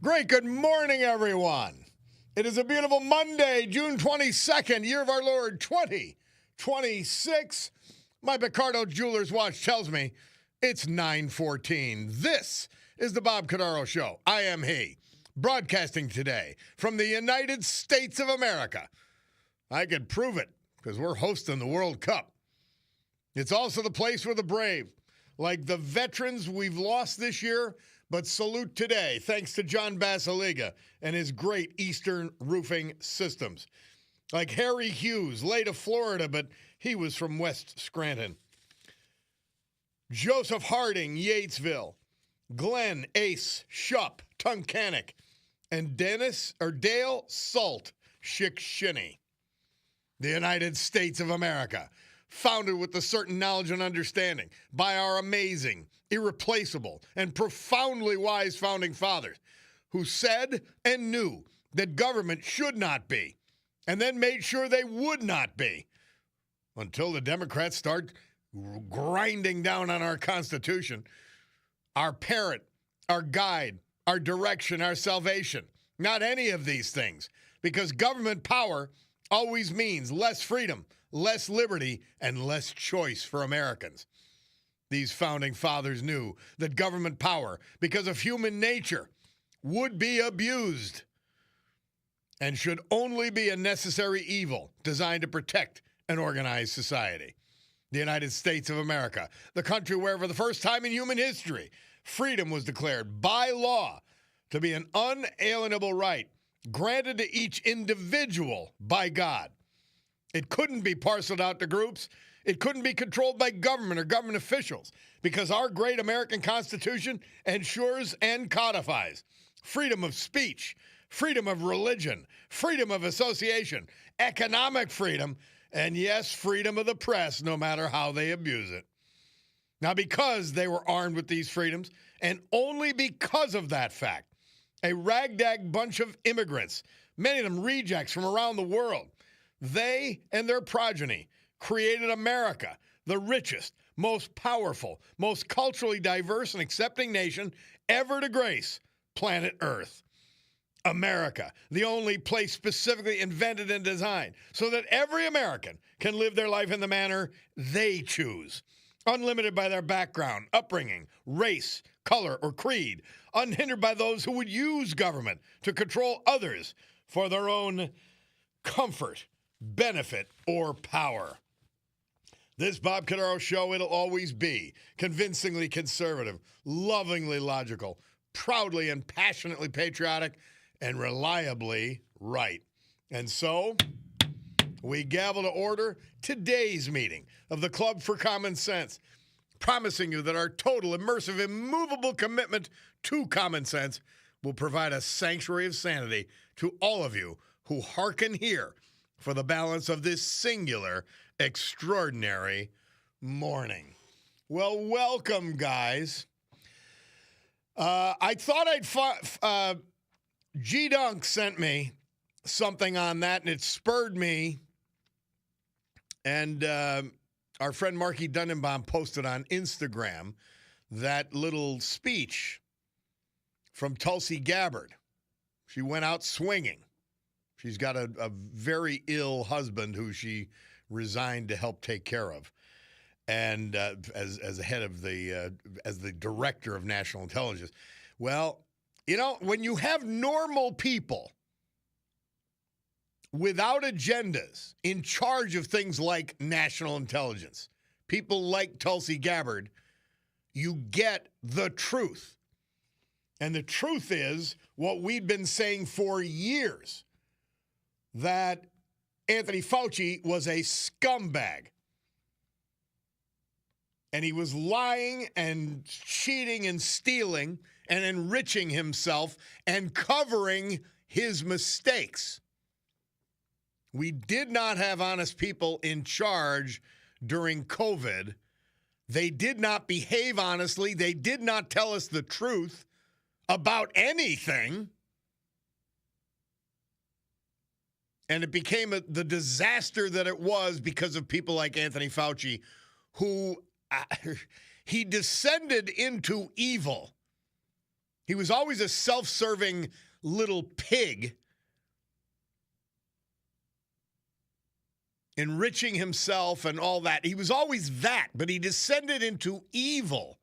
Great good morning, everyone. It is a beautiful Monday, June 22nd, year of our Lord 2026. My Cordaro Jeweler's watch tells me it's 9:14. This is the Bob Cordaro Show. I am he, broadcasting today from the United States of America. I could prove it because we're hosting the World Cup. It's also the place where the brave, like the veterans we've lost this year, but salute today, thanks to John Basiliga and his great Eastern roofing systems. Like Harry Hughes, late of Florida, but he was from West Scranton. Joseph Harding, Yatesville. Glenn Ace Shupp, Tunkhannock. And Dale Salt, Shickshinny. The United States of America, founded with a certain knowledge and understanding by our amazing, irreplaceable, and profoundly wise founding fathers who said and knew that government should not be, and then made sure they would not be, until the Democrats start grinding down on our Constitution, our parent, our guide, our direction, our salvation. Not any of these things, because government power always means less freedom, less liberty, and less choice for Americans. These founding fathers knew that government power, because of human nature, would be abused and should only be a necessary evil designed to protect an organized society. The United States of America, the country where for the first time in human history, freedom was declared by law to be an unalienable right granted to each individual by God. It couldn't be parceled out to groups. It couldn't be controlled by government or government officials, because our great American Constitution ensures and codifies freedom of speech, freedom of religion, freedom of association, economic freedom, and yes, freedom of the press, no matter how they abuse it. Now, because they were armed with these freedoms, and only because of that fact, a ragtag bunch of immigrants, many of them rejects from around the world, they and their progeny created America, the richest, most powerful, most culturally diverse and accepting nation ever to grace planet Earth. America, the only place specifically invented and designed so that every American can live their life in the manner they choose, unlimited by their background, upbringing, race, color, or creed, unhindered by those who would use government to control others for their own comfort, benefit, or power. This Bob Cordaro Show, it'll always be convincingly conservative, lovingly logical, proudly and passionately patriotic, and reliably right. And so, we gavel to order today's meeting of the Club for Common Sense, promising you that our total, immersive, immovable commitment to common sense will provide a sanctuary of sanity to all of you who hearken here for the balance of this singular, extraordinary morning. Well, welcome, guys. I thought G-Dunk sent me something on that, and it spurred me. And our friend Marky Dundenbaum posted on Instagram that little speech from Tulsi Gabbard. She went out swinging. She's got a very ill husband who she resigned to help take care of, and as the head of as the director of national intelligence. Well, you know, when you have normal people without agendas in charge of things like national intelligence, people like Tulsi Gabbard, you get the truth. And the truth is what we'd been saying for years, that Anthony Fauci was a scumbag. And he was lying and cheating and stealing and enriching himself and covering his mistakes. We did not have honest people in charge during COVID. They did not behave honestly. They did not tell us the truth about anything. And it became the disaster that it was because of people like Anthony Fauci, who he descended into evil. He was always a self-serving little pig enriching himself and all that. He was always that, but he descended into evil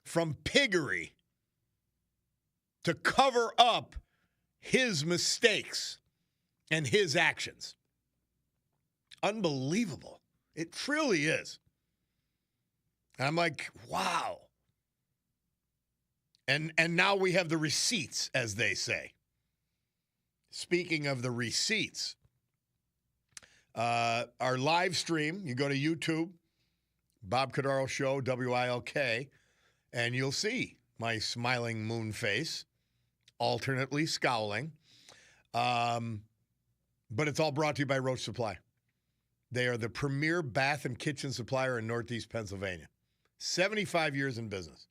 from piggery to cover up his mistakes and his actions. Unbelievable. It truly is. And I'm like, wow. And now we have the receipts, as they say. Speaking of the receipts, our live stream, you go to YouTube, Bob Cordaro Show, WILK, and you'll see my smiling moon face, alternately scowling. But it's all brought to you by Roach Supply. They are the premier bath and kitchen supplier in Northeast Pennsylvania. 75 years in business.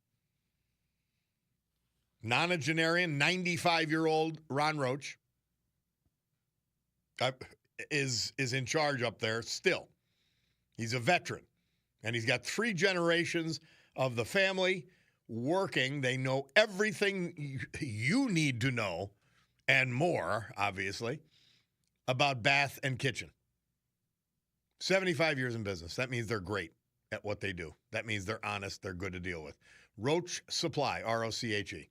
Nonagenarian, 95-year-old Ron Roach is in charge up there still. He's a veteran, and he's got 3 generations of the family working. They know everything you need to know and more, obviously, about bath and kitchen. 75 years in business. That means they're great at what they do. That means they're honest. They're good to deal with. Roach Supply, ROCHE.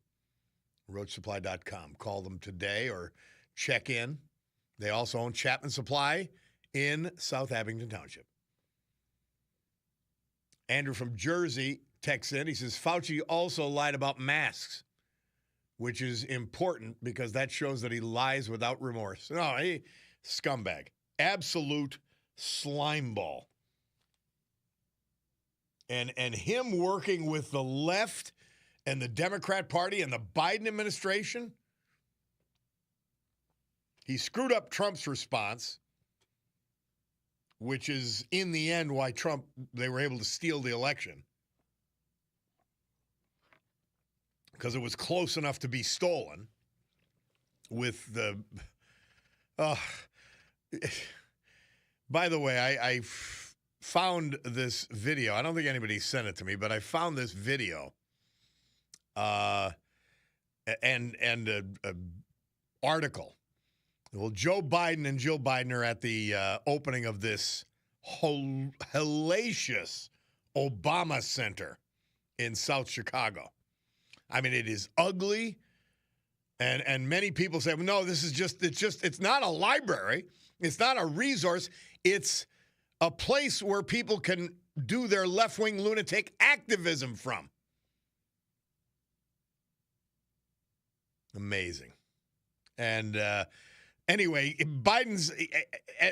RoachSupply.com. Call them today or check in. They also own Chapman Supply in South Abington Township. Andrew from Jersey texts in. He says, Fauci also lied about masks, which is important because that shows that he lies without remorse. No, he scumbag. Absolute slimeball. And him working with the left and the Democrat Party and the Biden administration, he screwed up Trump's response, which is in the end why they were able to steal the election. Because it was close enough to be stolen with the... by the way, I found this video. I don't think anybody sent it to me, but I found this video and an article. Well, Joe Biden and Jill Biden are at the opening of this hellacious Obama Center in South Chicago. I mean, it is ugly, and many people say, well, no, it's not a library. It's not a resource. It's a place where people can do their left-wing lunatic activism from. Amazing. And anyway,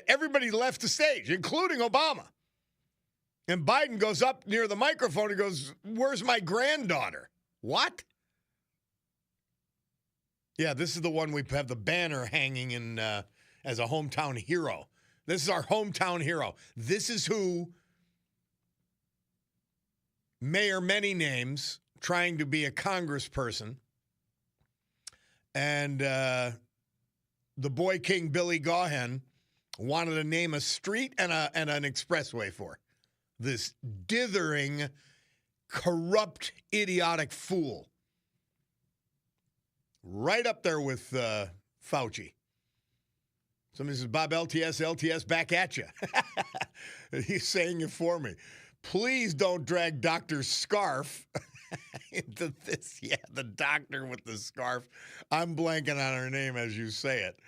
everybody left the stage, including Obama. And Biden goes up near the microphone and goes, where's my granddaughter? What? Yeah, this is the one we have the banner hanging in as a hometown hero. This is our hometown hero. This is who Mayor Many Names, trying to be a congressperson, and the boy king Billy Gaughan wanted to name a street and an expressway for. This dithering, corrupt, idiotic fool. Right up there with Fauci. Somebody says, Bob, LTS, back at you. He's saying it for me. Please don't drag Dr. Scarf into this. Yeah, the doctor with the scarf. I'm blanking on her name as you say it.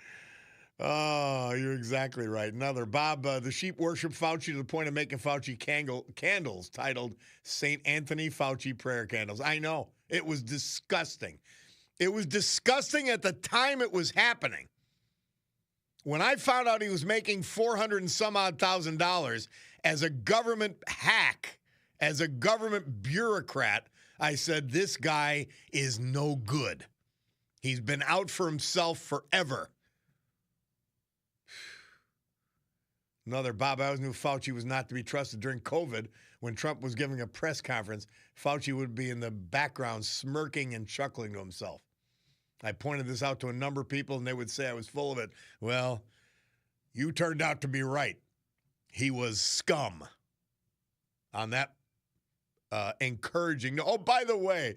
Oh, you're exactly right. Another. Bob, the sheep worship Fauci to the point of making Fauci candles titled St. Anthony Fauci prayer candles. I know. It was disgusting. It was disgusting at the time it was happening. When I found out he was making $400 and some odd thousand as a government hack, as a government bureaucrat, I said, this guy is no good. He's been out for himself forever. Another. Bob, I always knew Fauci was not to be trusted during COVID. When Trump was giving a press conference, Fauci would be in the background smirking and chuckling to himself. I pointed this out to a number of people, and they would say I was full of it. Well, you turned out to be right. He was scum on that encouraging. Oh, by the way,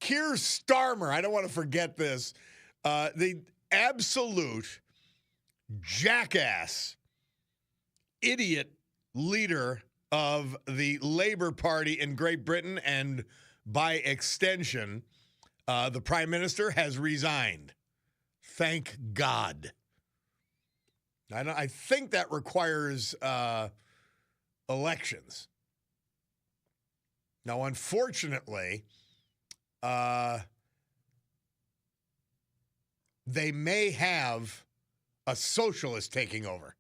Keir Starmer, I don't want to forget this, the absolute jackass, idiot leader of the Labour Party in Great Britain, and by extension, the Prime Minister has resigned. Thank God. I think that requires elections. Now, unfortunately, they may have a socialist taking over.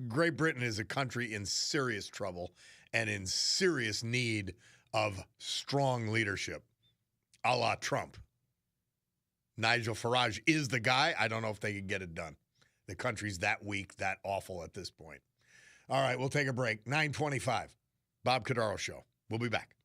Great Britain is a country in serious trouble and in serious need of strong leadership, a la Trump. Nigel Farage is the guy. I don't know if they can get it done. The country's that weak, that awful at this point. All right, we'll take a break. 9:25, Bob Cordaro Show. We'll be back.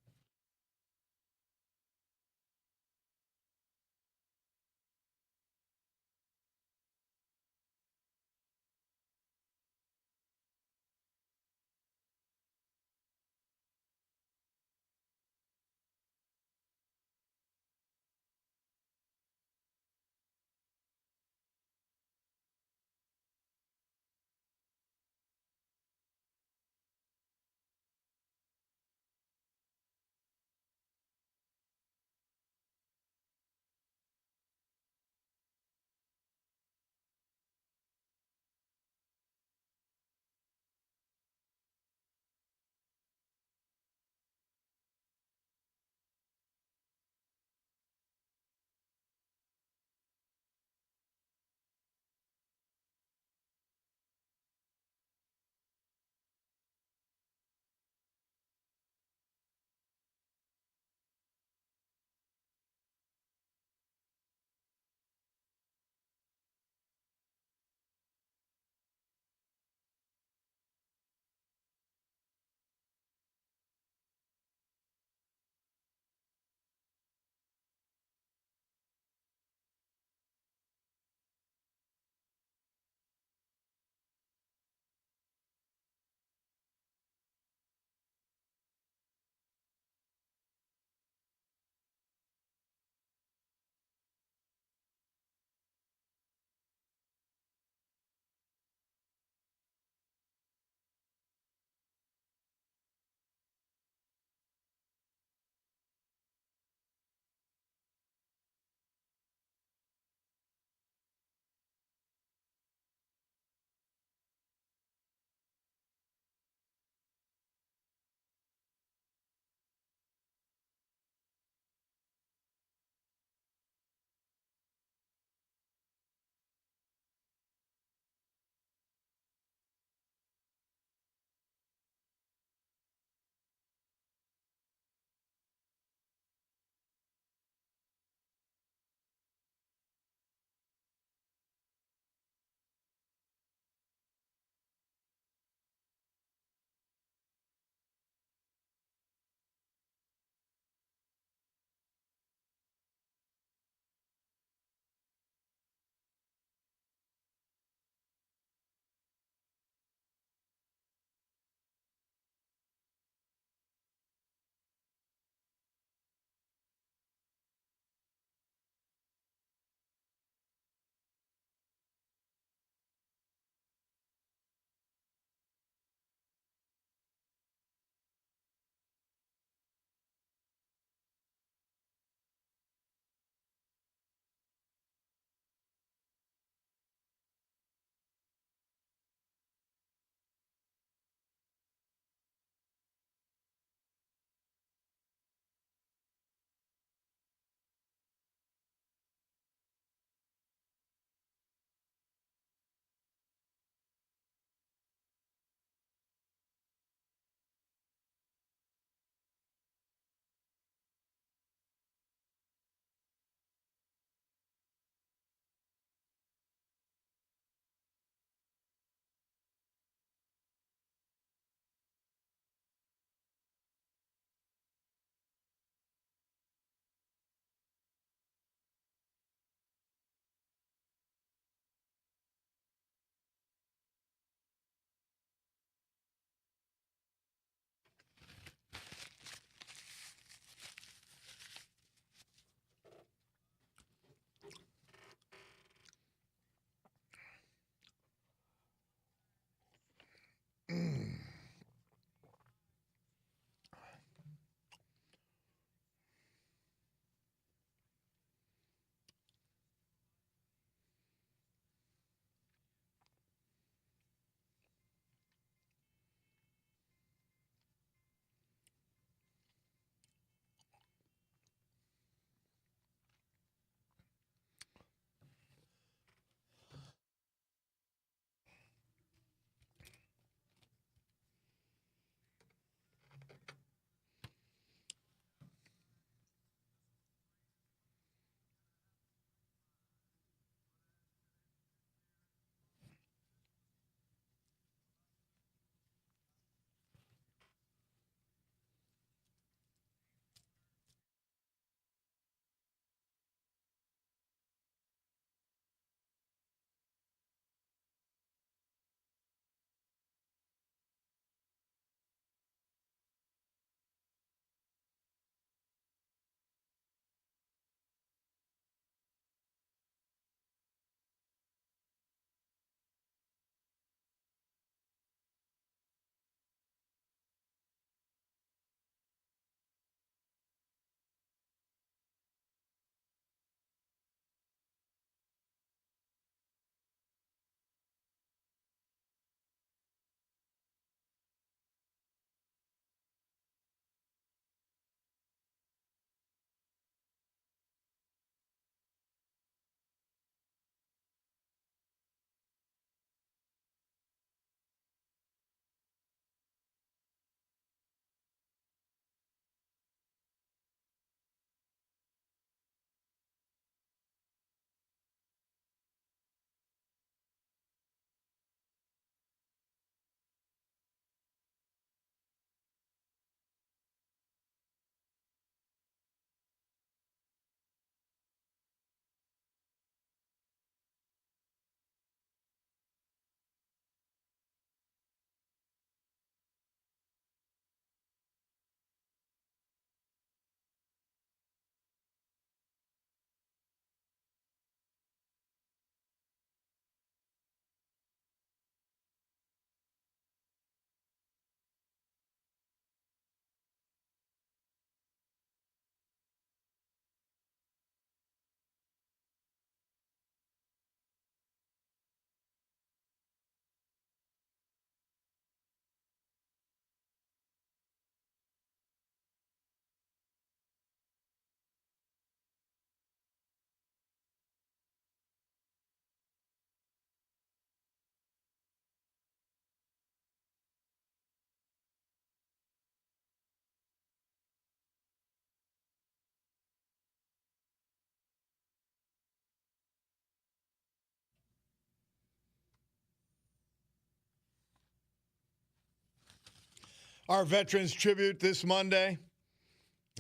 Our Veterans Tribute this Monday,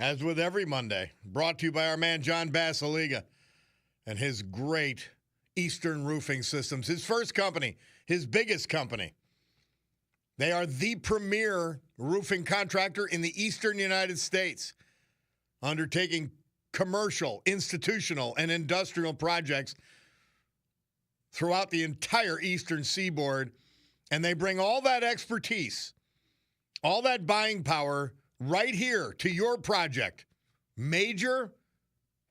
as with every Monday, brought to you by our man John Basiliga and his great Eastern Roofing Systems. His first company, his biggest company. They are the premier roofing contractor in the eastern United States, undertaking commercial, institutional, and industrial projects throughout the entire eastern seaboard. And they bring all that expertise, all that buying power right here to your project, major,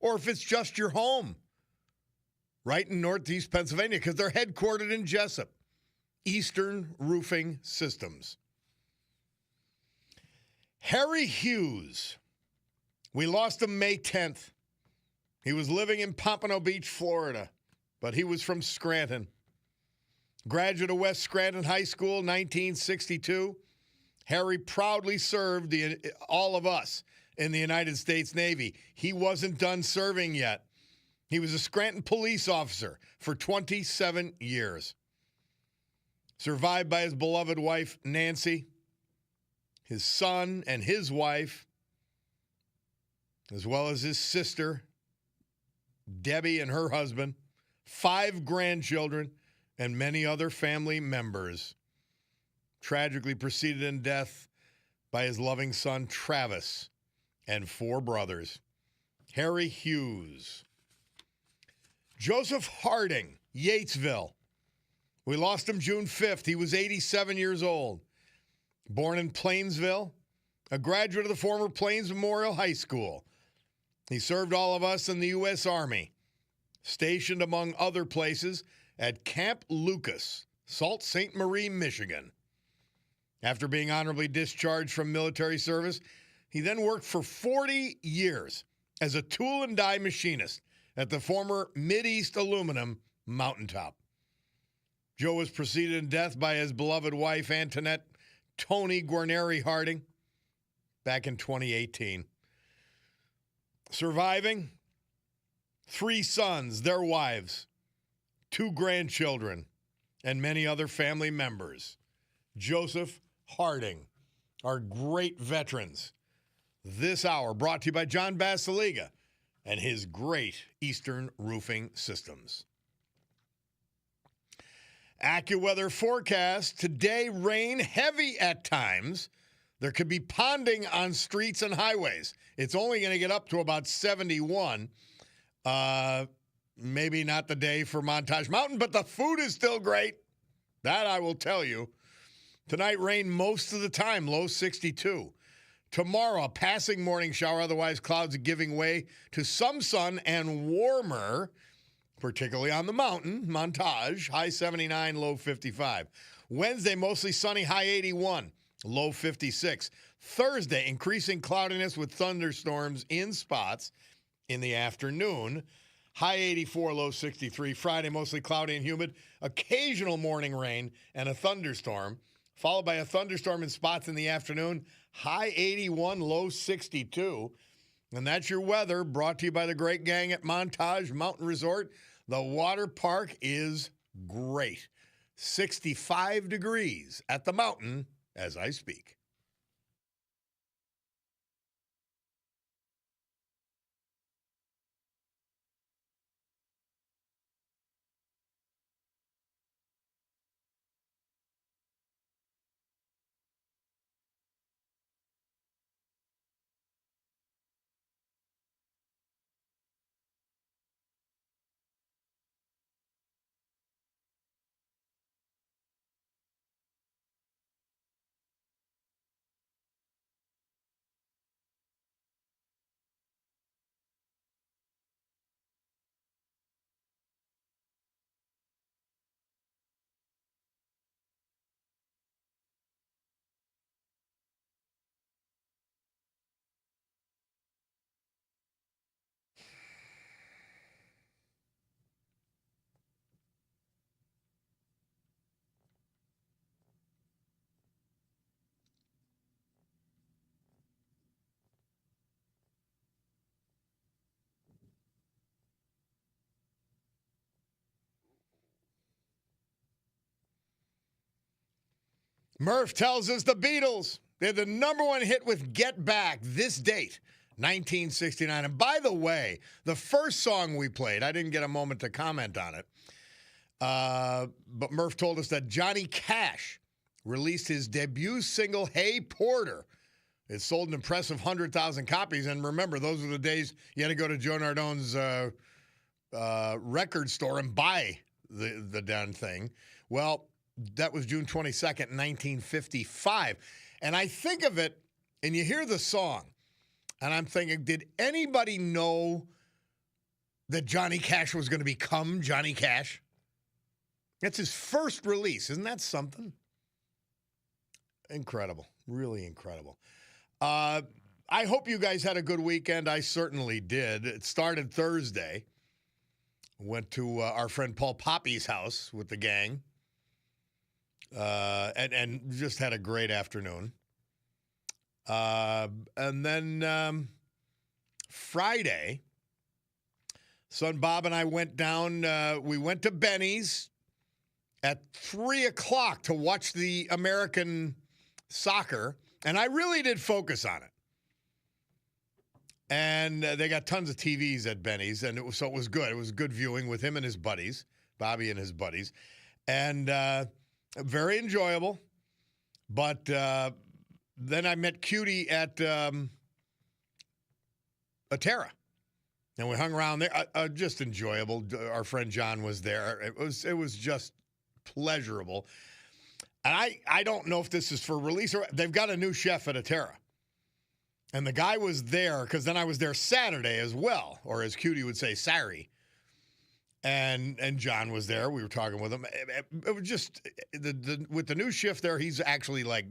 or if it's just your home, right in Northeast Pennsylvania, because they're headquartered in Jessup. Eastern Roofing Systems. Harry Hughes. We lost him May 10th. He was living in Pompano Beach, Florida, but he was from Scranton. Graduate of West Scranton High School, 1962. Harry proudly served all of us in the United States Navy. He wasn't done serving yet. He was a Scranton police officer for 27 years. Survived by his beloved wife, Nancy, his son and his wife, as well as his sister, Debbie, and her husband, 5 grandchildren, and many other family members. Tragically preceded in death by his loving son, Travis, and 4 brothers. Harry Hughes. Joseph Harding, Yatesville. We lost him June 5th. He was 87 years old. Born in Plainsville, a graduate of the former Plains Memorial High School. He served all of us in the U.S. Army, stationed among other places at Camp Lucas, Sault Ste. Marie, Michigan. After being honorably discharged from military service, he then worked for 40 years as a tool and die machinist at the former Mideast Aluminum Mountaintop. Joe was preceded in death by his beloved wife, Antoinette Tony Guarneri Harding, back in 2018. Surviving, 3 sons, their wives, 2 grandchildren, and many other family members. Joseph Harding, our great veterans. This hour brought to you by John Basiliga and his great Eastern Roofing Systems. AccuWeather forecast. Today, rain heavy at times. There could be ponding on streets and highways. It's only going to get up to about 71. Maybe not the day for Montage Mountain, but the food is still great. That I will tell you. Tonight, rain most of the time, low 62. Tomorrow, a passing morning shower, otherwise clouds giving way to some sun and warmer, particularly on the mountain, Montage, high 79, low 55. Wednesday, mostly sunny, high 81, low 56. Thursday, increasing cloudiness with thunderstorms in spots in the afternoon, high 84, low 63. Friday, mostly cloudy and humid, occasional morning rain and a thunderstorm, followed by a thunderstorm in spots in the afternoon, high 81, low 62. And that's your weather, brought to you by the great gang at Montage Mountain Resort. The water park is great. 65 degrees at the mountain as I speak. Murph tells us the Beatles, They had the number one hit with Get Back this date, 1969. And by the way, the first song we played, I didn't get a moment to comment on it, but Murph told us that Johnny Cash released his debut single, Hey Porter. It sold an impressive 100,000 copies. And remember, those were the days you had to go to Joe Nardone's record store and buy the darn thing. Well, that was June 22nd, 1955. And I think of it, and you hear the song, and I'm thinking, did anybody know that Johnny Cash was going to become Johnny Cash? That's his first release. Isn't that something? Incredible. Really incredible. I hope you guys had a good weekend. I certainly did. It started Thursday. Went to our friend Paul Poppy's house with the gang. And just had a great afternoon. And then Friday, son Bob and I went down. We went to Benny's at 3 o'clock to watch the American soccer. And I really did focus on it. And they got tons of TVs at Benny's, and it was good. It was good viewing with him and his buddies, Bobby and his buddies. And very enjoyable. But then I met Cutie at Atera. And we hung around there. Just enjoyable. Our friend John was there. It was just pleasurable. And I don't know if this is for release or they've got a new chef at Atera. And the guy was there because then I was there Saturday as well, or as Cutie would say, Sari. And John was there. We were talking with him. It was just with the new shift there, he's actually like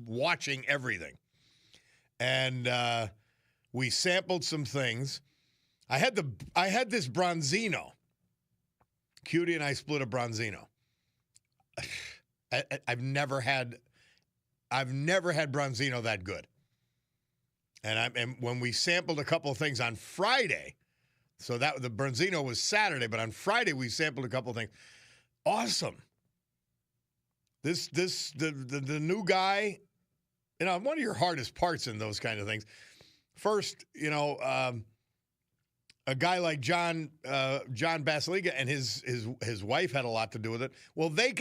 watching everything. And we sampled some things. I had this Bronzino. Cutie and I split a Bronzino. I've never had Bronzino that good. And when we sampled a couple of things on Friday, so that the Bronzino was Saturday, but on Friday we sampled a couple of things. Awesome. The new guy, one of your hardest parts in those kind of things. First, a guy like John Basiliga and his wife had a lot to do with it. Well, they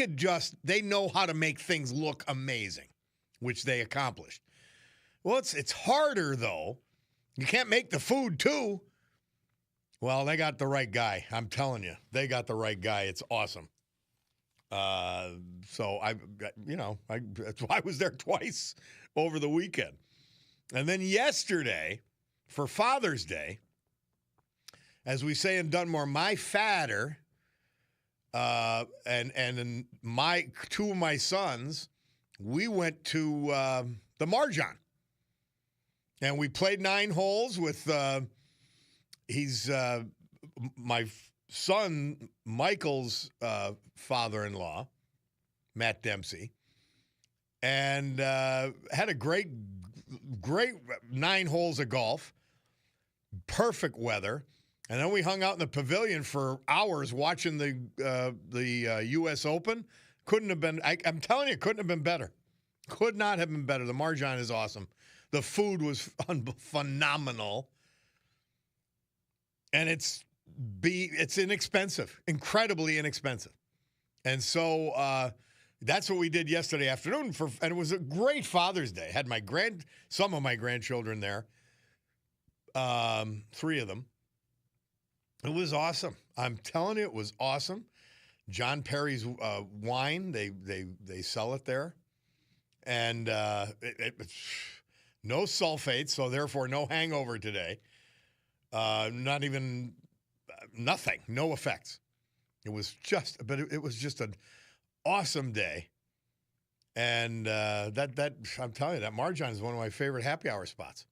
know how to make things look amazing, which they accomplished. Well, it's harder, though. You can't make the food, too. Well, they got the right guy. I'm telling you. They got the right guy. It's awesome. So, that's why I was there twice over the weekend. And then yesterday, for Father's Day, as we say in Dunmore, my fatter and two of my sons, we went to the Marjan. And we played 9 holes with my son Michael's father-in-law, Matt Dempsey, and had a great 9 holes of golf, perfect weather. And then we hung out in the pavilion for hours watching the U.S. Open. Couldn't have been, I'm telling you, couldn't have been better. Could not have been better. The Marjan is awesome. The food was phenomenal. And it's inexpensive, incredibly inexpensive. And so that's what we did yesterday afternoon. And it was a great Father's Day. Had some of my grandchildren there, 3 of them. It was awesome. I'm telling you, it was awesome. John Perry's wine, they sell it there. And no sulfates, so therefore no hangover today. Nothing, no effects. It was just an awesome day. And that I'm telling you, that Marjan is one of my favorite happy hour spots.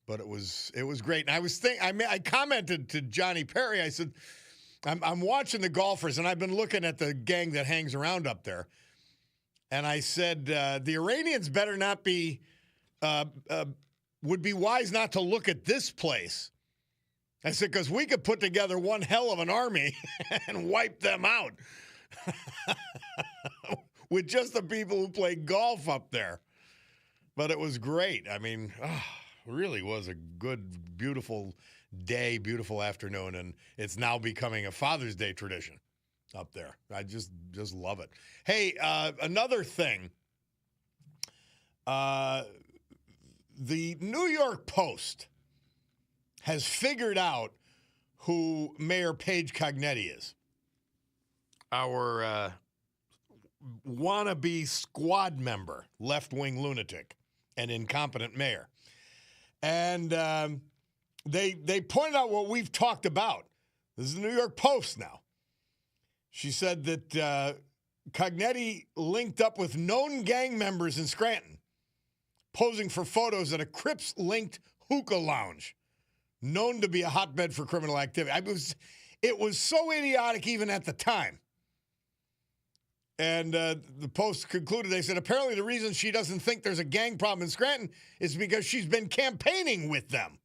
But it was great. And I commented to Johnny Perry. I said, I'm watching the golfers, and I've been looking at the gang that hangs around up there. And I said, the Iranians better not be, would be wise not to look at this place. I said, because we could put together one hell of an army and wipe them out with just the people who play golf up there. But it was great. I mean, really was a good, beautiful day, beautiful afternoon, and it's now becoming a Father's Day tradition up there. I just love it. Hey, another thing. The New York Post has figured out who Mayor Paige Cognetti is. Our wannabe squad member, left-wing lunatic, and incompetent mayor. And they pointed out what we've talked about. This is the New York Post now. She said that Cognetti linked up with known gang members in Scranton, posing for photos at a Crips-linked hookah lounge, known to be a hotbed for criminal activity. It was so idiotic even at the time. And the Post concluded, they said, apparently the reason she doesn't think there's a gang problem in Scranton is because she's been campaigning with them.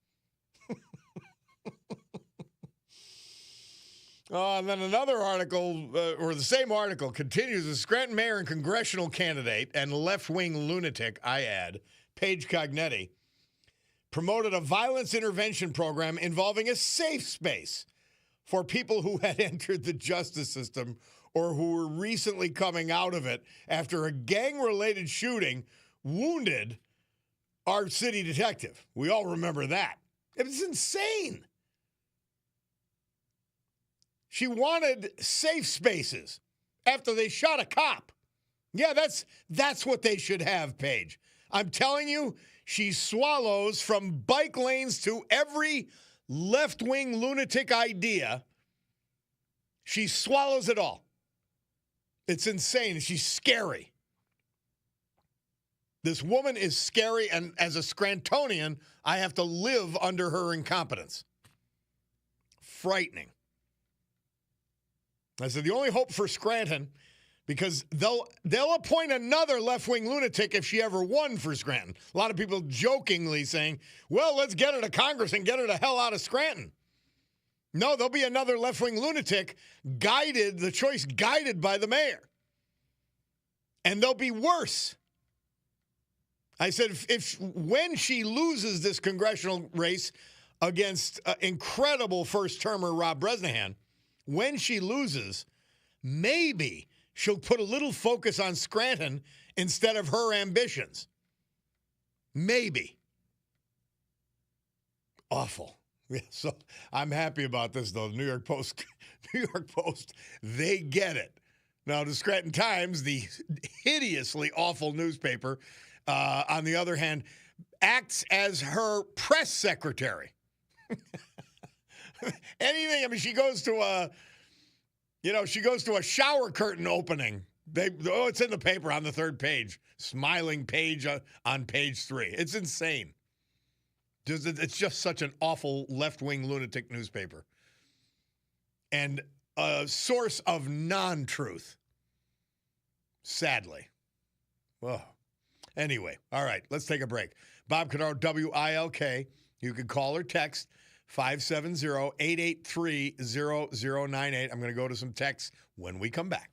And then another article, or the same article, continues. The Scranton mayor and congressional candidate and left-wing lunatic, I add, Paige Cognetti, promoted a violence intervention program involving a safe space for people who had entered the justice system or who were recently coming out of it after a gang-related shooting wounded our city detective. We all remember that. It was insane. She wanted safe spaces after they shot a cop. Yeah, that's what they should have, Paige. I'm telling you, she swallows from bike lanes to every left-wing lunatic idea. She swallows it all. It's insane. She's scary. This woman is scary, and as a Scrantonian, I have to live under her incompetence. Frightening. I said, the only hope for Scranton, because they'll appoint another left-wing lunatic if she ever won for Scranton. A lot of people jokingly saying, well, let's get her to Congress and get her the hell out of Scranton. No, there'll be another left-wing lunatic guided by the mayor. And they'll be worse. I said, when she loses this congressional race against incredible first-termer Rob Bresnahan, when she loses, maybe she'll put a little focus on Scranton instead of her ambitions. Maybe. Awful. Yeah, so I'm happy about this, though. The New York Post, they get it. Now, the Scranton Times, the hideously awful newspaper, on the other hand, acts as her press secretary. Anything. I mean, she goes to a shower curtain opening. It's in the paper on the third page. Smiling Page on page 3. It's insane. It's just such an awful left-wing lunatic newspaper. And a source of non-truth. Sadly. Well, anyway, all right, let's take a break. Bob Cordaro, WILK. You can call or text 570-883-0098. I'm going to go to some texts when we come back.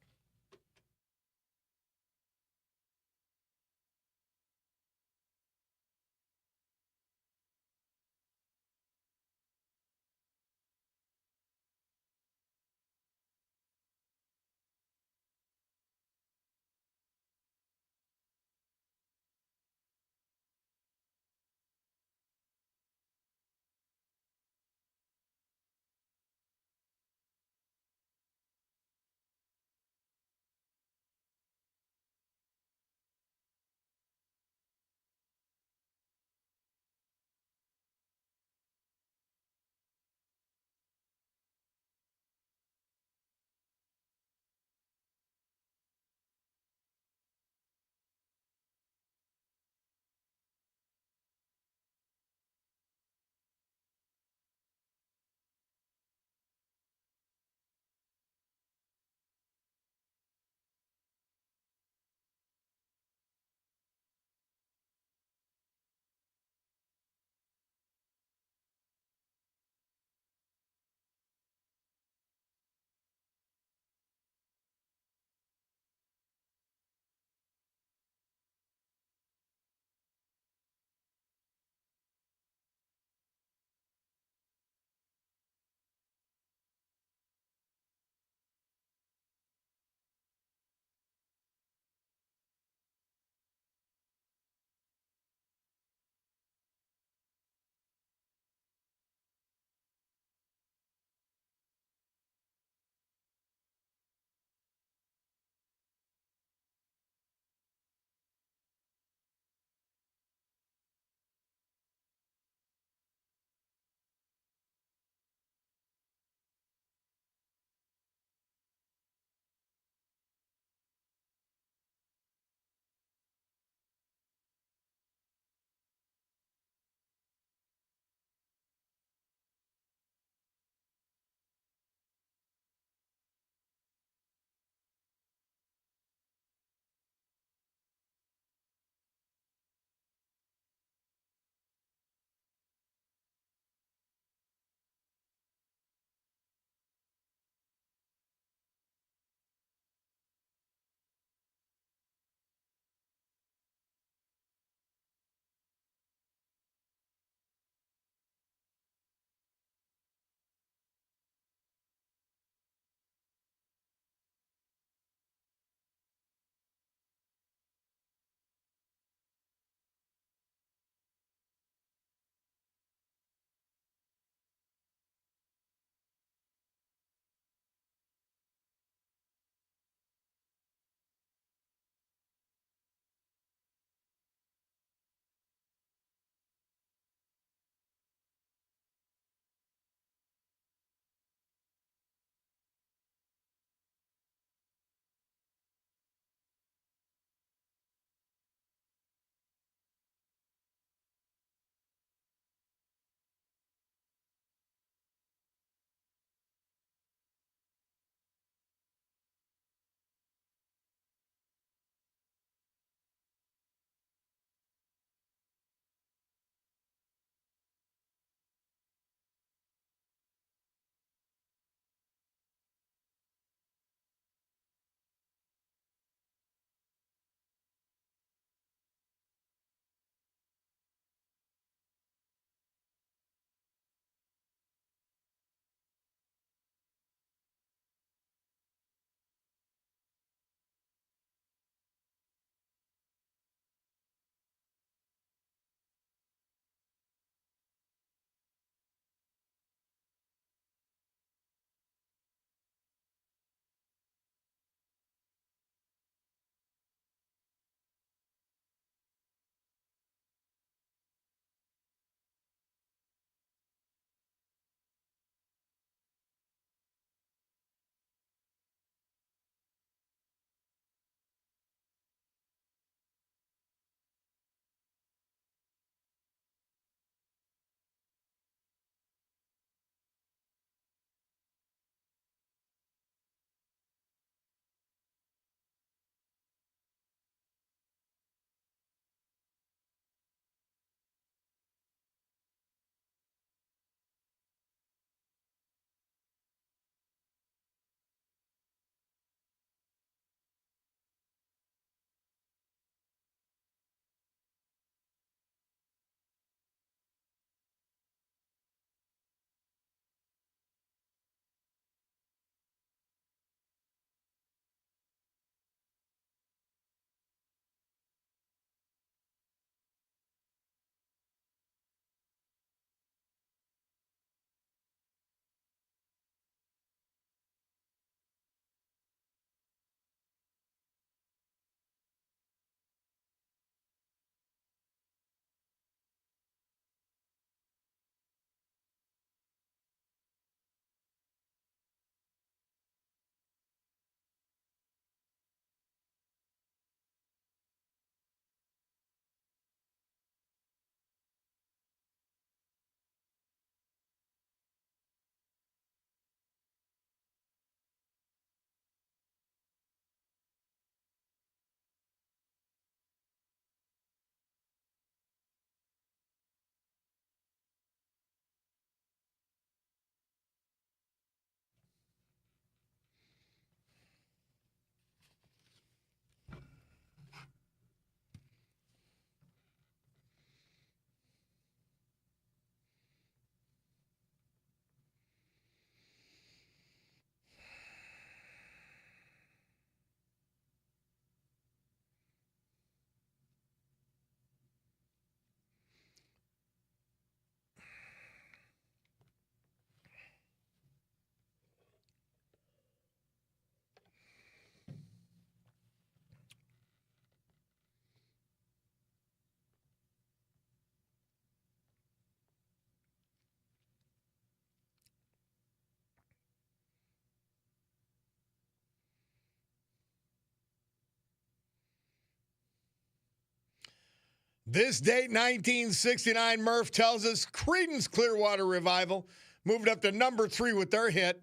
This date, 1969, Murph tells us Creedence Clearwater Revival moved up to number 3 with their hit,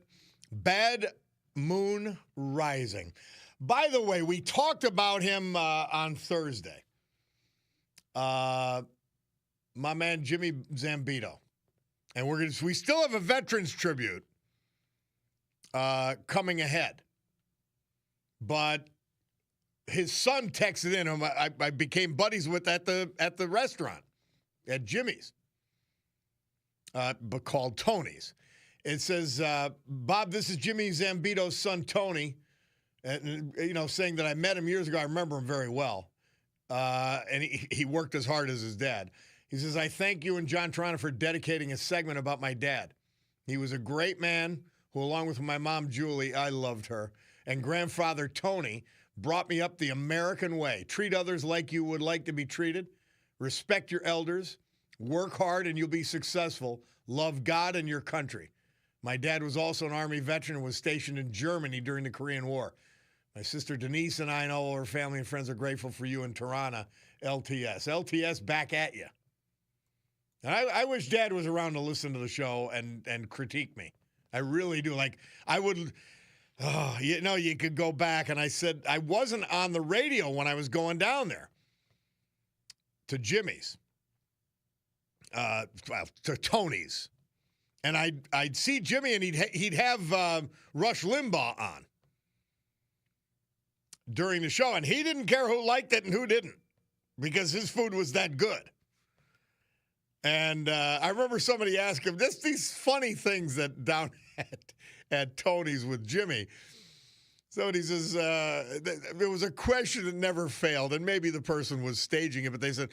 Bad Moon Rising. By the way, we talked about him on Thursday. My man Jimmy Zambito. And we still have a veterans tribute coming ahead. But his son texted in him. I became buddies with at the restaurant at Jimmy's, but called Tony's. It says, Bob, this is Jimmy Zambito's son, Tony. And, saying that I met him years ago. I remember him very well. And he worked as hard as his dad. He says, I thank you and John Toronto for dedicating a segment about my dad. He was a great man who, along with my mom, Julie, I loved her, and grandfather Tony, brought me up the American way. Treat others like you would like to be treated. Respect your elders. Work hard and you'll be successful. Love God and your country. My dad was also an Army veteran and was stationed in Germany during the Korean War. My sister Denise and I and all her family and friends are grateful for you in Tirana, LTS. LTS, back at you. And I wish Dad was around to listen to the show and critique me. I really do. Like, I would, you could go back, and I said I wasn't on the radio when I was going down there to Jimmy's, to Tony's. And I'd see Jimmy, and he'd have Rush Limbaugh on during the show, and he didn't care who liked it and who didn't, because his food was that good. And I remember somebody asked him these funny things that down at Tony's with Jimmy. Somebody says, there was a question that never failed, and maybe the person was staging it, but they said,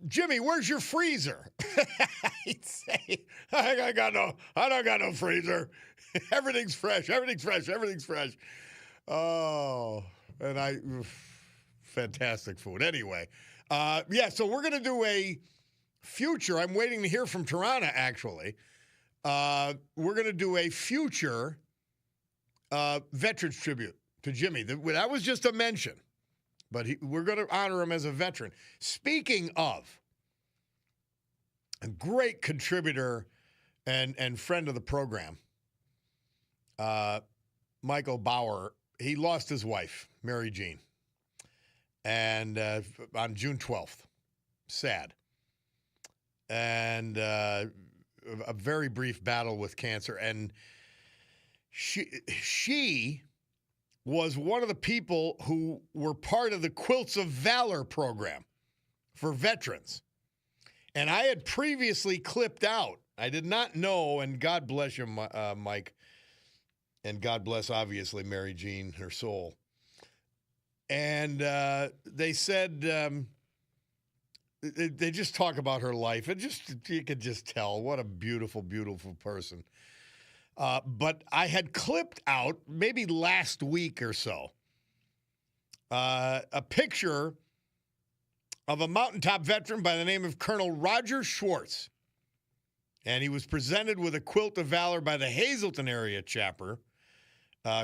Jimmy, where's your freezer? He'd say, I don't got no freezer. Everything's fresh. Oh, and fantastic food. Anyway, so we're going to do a future. I'm waiting to hear from Tirana, actually. We're going to do a future veterans tribute to Jimmy. That was just a mention, but we're going to honor him as a veteran. Speaking of a great contributor and friend of the program, Michael Bauer, he lost his wife, Mary Jean, and on June 12th. Sad. And a very brief battle with cancer. And she was one of the people who were part of the Quilts of Valor program for veterans. And I had previously clipped out. I did not know, and God bless you, Mike, and God bless, obviously, Mary Jean, her soul. And they said, they just talk about her life. You could just tell what a beautiful, beautiful person. But I had clipped out, maybe last week or so, a picture of a mountaintop veteran by the name of Colonel Roger Schwartz. And he was presented with a Quilt of Valor by the Hazleton area chapter.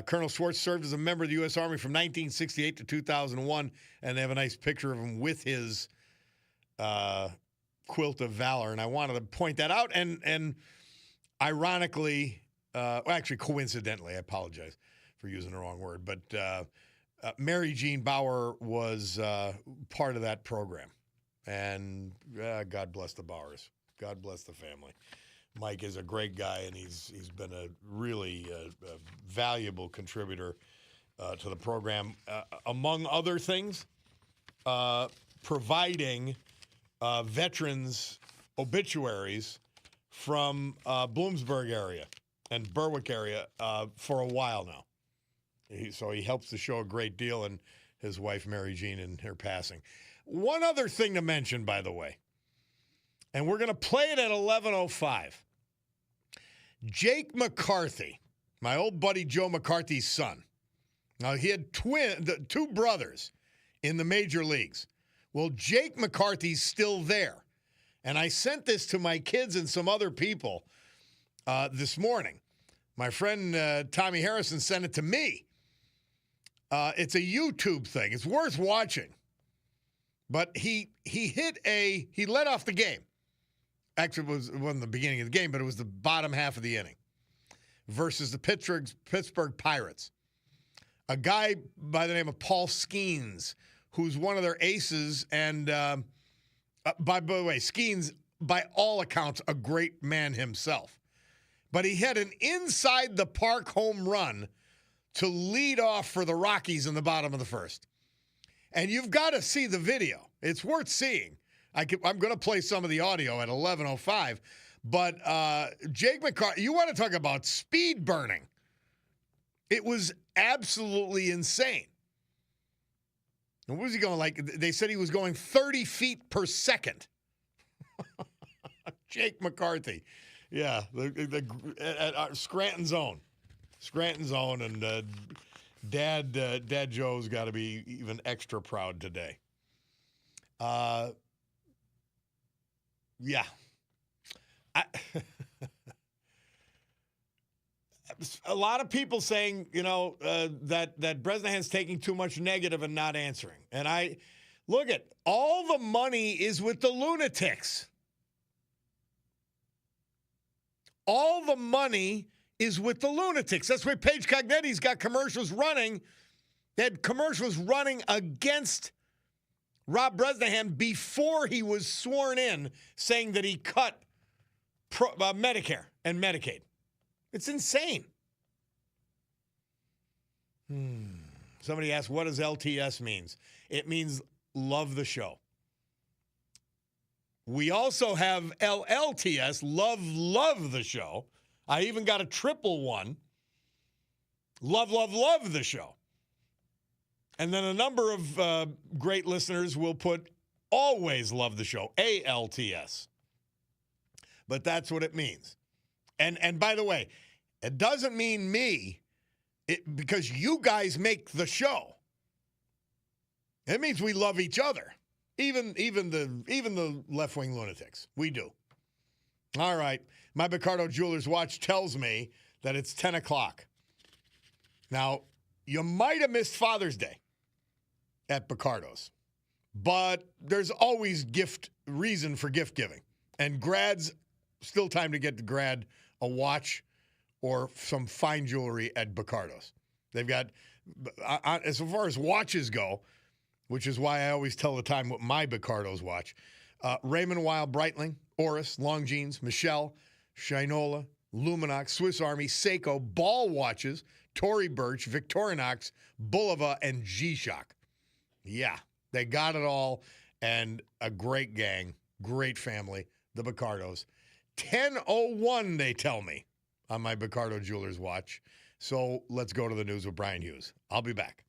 Colonel Schwartz served as a member of the U.S. Army from 1968 to 2001, and they have a nice picture of him with his Quilt of Valor. And I wanted to point that out. And ironically, actually coincidentally, I apologize for using the wrong word, but Mary Jean Bauer was part of that program. And God bless the Bauers. God bless the family. Mike is a great guy, and he's been a really valuable contributor to the program, among other things, providing veterans obituaries from Bloomsburg area and Berwick area for a while now. So he helps the show a great deal, and his wife, Mary Jean, in her passing. One other thing to mention, by the way, and we're going to play it at 11:05. Jake McCarthy, my old buddy Joe McCarthy's son. Now, he had two brothers in the major leagues. Well, Jake McCarthy's still there. And I sent this to my kids and some other people this morning. My friend Tommy Harrison sent it to me. It's a YouTube thing. It's worth watching. But he led off the game. Actually, it wasn't the beginning of the game, but it was the bottom half of the inning versus the Pittsburgh Pirates. A guy by the name of Paul Skeens, who's one of their aces, and by the way, Skeens, by all accounts, a great man himself. But he had an inside the park home run to lead off for the Rockies in the bottom of the first. And you've got to see the video. It's worth seeing. I'm going to play some of the audio at 11:05. But Jake McCarthy, you want to talk about speed burning. It was absolutely insane. And what was he going like? They said he was going 30 feet per second. Jake McCarthy. Yeah, at Scranton Zone. Scranton Zone, and Dad Joe's got to be even extra proud today. Yeah. A lot of people saying, that Bresnahan's taking too much negative and not answering. And I look at all the money is with the lunatics. All the money is with the lunatics. That's why Paige Cognetti's got commercials running. They had commercials running against Rob Bresnahan before he was sworn in, saying that he cut Medicare and Medicaid. It's insane. Somebody asked, what does LTS means? It means love the show. We also have LLTS, love the show. I even got a triple one. Love the show. And then a number of great listeners will put always love the show, ALTS. But that's what it means. And by the way, it doesn't mean me, because you guys make the show. It means we love each other. Even the left-wing lunatics. We do. All right. My Picardo Jewelers watch tells me that it's 10 o'clock. Now, you might have missed Father's Day at Picardo's, but there's always reason for gift giving. And grads, still time to get the grad a watch or some fine jewelry at Picardo's. They've got, as far as watches go, which is why I always tell the time what my Picardo's watch. Raymond Weil Breitling, Oris, Longines, Michelle, Shinola, Luminox, Swiss Army, Seiko, Ball watches, Tory Burch, Victorinox, Bulova, and G-Shock. Yeah, they got it all, and a great gang, great family, the Picardos. 10:01, they tell me, on my Picardo Jewelers watch. So let's go to the news with Brian Hughes. I'll be back.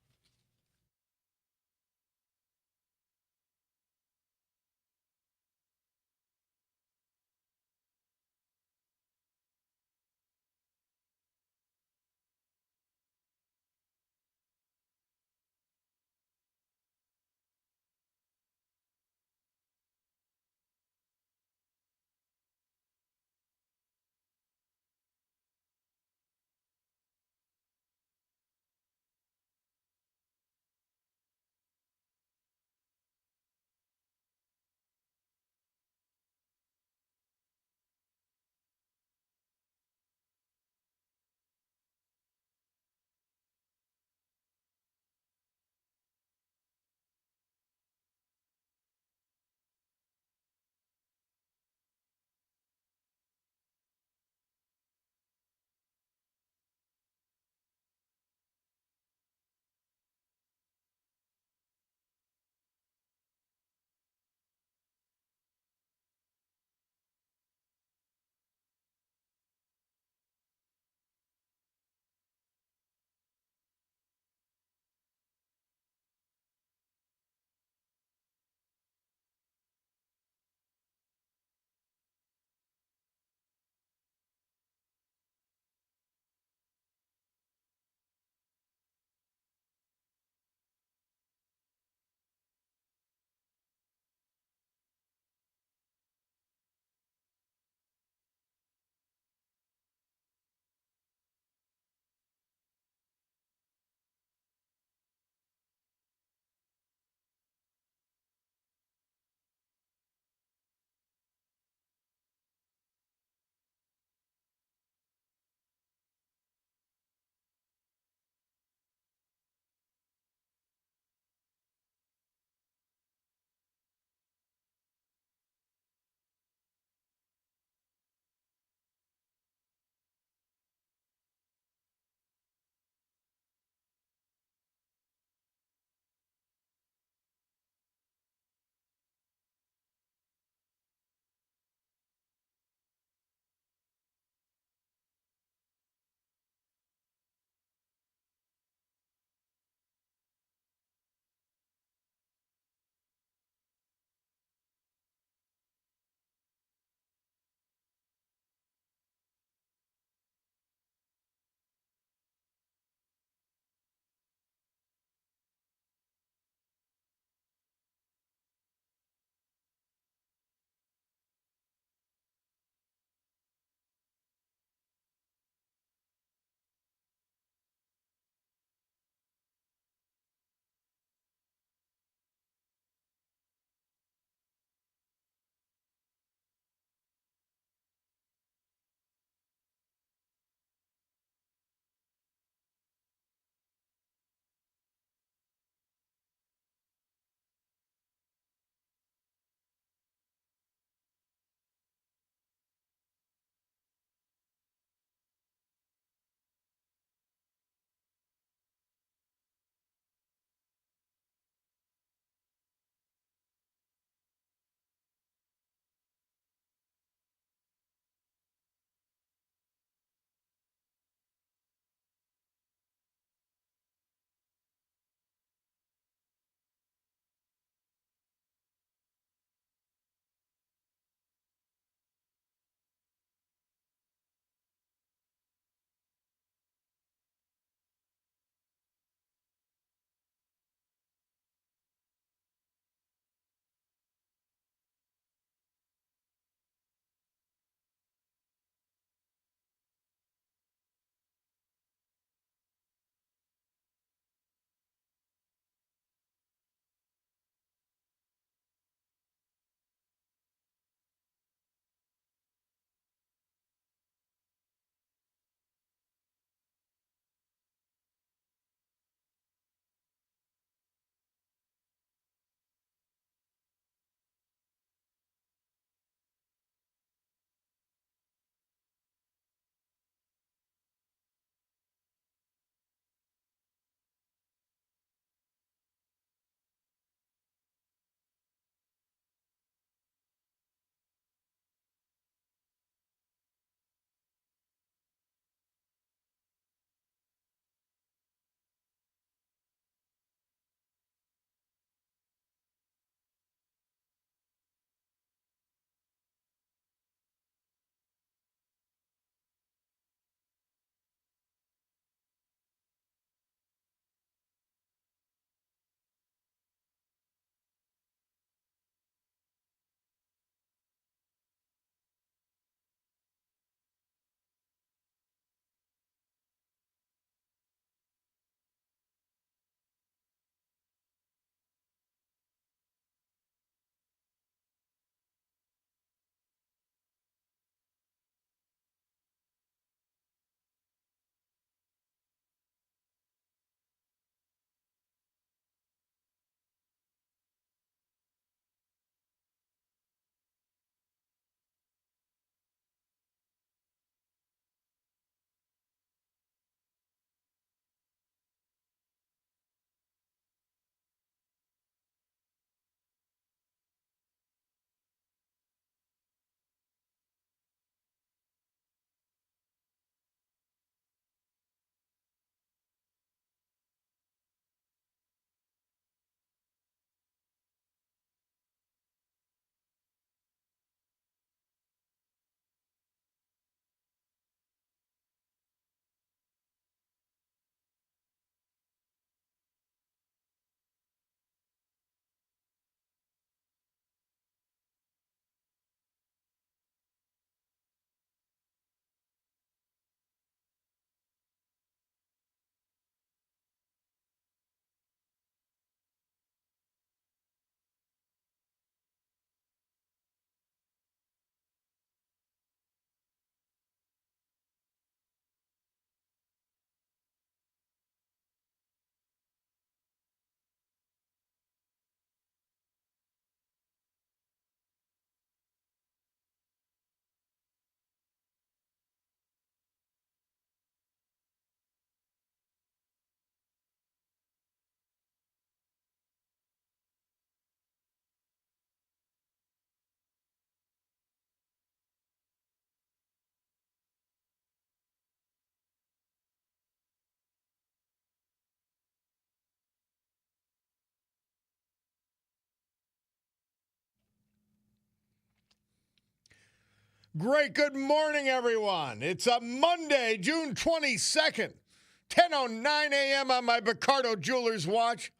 Great good morning, everyone. It's a Monday, June 22nd, 10:09 a.m. on my Picardo Jewelers watch.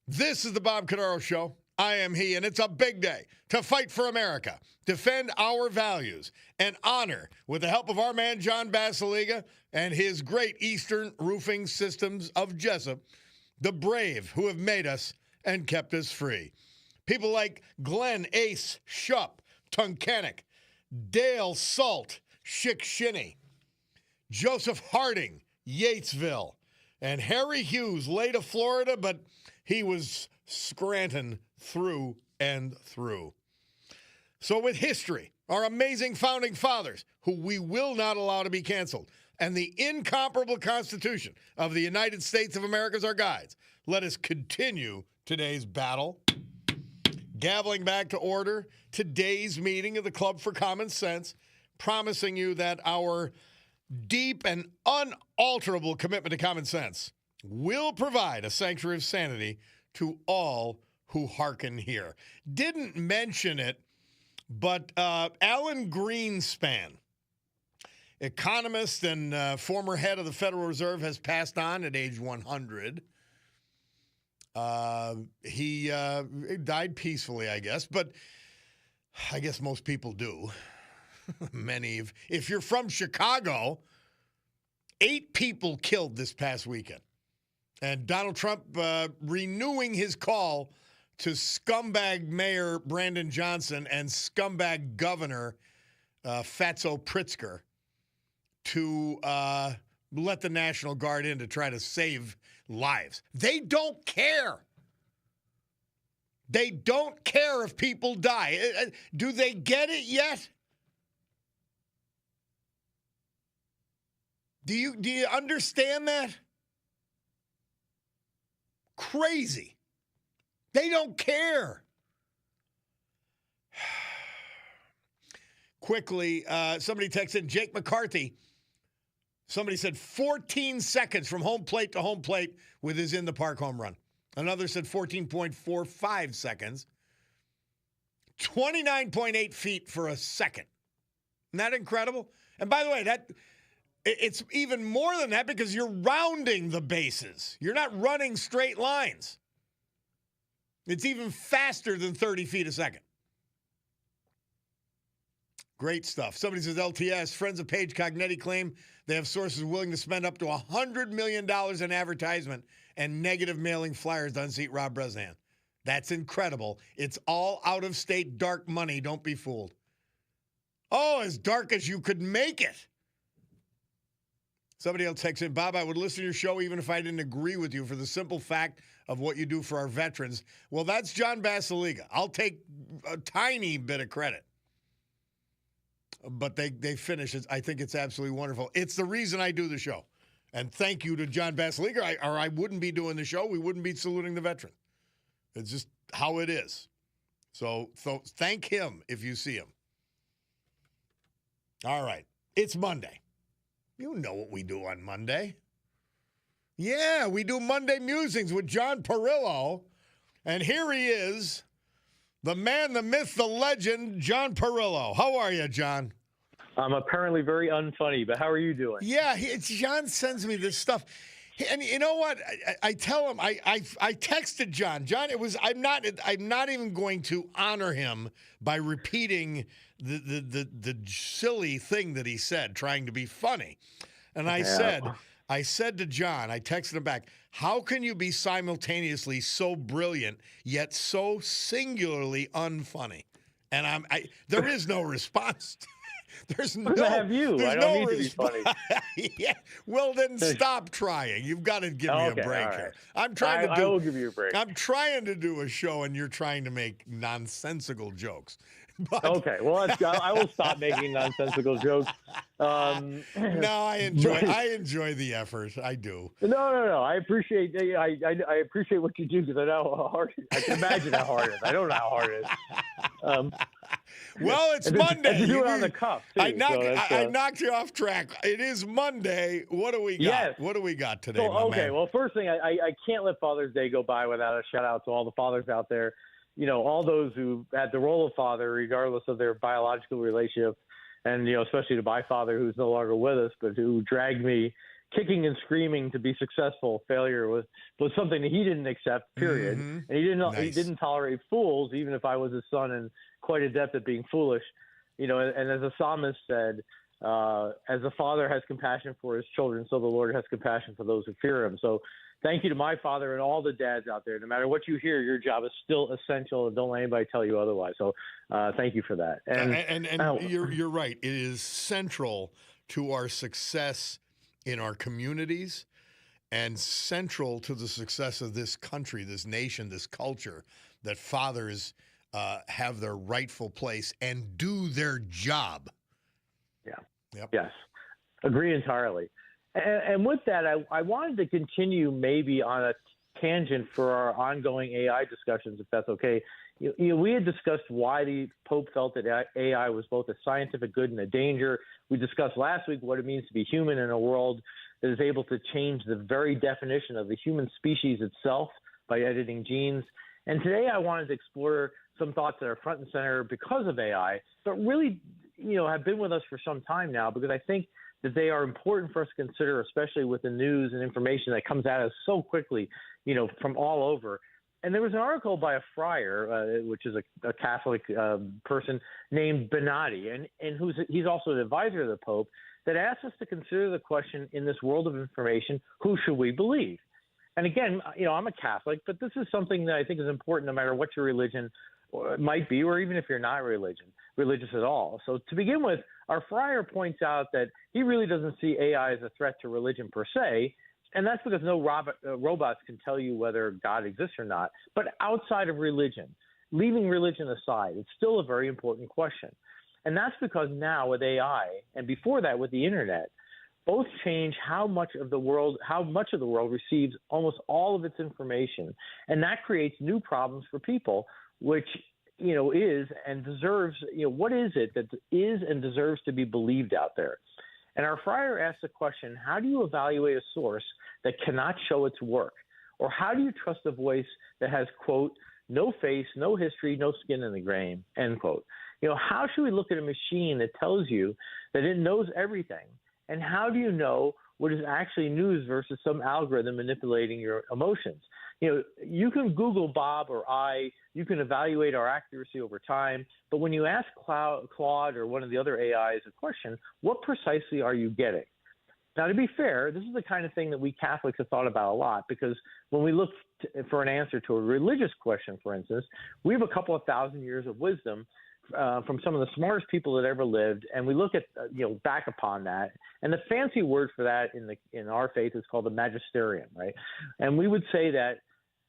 This is the Bob Cordaro Show. I am he, and it's a big day to fight for America, defend our values, and honor, with the help of our man John Basiliga and his great Eastern Roofing Systems of Jessup, the brave who have made us and kept us free. People like Glenn Ace Shupp, Tunkhannock, Dale Salt, Shickshinny, Joseph Harding, Yatesville, and Harry Hughes, late of Florida, but he was Scranton through and through. So with history, our amazing founding fathers, who we will not allow to be canceled, and the incomparable Constitution of the United States of America as our guides, let us continue today's battle. Gaveling back to order today's meeting of the Club for Common Sense, promising you that our deep and unalterable commitment to common sense will provide a sanctuary of sanity to all who hearken here. Didn't mention it, but Alan Greenspan, economist and former head of the Federal Reserve, has passed on at age 100. He died peacefully, I guess, but I guess most people do. If you're from Chicago, 8 people killed this past weekend. And Donald Trump renewing his call to scumbag Mayor Brandon Johnson and scumbag Governor Fatso Pritzker to let the National Guard in to try to save lives. They don't care. They don't care if people die. Do they get it yet? Do you understand that? Crazy. They don't care. Quickly, somebody texted Jake McCarthy. Somebody said 14 seconds from home plate to home plate with his in-the-park home run. Another said 14.45 seconds. 29.8 feet for a second. Isn't that incredible? And by the way, it's even more than that because you're rounding the bases. You're not running straight lines. It's even faster than 30 feet a second. Great stuff. Somebody says LTS, friends of Paige Cognetti claim they have sources willing to spend up to $100 million in advertisement and negative mailing flyers to unseat Rob Bresnahan. That's incredible. It's all out-of-state dark money. Don't be fooled. Oh, as dark as you could make it. Somebody else texts in, Bob, I would listen to your show even if I didn't agree with you for the simple fact of what you do for our veterans. Well, that's John Basiliga. I'll take a tiny bit of credit. But they finish it. I think it's absolutely wonderful. It's the reason I do the show. And thank you to John Basiliga, or I wouldn't be doing the show. We wouldn't be saluting the veteran. It's just how it is. So thank him if you see him. All right. It's Monday. You know what we do on Monday. Yeah, we do Monday Musings with John Perillo. And here he is, the man, the myth, the legend, John Perillo. How are you, John? I'm apparently very unfunny, but how are you doing? Yeah, John sends me this stuff. And you know what? I tell him, I texted John. John, I'm not even going to honor him by repeating the silly thing that he said, trying to be funny. And I said to John, I texted him back, how can you be simultaneously so brilliant yet so singularly unfunny? And there is no response. There's no. I have you. I don't need to be funny. Yeah. Well, then stop trying. You've got to give me a break here. I'm trying to do. I will give you a break. I'm trying to do a show, and you're trying to make nonsensical jokes. But, okay. Well, I will stop making nonsensical jokes. No, I enjoy the effort. I do. No. I appreciate. I appreciate what you do because I know how hard. I can imagine how hard it is. I don't know how hard it is. Well, it's Monday. You do it on the cuff, too. I knocked you off track. It is Monday. What do we got? Yes. What do we got today, man? Man? Well, first thing, I can't let Father's Day go by without a shout-out to all the fathers out there. all those who had the role of father, regardless of their biological relationship, and, especially to my father, who's no longer with us, but who dragged me kicking and screaming to be successful. Failure was something that he didn't accept, period. Mm-hmm. And he Nice. didn't tolerate fools, even if I was his son and quite adept at being foolish. And as the psalmist said, as the father has compassion for his children, so the Lord has compassion for those who fear him. So thank you to my father and all the dads out there. No matter what you hear, your job is still essential, and don't let anybody tell you otherwise. So thank you for that. And you're right. It is central to our success in our communities and central to the success of this country, this nation, this culture, that fathers have their rightful place and do their job. Yeah. Yep. Yes. Agree entirely. And with that, I wanted to continue maybe on a tangent for our ongoing AI discussions, if that's okay. We had discussed why the Pope felt that AI was both a scientific good and a danger. We discussed last week what it means to be human in a world that is able to change the very definition of the human species itself by editing genes. And today I wanted to explore some thoughts that are front and center because of AI, but really, have been with us for some time now, because I think that they are important for us to consider, especially with the news and information that comes at us so quickly, from all over. And there was an article by a friar, which is a Catholic person named Benatti, and he's also an advisor to the Pope, that asks us to consider the question in this world of information, who should we believe? And again, I'm a Catholic, but this is something that I think is important no matter what your religion might be, or even if you're not religious at all. So to begin with, our friar points out that he really doesn't see AI as a threat to religion per se, and that's because no robots can tell you whether God exists or not. But outside of religion, leaving religion aside, it's still a very important question. And that's because now with AI, and before that with the internet, both change how much of the world receives almost all of its information. And that creates new problems for people, which is and deserves, what is it that is and deserves to be believed out there? And our friar asked the question, how do you evaluate a source that cannot show its work? Or how do you trust a voice that has, quote, no face, no history, no skin in the game, end quote? How should we look at a machine that tells you that it knows everything? And how do you know what is actually news versus some algorithm manipulating your emotions? You can Google Bob or you can evaluate our accuracy over time, but when you ask Claude or one of the other AIs a question, what precisely are you getting? Now, to be fair, this is the kind of thing that we Catholics have thought about a lot, because when we look for an answer to a religious question, for instance, we have a couple of thousand years of wisdom from some of the smartest people that ever lived, and we look at back upon that, and the fancy word for that in our faith is called the magisterium, right? And we would say that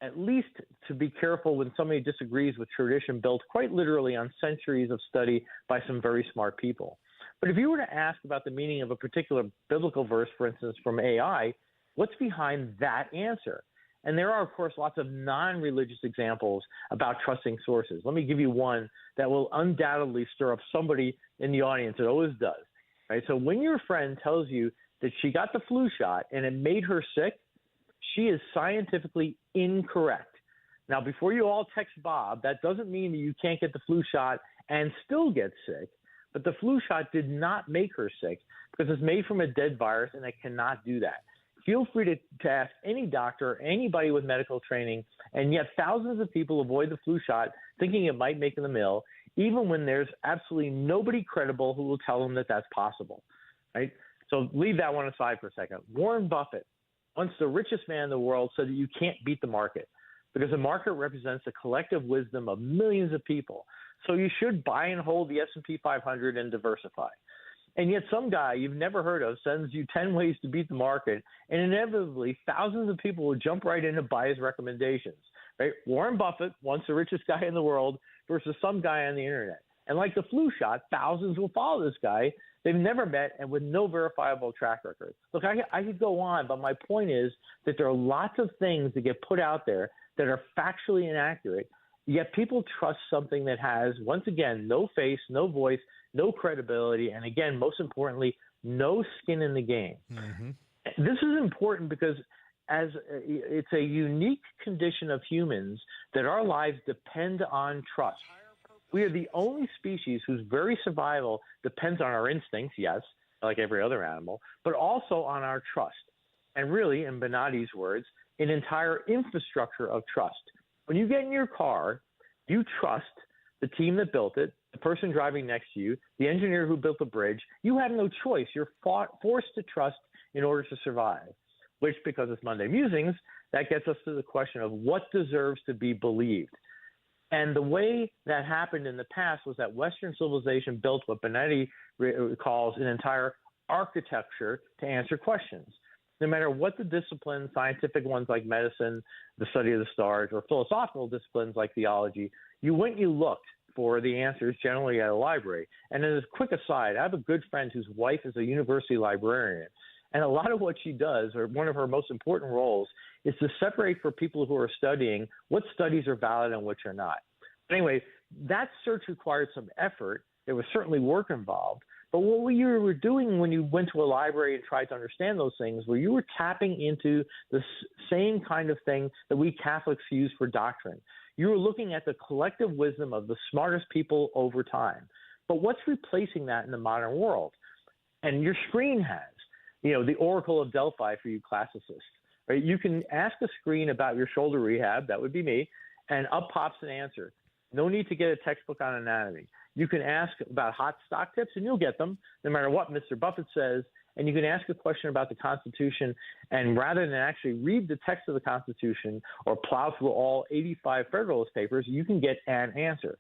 at least to be careful when somebody disagrees with tradition built quite literally on centuries of study by some very smart people. But if you were to ask about the meaning of a particular biblical verse, for instance, from AI, what's behind that answer? And there are, of course, lots of non-religious examples about trusting sources. Let me give you one that will undoubtedly stir up somebody in the audience. It always does. Right? So when your friend tells you that she got the flu shot and it made her sick, she is scientifically incorrect. Now, before you all text Bob, that doesn't mean that you can't get the flu shot and still get sick. But the flu shot did not make her sick because it's made from a dead virus, and it cannot do that. Feel free to ask any doctor, anybody with medical training, and yet thousands of people avoid the flu shot thinking it might make them ill, even when there's absolutely nobody credible who will tell them that that's possible, right? So leave that one aside for a second. Warren Buffett, once the richest man in the world, said that you can't beat the market because the market represents the collective wisdom of millions of people. So you should buy and hold the S&P 500 and diversify. And yet some guy you've never heard of sends you 10 ways to beat the market, and inevitably thousands of people will jump right in and buy his recommendations, right? Warren Buffett, once the richest guy in the world, versus some guy on the internet. And like the flu shot, thousands will follow this guy they've never met and with no verifiable track record. Look, I could go on, but my point is that there are lots of things that get put out there that are factually inaccurate, yet people trust something that has, once again, no face, no voice, no credibility, and again, most importantly, no skin in the game. Mm-hmm. This is important because it's a unique condition of humans that our lives depend on trust. We are the only species whose very survival depends on our instincts, yes, like every other animal, but also on our trust. And really, in Benatti's words, an entire infrastructure of trust. When you get in your car, you trust the team that built it, the person driving next to you, the engineer who built the bridge. You have no choice. You're forced to trust in order to survive, which, because it's Monday Musings, that gets us to the question of what deserves to be believed. And the way that happened in the past was that Western civilization built what Benatti calls an entire architecture to answer questions. No matter what the discipline, scientific ones like medicine, the study of the stars, or philosophical disciplines like theology, you went and you looked for the answers generally at a library. And as a quick aside, I have a good friend whose wife is a university librarian. And a lot of what she does, or one of her most important roles, is to separate for people who are studying what studies are valid and which are not. But anyway, that search required some effort. There was certainly work involved. But what you were doing when you went to a library and tried to understand those things, where you were tapping into the same kind of thing that we Catholics use for doctrine. You were looking at the collective wisdom of the smartest people over time. But what's replacing that in the modern world? And your screen has, the Oracle of Delphi for you classicists. Right? You can ask a screen about your shoulder rehab, that would be me, and up pops an answer. No need to get a textbook on anatomy. You can ask about hot stock tips, and you'll get them, no matter what Mr. Buffett says. And you can ask a question about the Constitution, and rather than actually read the text of the Constitution or plow through all 85 Federalist Papers, you can get an answer.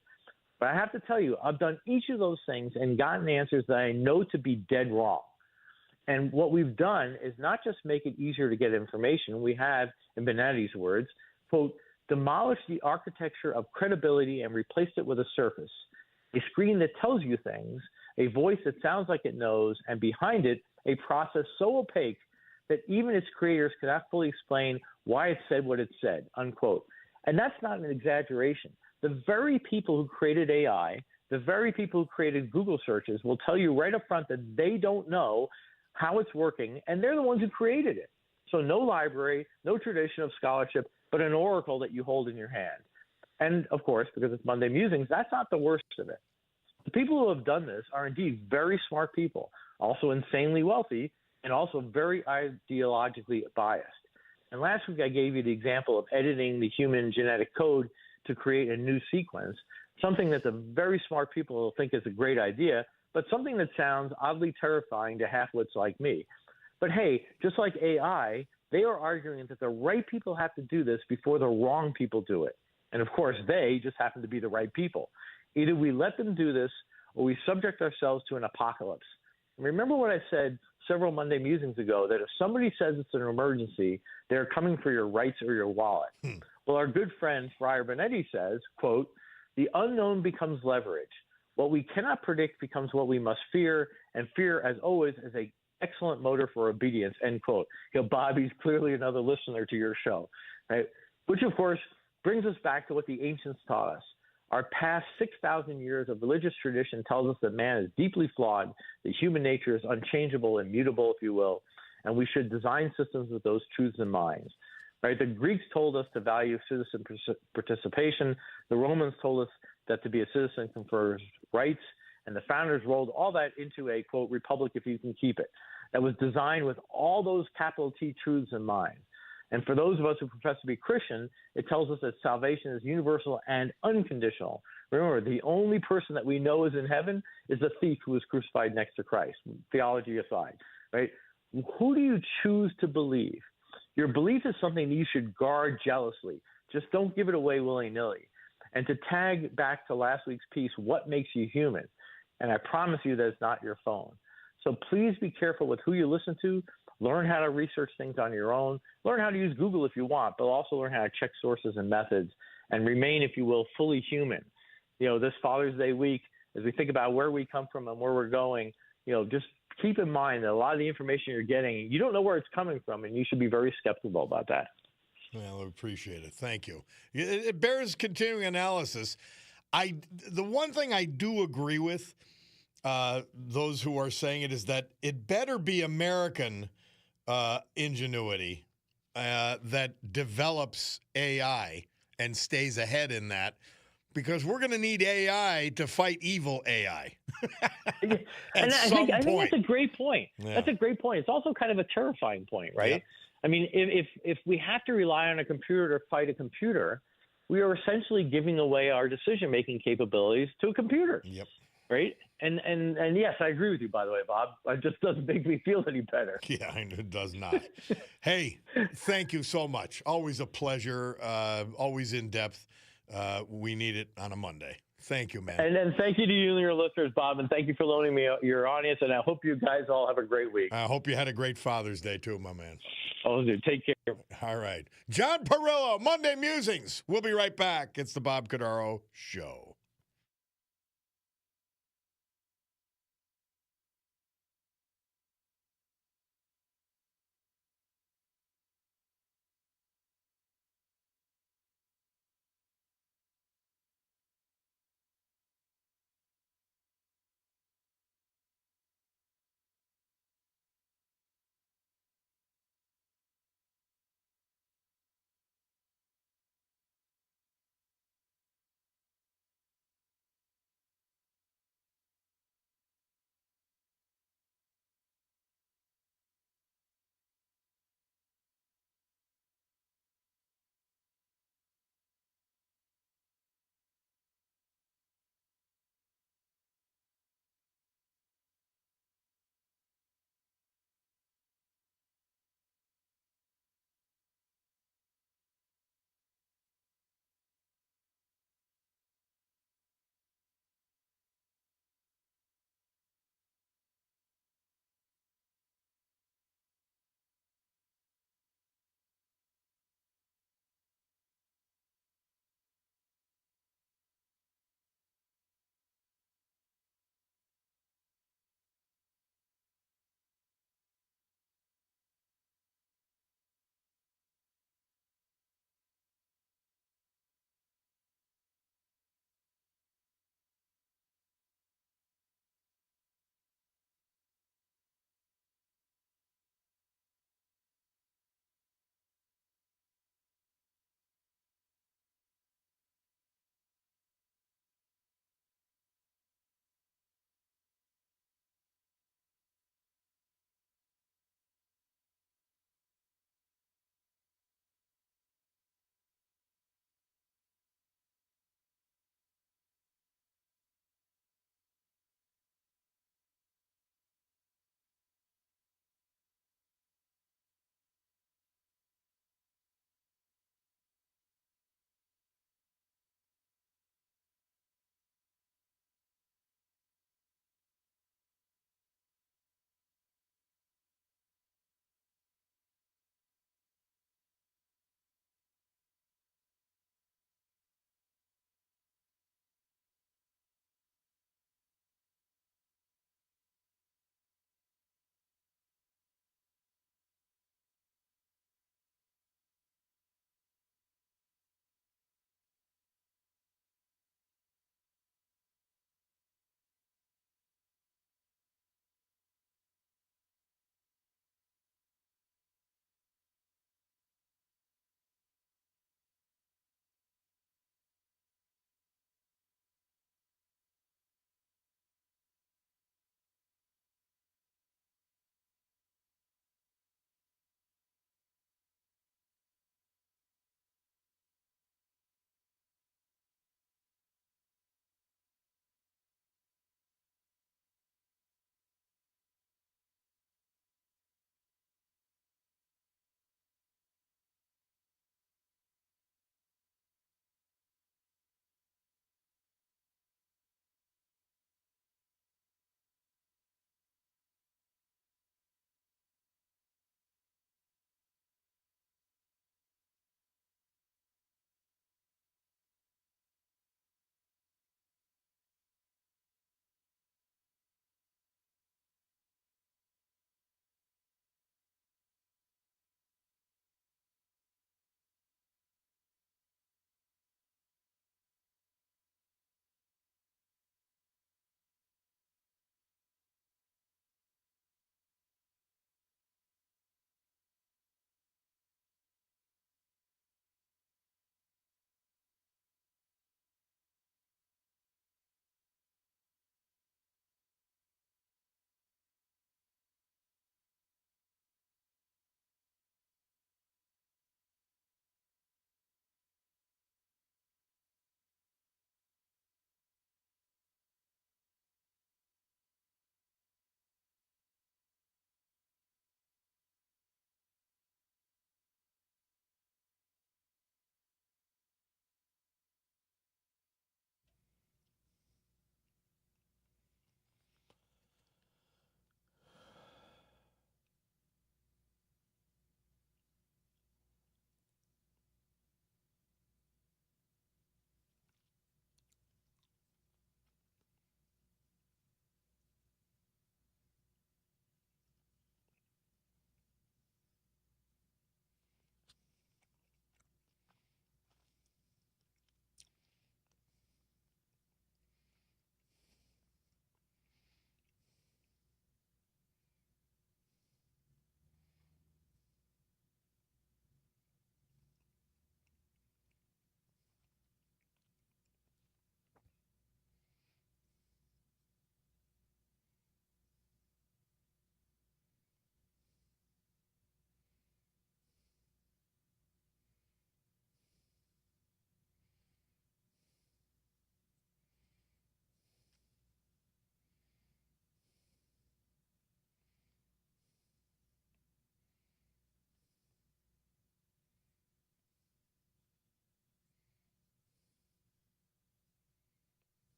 But I have to tell you, I've done each of those things and gotten answers that I know to be dead wrong. And what we've done is not just make it easier to get information. We have, in Benatti's words, quote, demolished the architecture of credibility and replaced it with a surface, a screen that tells you things, a voice that sounds like it knows, and behind it, a process so opaque that even its creators cannot fully explain why it said what it said, unquote. And that's not an exaggeration. The very people who created AI, the very people who created Google searches will tell you right up front that they don't know how it's working, and they're the ones who created it. So no library, no tradition of scholarship, but an oracle that you hold in your hand. And, of course, because it's Monday Musings, that's not the worst of it. The people who have done this are indeed very smart people, also insanely wealthy, and also very ideologically biased. And last week I gave you the example of editing the human genetic code to create a new sequence, something that the very smart people will think is a great idea, but something that sounds oddly terrifying to half-wits like me. But hey, just like AI, they are arguing that the right people have to do this before the wrong people do it. And of course, they just happen to be the right people. Either we let them do this or we subject ourselves to an apocalypse. And remember what I said several Monday Musings ago, that if somebody says it's an emergency, they're coming for your rights or your wallet. Well, our good friend Friar Benatti says, quote, the unknown becomes leverage. What we cannot predict becomes what we must fear, and fear, as always, is an excellent motor for obedience, end quote. Bobby's clearly another listener to your show, right? Which, of course, brings us back to what the ancients taught us. Our past 6,000 years of religious tradition tells us that man is deeply flawed, that human nature is unchangeable and mutable, if you will, and we should design systems with those truths in mind. Right? The Greeks told us to value citizen participation. The Romans told us that to be a citizen confers rights, and the founders rolled all that into a, quote, republic if you can keep it. That was designed with all those capital T truths in mind. And for those of us who profess to be Christian, it tells us that salvation is universal and unconditional. Remember, the only person that we know is in heaven is the thief who was crucified next to Christ, theology aside, right? Who do you choose to believe? Your belief is something that you should guard jealously. Just don't give it away willy-nilly. And to tag back to last week's piece, what makes you human? And I promise you that it's not your phone. So please be careful with who you listen to. Learn how to research things on your own. Learn how to use Google if you want, but also learn how to check sources and methods and remain, if you will, fully human. This Father's Day week, as we think about where we come from and where we're going, just keep in mind that a lot of the information you're getting, you don't know where it's coming from, and you should be very skeptical about that. Well, I appreciate it. Thank you. It bears continuing analysis. The one thing I do agree with those who are saying it is that it better be American ingenuity that develops AI and stays ahead in that, because we're going to need AI to fight evil AI. And I think that's a great point. Yeah. That's a great point. It's also kind of a terrifying point, right? Yeah. I mean, if we have to rely on a computer to fight a computer, we are essentially giving away our decision-making capabilities to a computer. Yep. Right? And yes, I agree with you, by the way, Bob. It just doesn't make me feel any better. Yeah, it does not. Hey, thank you so much. Always a pleasure. Always in depth. We need it on a Monday. Thank you, man. And then thank you to you and your listeners, Bob, and thank you for loaning me your audience. And I hope you guys all have a great week. I hope you had a great Father's Day too, my man. Oh, dude, take care. All right. John Perillo, Monday Musings. We'll be right back. It's the Bob Cordaro Show.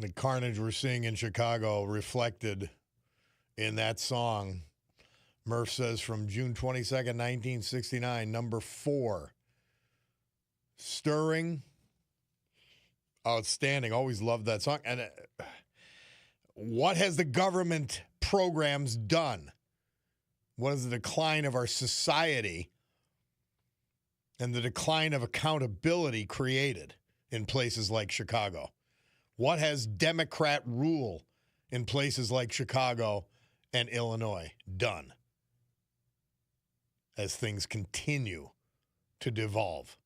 The carnage we're seeing in Chicago reflected in that song. Murph says from June 22nd, 1969, number 4. Stirring. Outstanding. Always loved that song. And what has the government programs done? What is the decline of our society and the decline of accountability created in places like Chicago? What has Democrat rule in places like Chicago and Illinois done as things continue to devolve?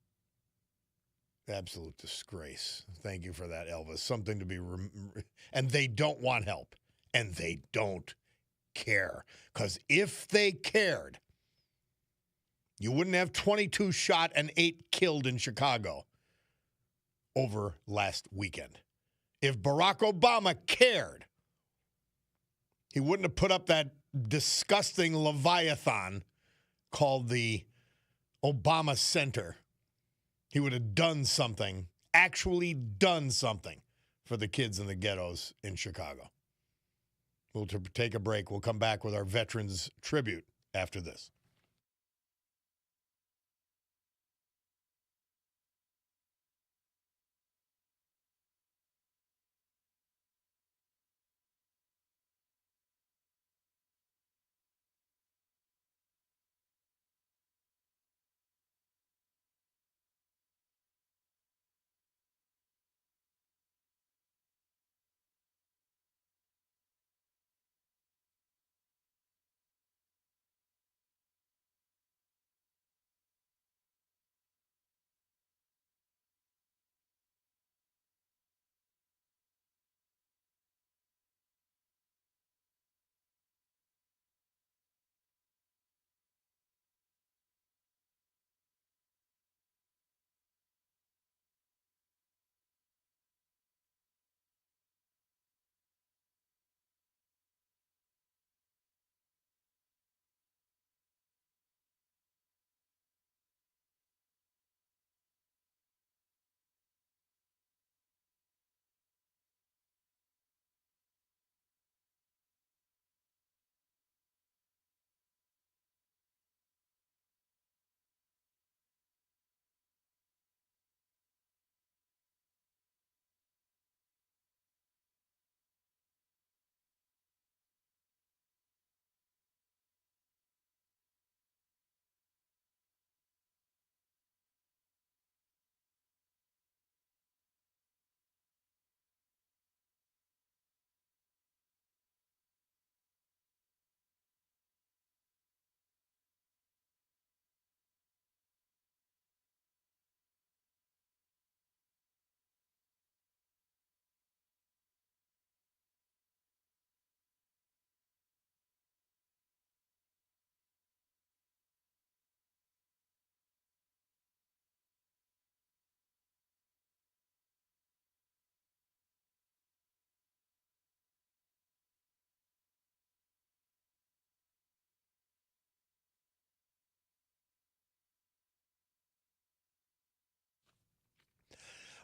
Absolute disgrace. Thank you for that, Elvis. Something to be... and they don't want help. And they don't care. Because if they cared, you wouldn't have 22 shot and 8 killed in Chicago over last weekend. If Barack Obama cared, he wouldn't have put up that disgusting Leviathan called the Obama Center. He would have done something, actually done something for the kids in the ghettos in Chicago. We'll take a break. We'll come back with our Veterans Tribute after this.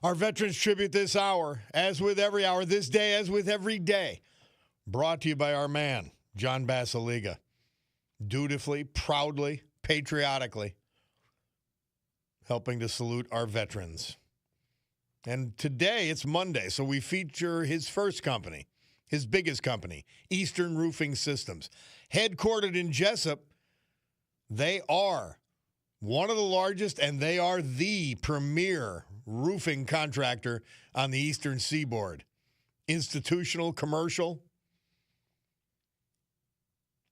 Our Veterans Tribute this hour, as with every hour, this day, as with every day, brought to you by our man, John Basiliga. Dutifully, proudly, patriotically, helping to salute our veterans. And today, it's Monday, so we feature his first company, his biggest company, Eastern Roofing Systems. Headquartered in Jessup, they are one of the largest, and they are the premier roofing contractor on the Eastern Seaboard. Institutional, commercial.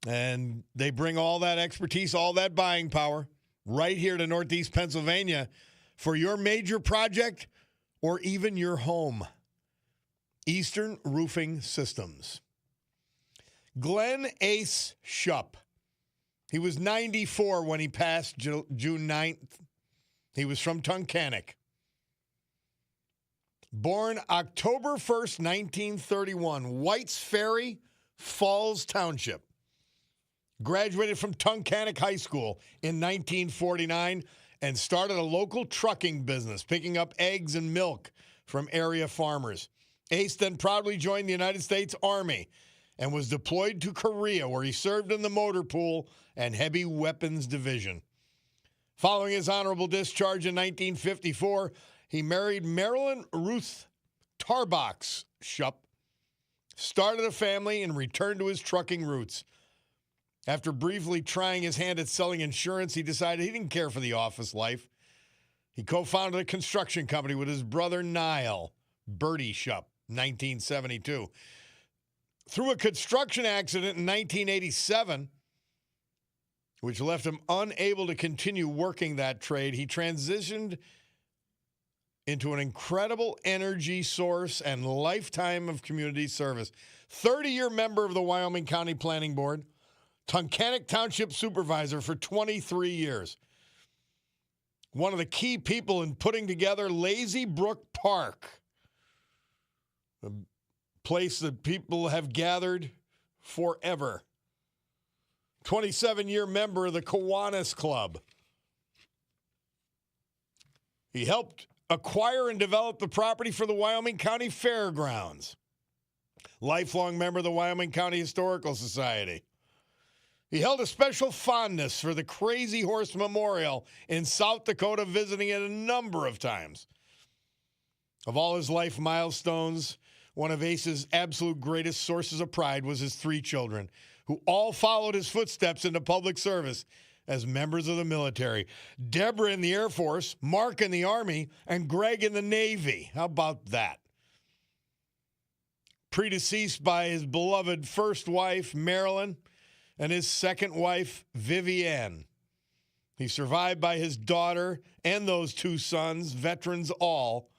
And they bring all that expertise, all that buying power right here to Northeast Pennsylvania for your major project or even your home. Eastern Roofing Systems. Glenn Ace Shupp. He was 94 when he passed June 9th. He was from Tunkhannock. Born October 1st, 1931, White's Ferry, Falls Township. Graduated from Tunkhannock High School in 1949 and started a local trucking business, picking up eggs and milk from area farmers. Ace then proudly joined the United States Army and was deployed to Korea, where he served in the Motor Pool and Heavy Weapons Division. Following his honorable discharge in 1954, he married Marilyn Ruth Tarbox Shupp, started a family, and returned to his trucking roots. After briefly trying his hand at selling insurance, he decided he didn't care for the office life. He co-founded a construction company with his brother Niall, Bertie Shupp, 1972. Through a construction accident in 1987, which left him unable to continue working that trade, he transitioned into an incredible energy source and lifetime of community service. 30-year member of the Wyoming County Planning Board, Tunkhannock Township Supervisor for 23 years. One of the key people in putting together Lazy Brook Park, a place that people have gathered forever. 27-year member of the Kiwanis Club. He helped acquire and develop the property for the Wyoming County Fairgrounds. Lifelong member of the Wyoming County Historical Society. He held a special fondness for the Crazy Horse Memorial in South Dakota, visiting it a number of times. Of all his life milestones, one of Ace's absolute greatest sources of pride was his 3 children, who all followed his footsteps into public service as members of the military. Deborah in the Air Force, Mark in the Army, and Greg in the Navy. How about that? Predeceased by his beloved first wife, Marilyn, and his second wife, Vivienne. He's survived by his daughter and those 2 sons, veterans all,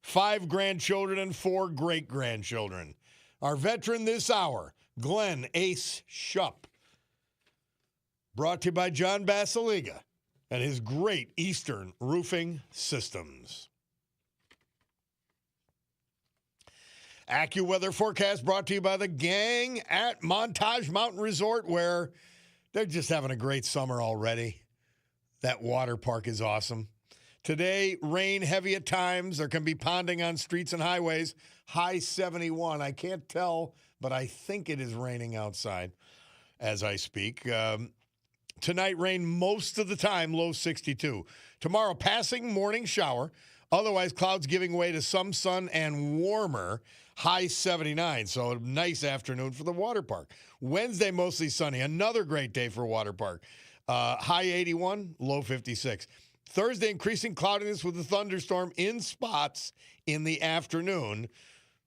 5 grandchildren and 4 great-grandchildren. Our veteran this hour, Glenn Ace Shupp. Brought to you by John Basiliga and his Great Eastern Roofing Systems. AccuWeather forecast brought to you by the gang at Montage Mountain Resort, where they're just having a great summer already. That water park is awesome. Today, rain heavy at times. There can be ponding on streets and highways. High 71. I can't tell, but I think it is raining outside as I speak. Tonight, rain most of the time, low 62. Tomorrow, passing morning shower. Otherwise, clouds giving way to some sun and warmer, high 79. So a nice afternoon for the water park. Wednesday, mostly sunny. Another great day for a water park. High 81, low 56. Thursday, increasing cloudiness with a thunderstorm in spots in the afternoon.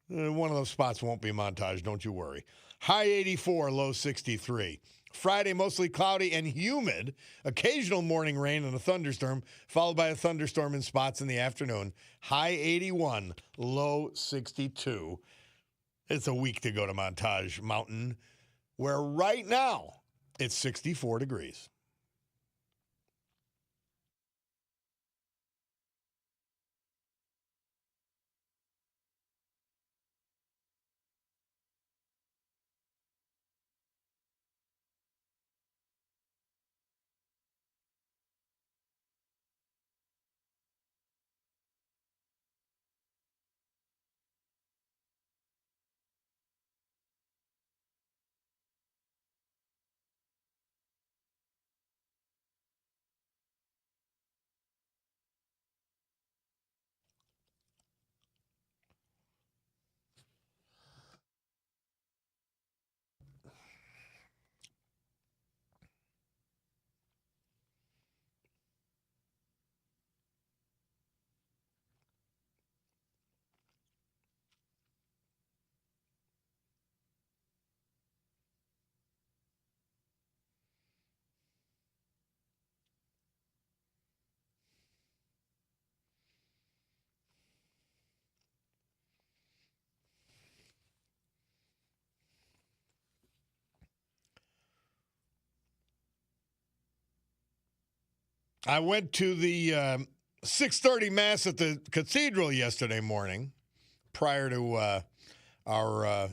One of those spots won't be Montage, don't you worry. High 84, low 63. Friday, mostly cloudy and humid. Occasional morning rain and a thunderstorm, followed by a thunderstorm in spots in the afternoon. High 81, low 62. It's a week to go to Montage Mountain, where right now it's 64 degrees. I went to the 6:30 Mass at the cathedral yesterday morning prior to our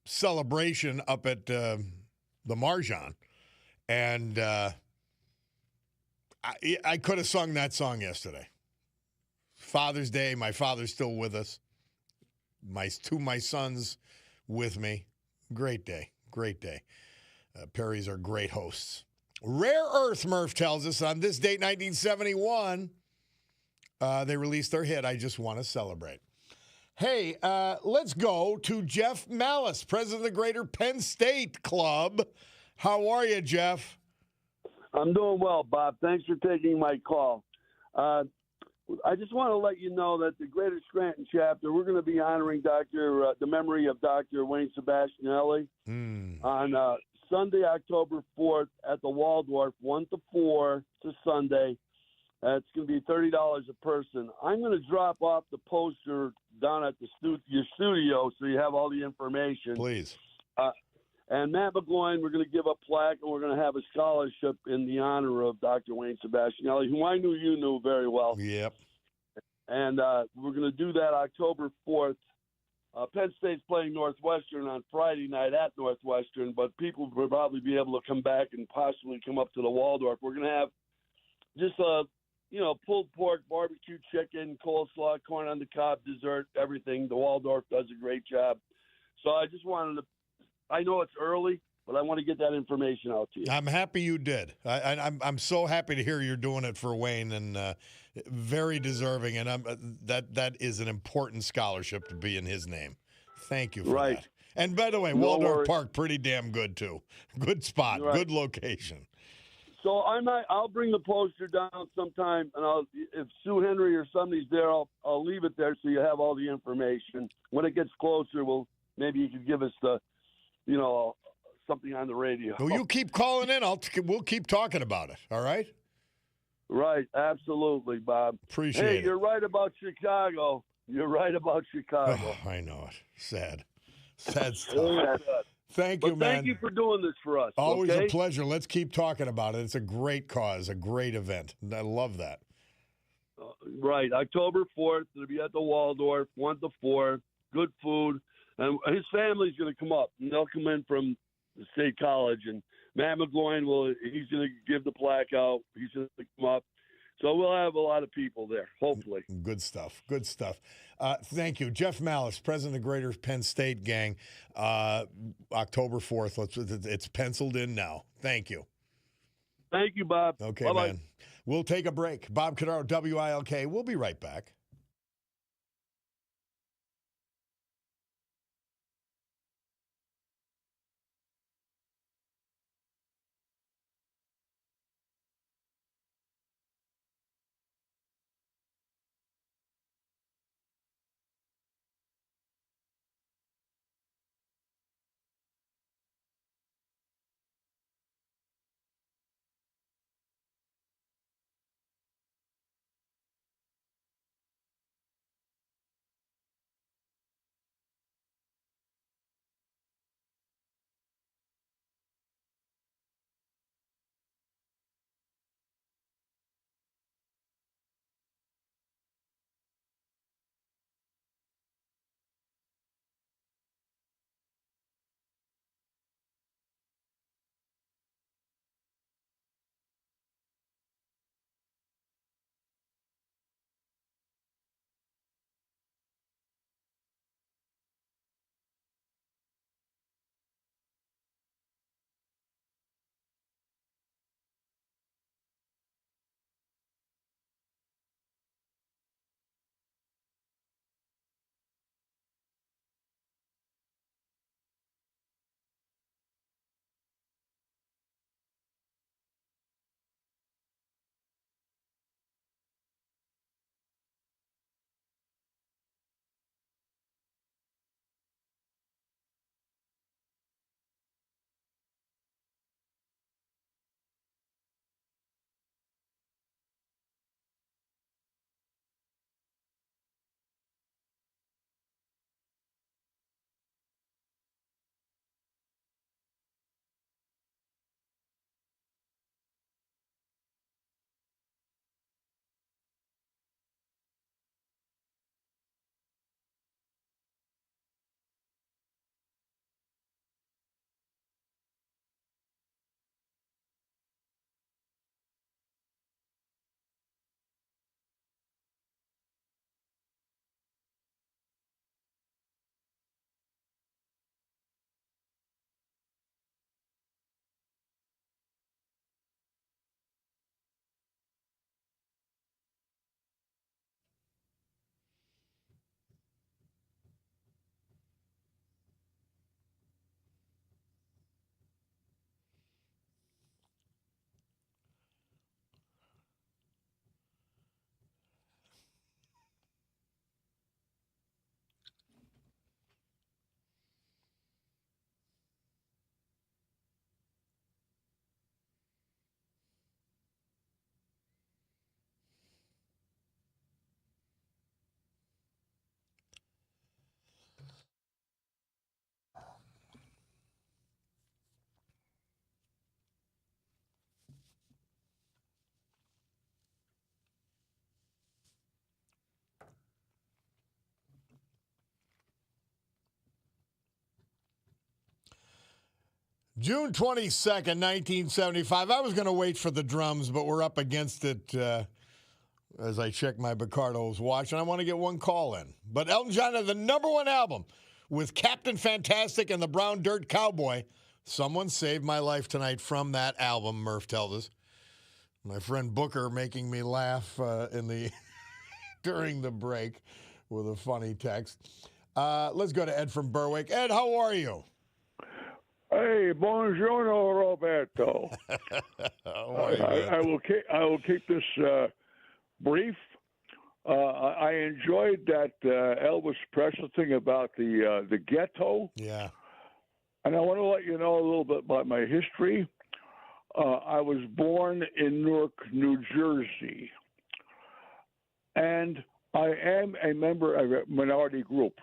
celebration up at the Marjan. And I could have sung that song yesterday. Father's Day, my father's still with us. my sons with me. Great day. Great day. Perry's are great hosts. Rare Earth, Murph tells us, on this date, 1971, they released their hit, I Just Want to Celebrate. Hey, let's go to Jeff Malice, president of the Greater Penn State Club. How are you, Jeff? I'm doing well, Bob. Thanks for taking my call. I just want to let you know that the Greater Scranton chapter, we're going to be honoring the memory of Dr. Wayne Sebastianelli on Sunday, October 4th at the Waldorf, 1 to 4 to Sunday. It's going to be $30 a person. I'm going to drop off the poster down at your studio so you have all the information. Please. And Matt McGloin, we're going to give a plaque, and we're going to have a scholarship in the honor of Dr. Wayne Sebastianelli, who I knew you knew very well. Yep. And we're going to do that October 4th. Penn State's playing Northwestern on Friday night at Northwestern, but people will probably be able to come back and possibly come up to the Waldorf. We're going to have just pulled pork, barbecue chicken, coleslaw, corn on the cob, dessert, everything. The Waldorf does a great job. So I just wanted to – I know it's early, but I want to get that information out to you. I'm happy you did. I'm so happy to hear you're doing it for Wayne, and very deserving. And that is an important scholarship to be in his name. Thank you for that. And by the way, No Waldorf worries. Park, pretty damn good too. Good spot, good location. So I'll bring the poster down sometime, and if Sue Henry or somebody's there, I'll leave it there so you have all the information. When it gets closer, maybe you could give us something on the radio. Well, you keep calling in. We'll keep talking about it. All right. Right, absolutely, Bob. Appreciate it. Hey, you're right about Chicago. I know it. Sad stuff. Thank you, man. Thank you for doing this for us. Always okay? a pleasure. Let's keep talking about it. It's a great cause, a great event. I love that. Right, October 4th. It'll be at the Waldorf, 1 to 4. Good food. And his family's going to come up. And they'll come in from the State College. And Matt McGloin he's going to give the plaque out. He's going to come up. So we'll have a lot of people there, hopefully. Good stuff. Good stuff. Thank you. Jeff Malice, president of Greater Penn State Gang, October 4th. It's penciled in now. Thank you. Thank you, Bob. Okay, Bye-bye. man. We'll take a break. Bob Cordaro, WILK. We'll be right back. June 22nd, 1975. I was going to wait for the drums, but we're up against it as I check my Bacardo's watch, and I want to get one call in. But Elton John had the number one album with Captain Fantastic and the Brown Dirt Cowboy. Someone saved my life tonight from that album, Murph tells us. My friend Booker making me laugh during the break with a funny text. Let's go to Ed from Berwick. Ed, how are you? Hey, buongiorno, Roberto. I will keep this brief. I enjoyed that Elvis Presley thing about the ghetto. Yeah. And I want to let you know a little bit about my history. I was born in Newark, New Jersey. And I am a member of a minority group,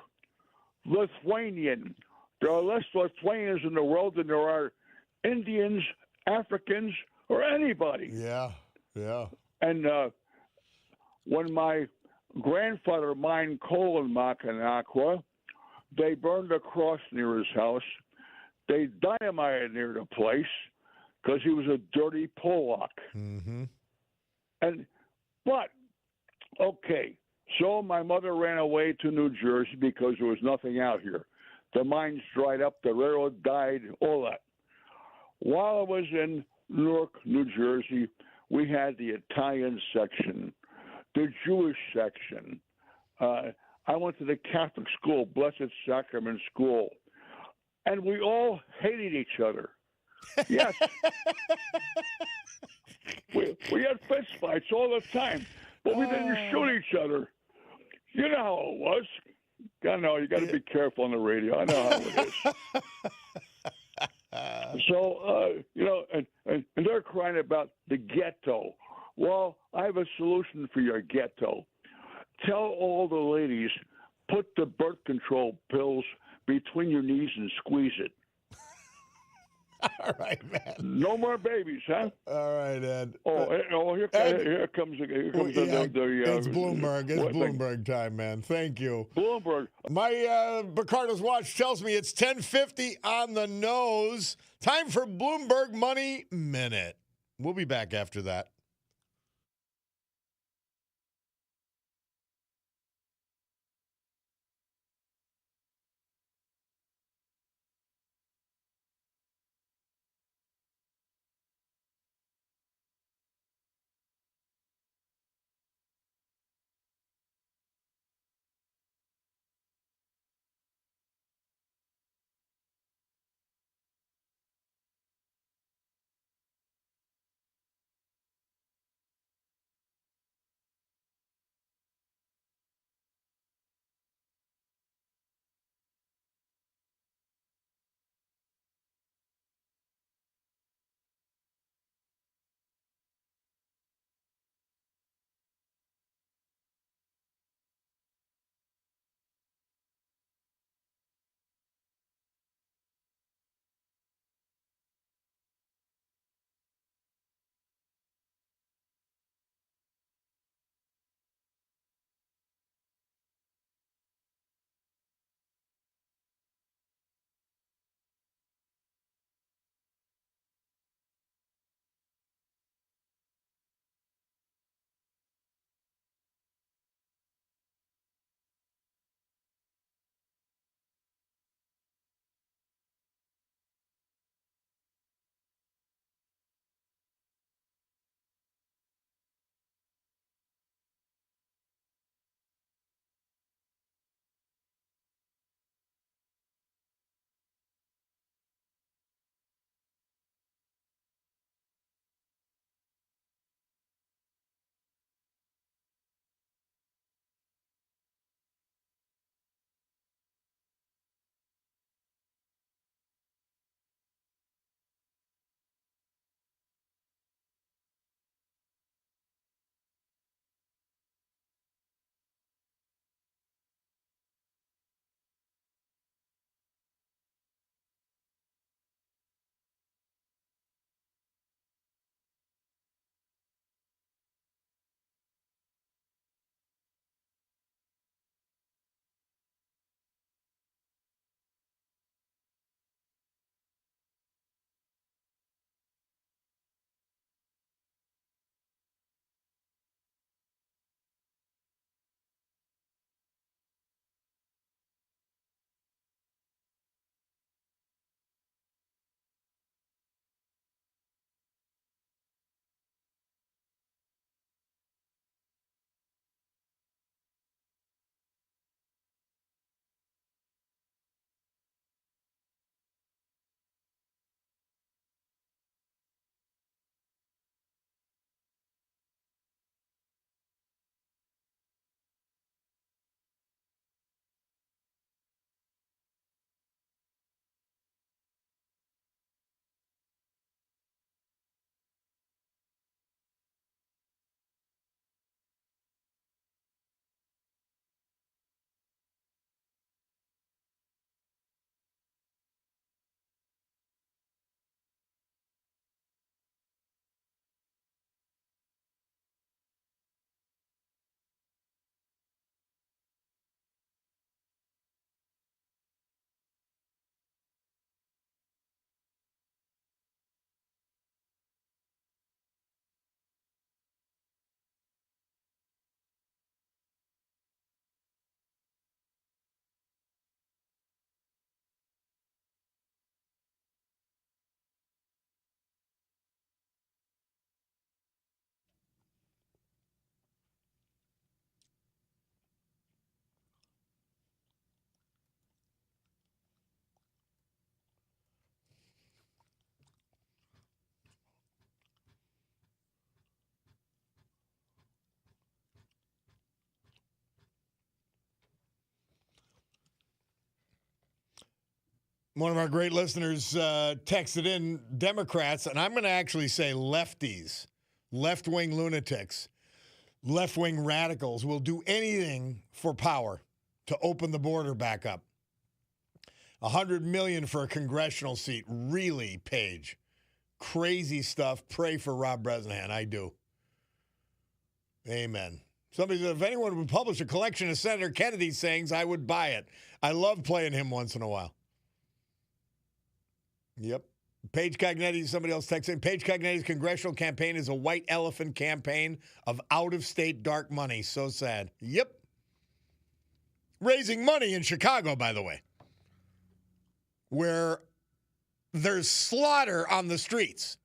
Lithuanian. There are less Lithuanians in the world than there are Indians, Africans, or anybody. Yeah, yeah. And when my grandfather mined coal in Macanaqua, they burned a cross near his house. They dynamited near the place because he was a dirty Polak. Mm-hmm. But okay, so my mother ran away to New Jersey because there was nothing out here. The mines dried up, the railroad died, all that. While I was in Newark, New Jersey, we had the Italian section, the Jewish section. I went to the Catholic school, Blessed Sacrament School, and we all hated each other. Yes. we had fist fights all the time, but we didn't shoot each other. You know how it was. I know, you got to be careful on the radio. I know how it is. So, and they're crying about the ghetto. Well, I have a solution for your ghetto. Tell all the ladies, put the birth control pills between your knees and squeeze it. All right, man. No more babies, huh? All right, Ed. Here comes it's Bloomberg. It's Bloomberg time, man. Thank you. Bloomberg. My Bacardo's watch tells me it's 10:50 on the nose. Time for Bloomberg Money Minute. We'll be back after that. One of our great listeners texted in Democrats, and I'm going to actually say lefties, left-wing lunatics, left-wing radicals will do anything for power to open the border back up. $100 million for a congressional seat. Really, Paige? Crazy stuff. Pray for Rob Bresnahan. I do. Amen. Somebody said, if anyone would publish a collection of Senator Kennedy's sayings, I would buy it. I love playing him once in a while. Yep. Paige Cognetti, somebody else texting. Paige Cognetti's congressional campaign is a white elephant campaign of out-of-state dark money. So sad. Yep. Raising money in Chicago, by the way, where there's slaughter on the streets.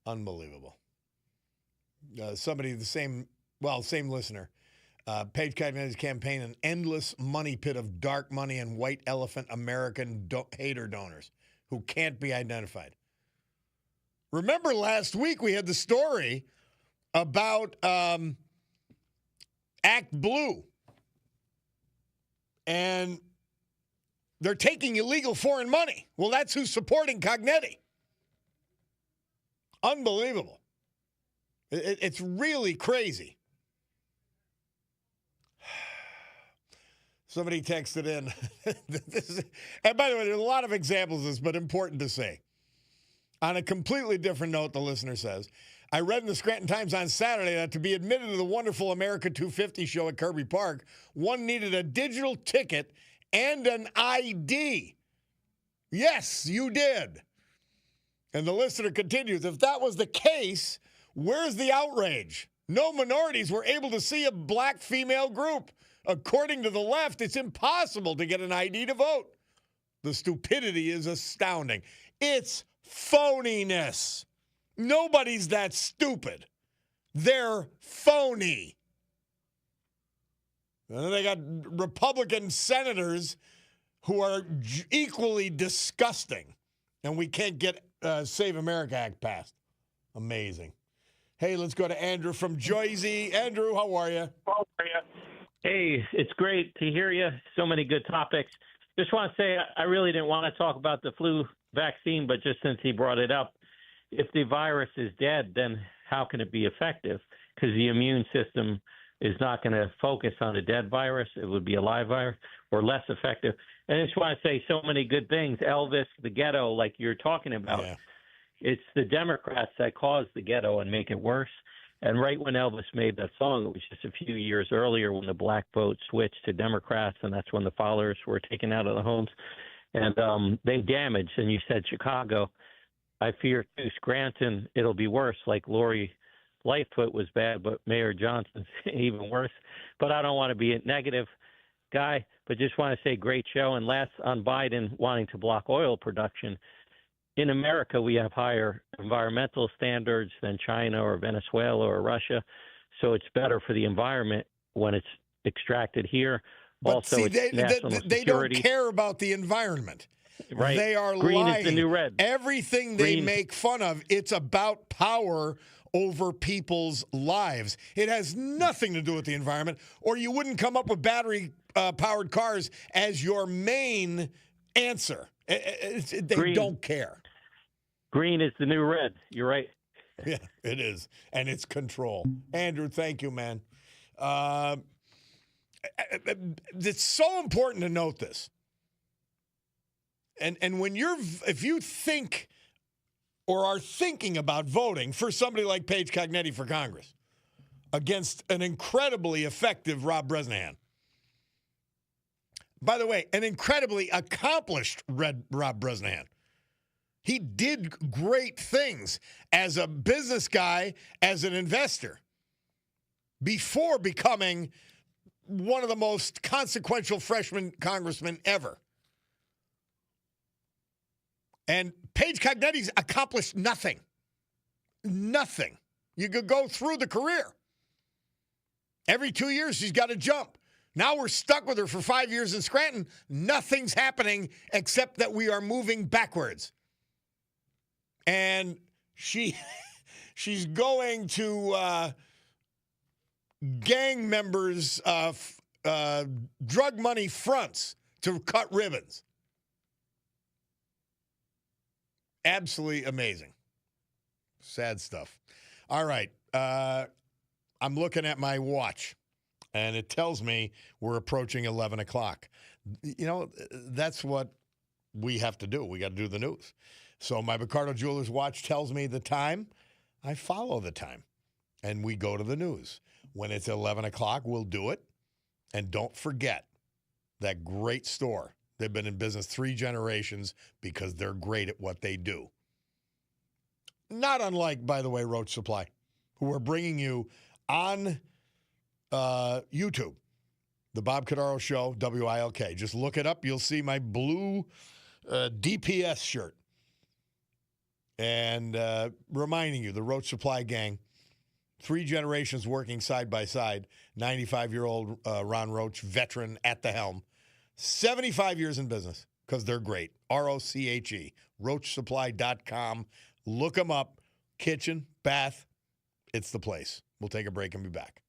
Unbelievable. Somebody, same listener. Paige Cognetti's campaign, an endless money pit of dark money and white elephant American hater donors who can't be identified. Remember last week we had the story about Act Blue. And they're taking illegal foreign money. Well, that's who's supporting Cognetti. Unbelievable. It's really crazy. Somebody texted in. And by the way, there's a lot of examples of this, but important to say. On a completely different note, the listener says, I read in the Scranton Times on Saturday that to be admitted to the wonderful America 250 show at Kirby Park, one needed a digital ticket and an ID. Yes, you did. And the listener continues, if that was the case, where's the outrage? No minorities were able to see a black female group. According to the left, it's impossible to get an ID to vote. The stupidity is astounding. It's phoniness. Nobody's that stupid. They're phony. And then they got Republican senators who are equally disgusting. And we can't get Save America Act passed. Amazing. Hey, let's go to Andrew from Jersey. Andrew, how are you? Hey, it's great to hear you. So many good topics. Just want to say I really didn't want to talk about the flu vaccine, but just since he brought it up, if the virus is dead, then how can it be effective? Because the immune system is not going to focus on a dead virus. It would be a live virus or less effective. And I just want to say so many good things. Elvis, the ghetto, like you're talking about, It's the Democrats that caused the ghetto and make it worse. And right when Elvis made that song, it was just a few years earlier when the black vote switched to Democrats, and that's when the followers were taken out of the homes. And they damaged, and you said Chicago. I fear, too, Scranton, it'll be worse, like Lori Lightfoot was bad, but Mayor Johnson's even worse. But I don't want to be a negative guy, but just want to say great show. And last on Biden wanting to block oil production. In America, we have higher environmental standards than China or Venezuela or Russia, so it's better for the environment when it's extracted here. But also, see, it's they don't care about the environment. Right. They are Green lying. Is the new red. Everything they make fun of, it's about power over people's lives. It has nothing to do with the environment, or you wouldn't come up with battery-powered cars as your main answer. They don't care. Green is the new red. You're right. Yeah, it is. And it's control. Andrew, thank you, man. It's so important to note this. And when if you think or are thinking about voting for somebody like Paige Cognetti for Congress against an incredibly effective Rob Bresnahan, by the way, an incredibly accomplished Rob Bresnahan. He did great things as a business guy, as an investor, before becoming one of the most consequential freshman congressmen ever. And Paige Cognetti's accomplished nothing. Nothing. You could go through the career. Every 2 years, she's got to jump. Now we're stuck with her for 5 years in Scranton. Nothing's happening except that we are moving backwards. And she's going to gang members' drug money fronts to cut ribbons. Absolutely amazing. Sad stuff. All right. I'm looking at my watch, and it tells me we're approaching 11 o'clock. You know, that's what we have to do. We got to do the news. So my Ricardo Jewelers watch tells me the time. I follow the time, and we go to the news. When it's 11 o'clock, we'll do it. And don't forget that great store. They've been in business 3 generations because they're great at what they do. Not unlike, by the way, Roach Supply, who are bringing you on YouTube, the Bob Cordaro Show, WILK. Just look it up. You'll see my blue DPS shirt. And reminding you, the Roach Supply gang, 3 generations working side by side, 95-year-old Ron Roach, veteran at the helm, 75 years in business because they're great. ROCHE, roachsupply.com. Look them up. Kitchen, bath, it's the place. We'll take a break and be back.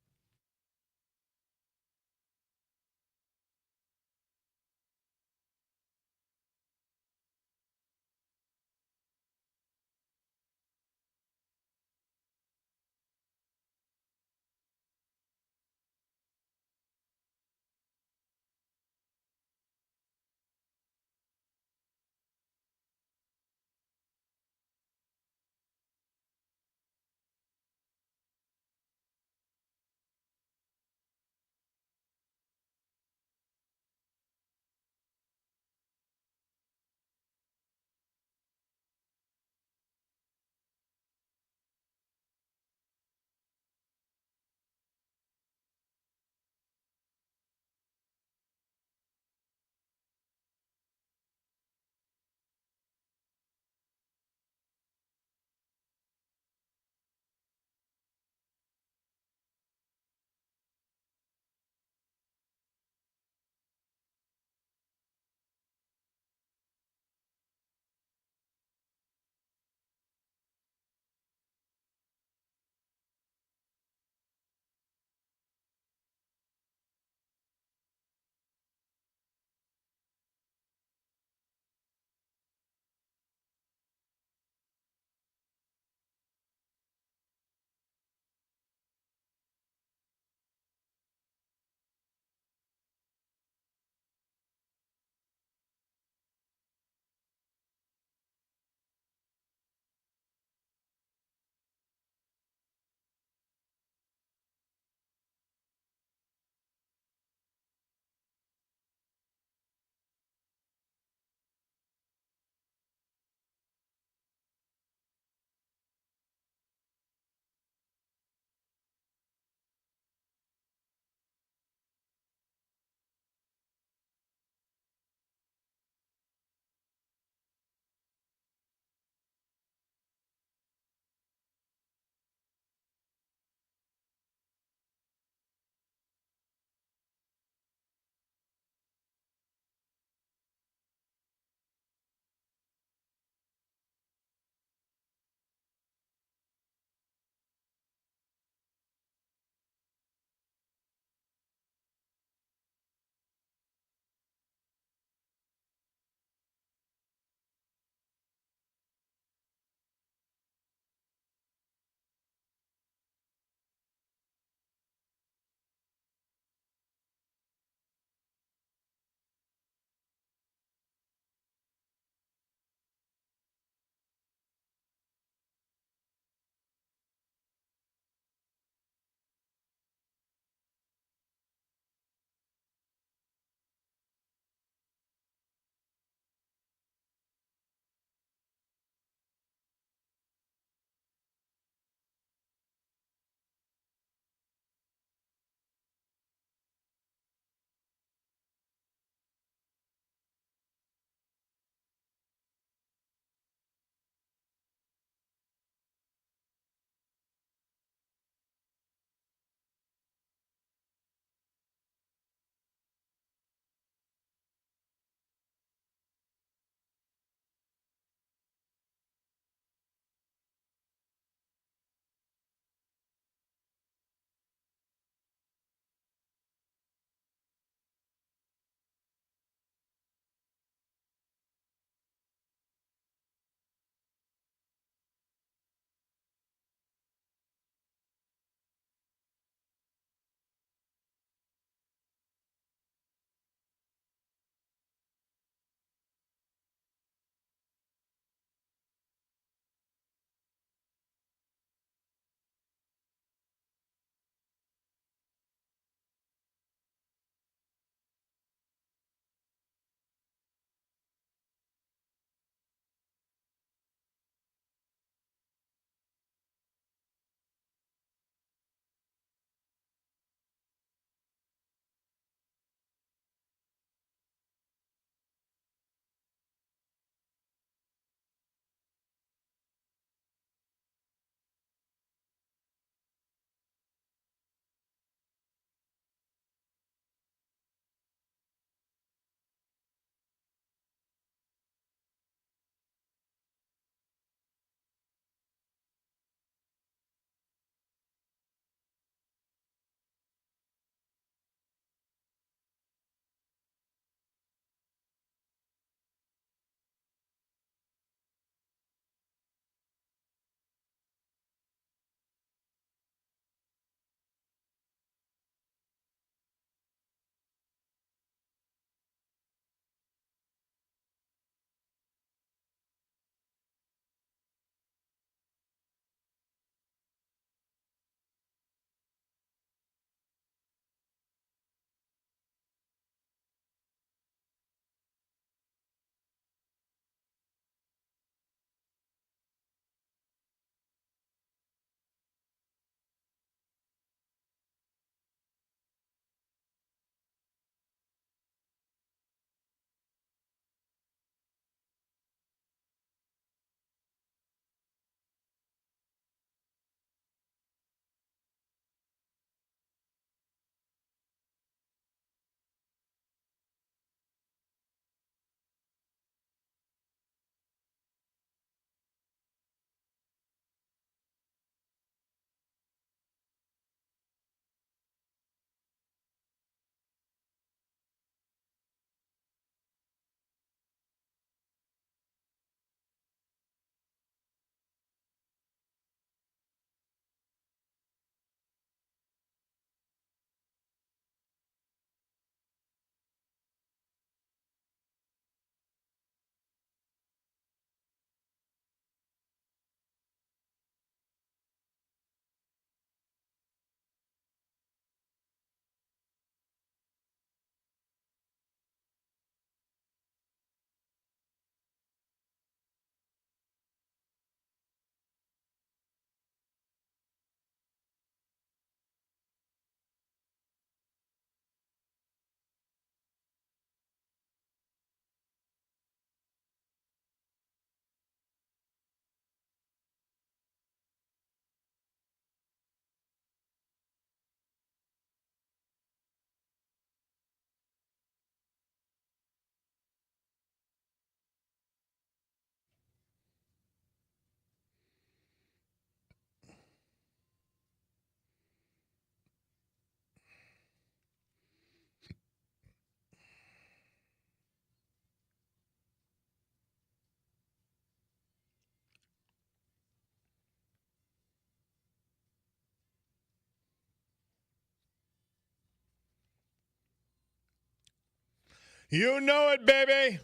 You know it, baby.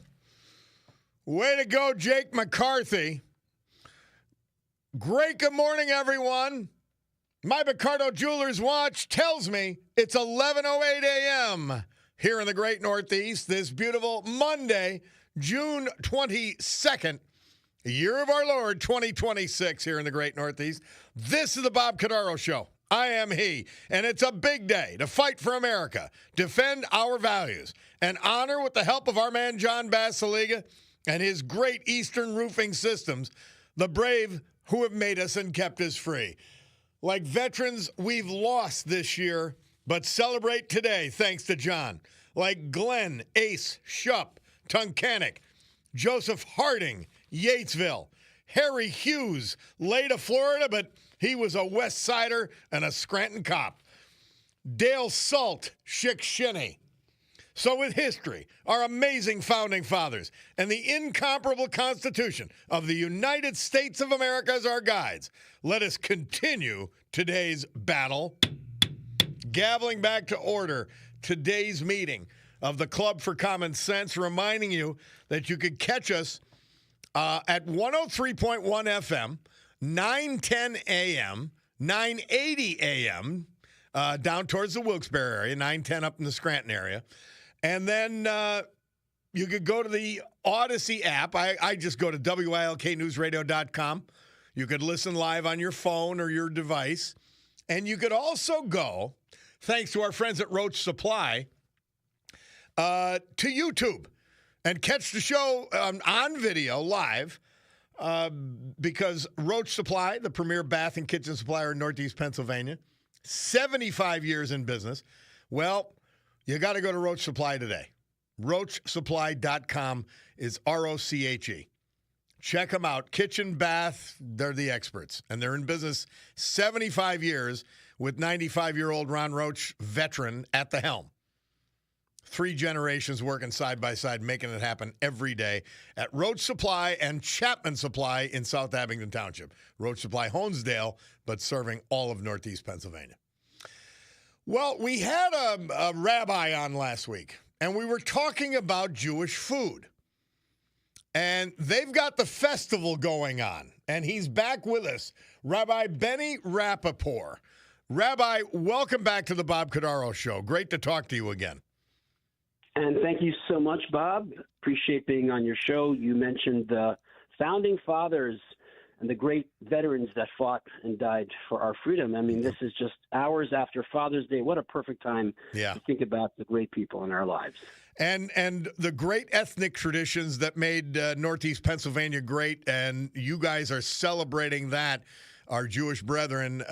Way to go, Jake McCarthy. Great good morning, everyone. My Picardo Jewelers watch tells me it's 11:08 a.m. here in the great Northeast this beautiful Monday, June 22nd, year of our Lord 2026 here in the great Northeast. This is the Bob Cordaro Show. I am he, and it's a big day to fight for America, defend our values, and honor with the help of our man John Basiliga and his great Eastern Roofing Systems, the brave who have made us and kept us free. Like veterans we've lost this year, but celebrate today thanks to John. Like Glenn Ace Shupp, Tunkhannock, Joseph Harding, Yatesville, Harry Hughes, late of Florida, but he was a West Sider and a Scranton cop. Dale Salt, Chick-Shinny. So with history, our amazing founding fathers, and the incomparable Constitution of the United States of America as our guides, let us continue today's battle. Gaveling back to order today's meeting of the Club for Common Sense, reminding you that you could catch us at 103.1 FM, 910 AM, 980 AM, down towards the Wilkes-Barre area, 910 up in the Scranton area. And then you could go to the Odyssey app. I just go to WILKnewsradio.com. You could listen live on your phone or your device. And you could also go, thanks to our friends at Roach Supply, to YouTube and catch the show on video live because Roach Supply, the premier bath and kitchen supplier in Northeast Pennsylvania, 75 years in business. Well, you got to go to Roach Supply today. RoachSupply.com is ROCHE. Check them out. Kitchen, bath, they're the experts. And they're in business 75 years with 95-year-old Ron Roach, veteran, at the helm. 3 generations working side by side, making it happen every day at Roach Supply and Chapman Supply in South Abingdon Township. Roach Supply, Honesdale, but serving all of Northeast Pennsylvania. Well, we had a rabbi on last week, and we were talking about Jewish food. And they've got the festival going on, and he's back with us, Rabbi Benny Rappaport. Rabbi, welcome back to the Bob Cordaro Show. Great to talk to you again. And thank you so much, Bob. Appreciate being on your show. You mentioned the founding fathers and the great veterans that fought and died for our freedom. I mean, this is just hours after Father's Day. What a perfect time to think about the great people in our lives. And the great ethnic traditions that made Northeast Pennsylvania great, and you guys are celebrating that, our Jewish brethren,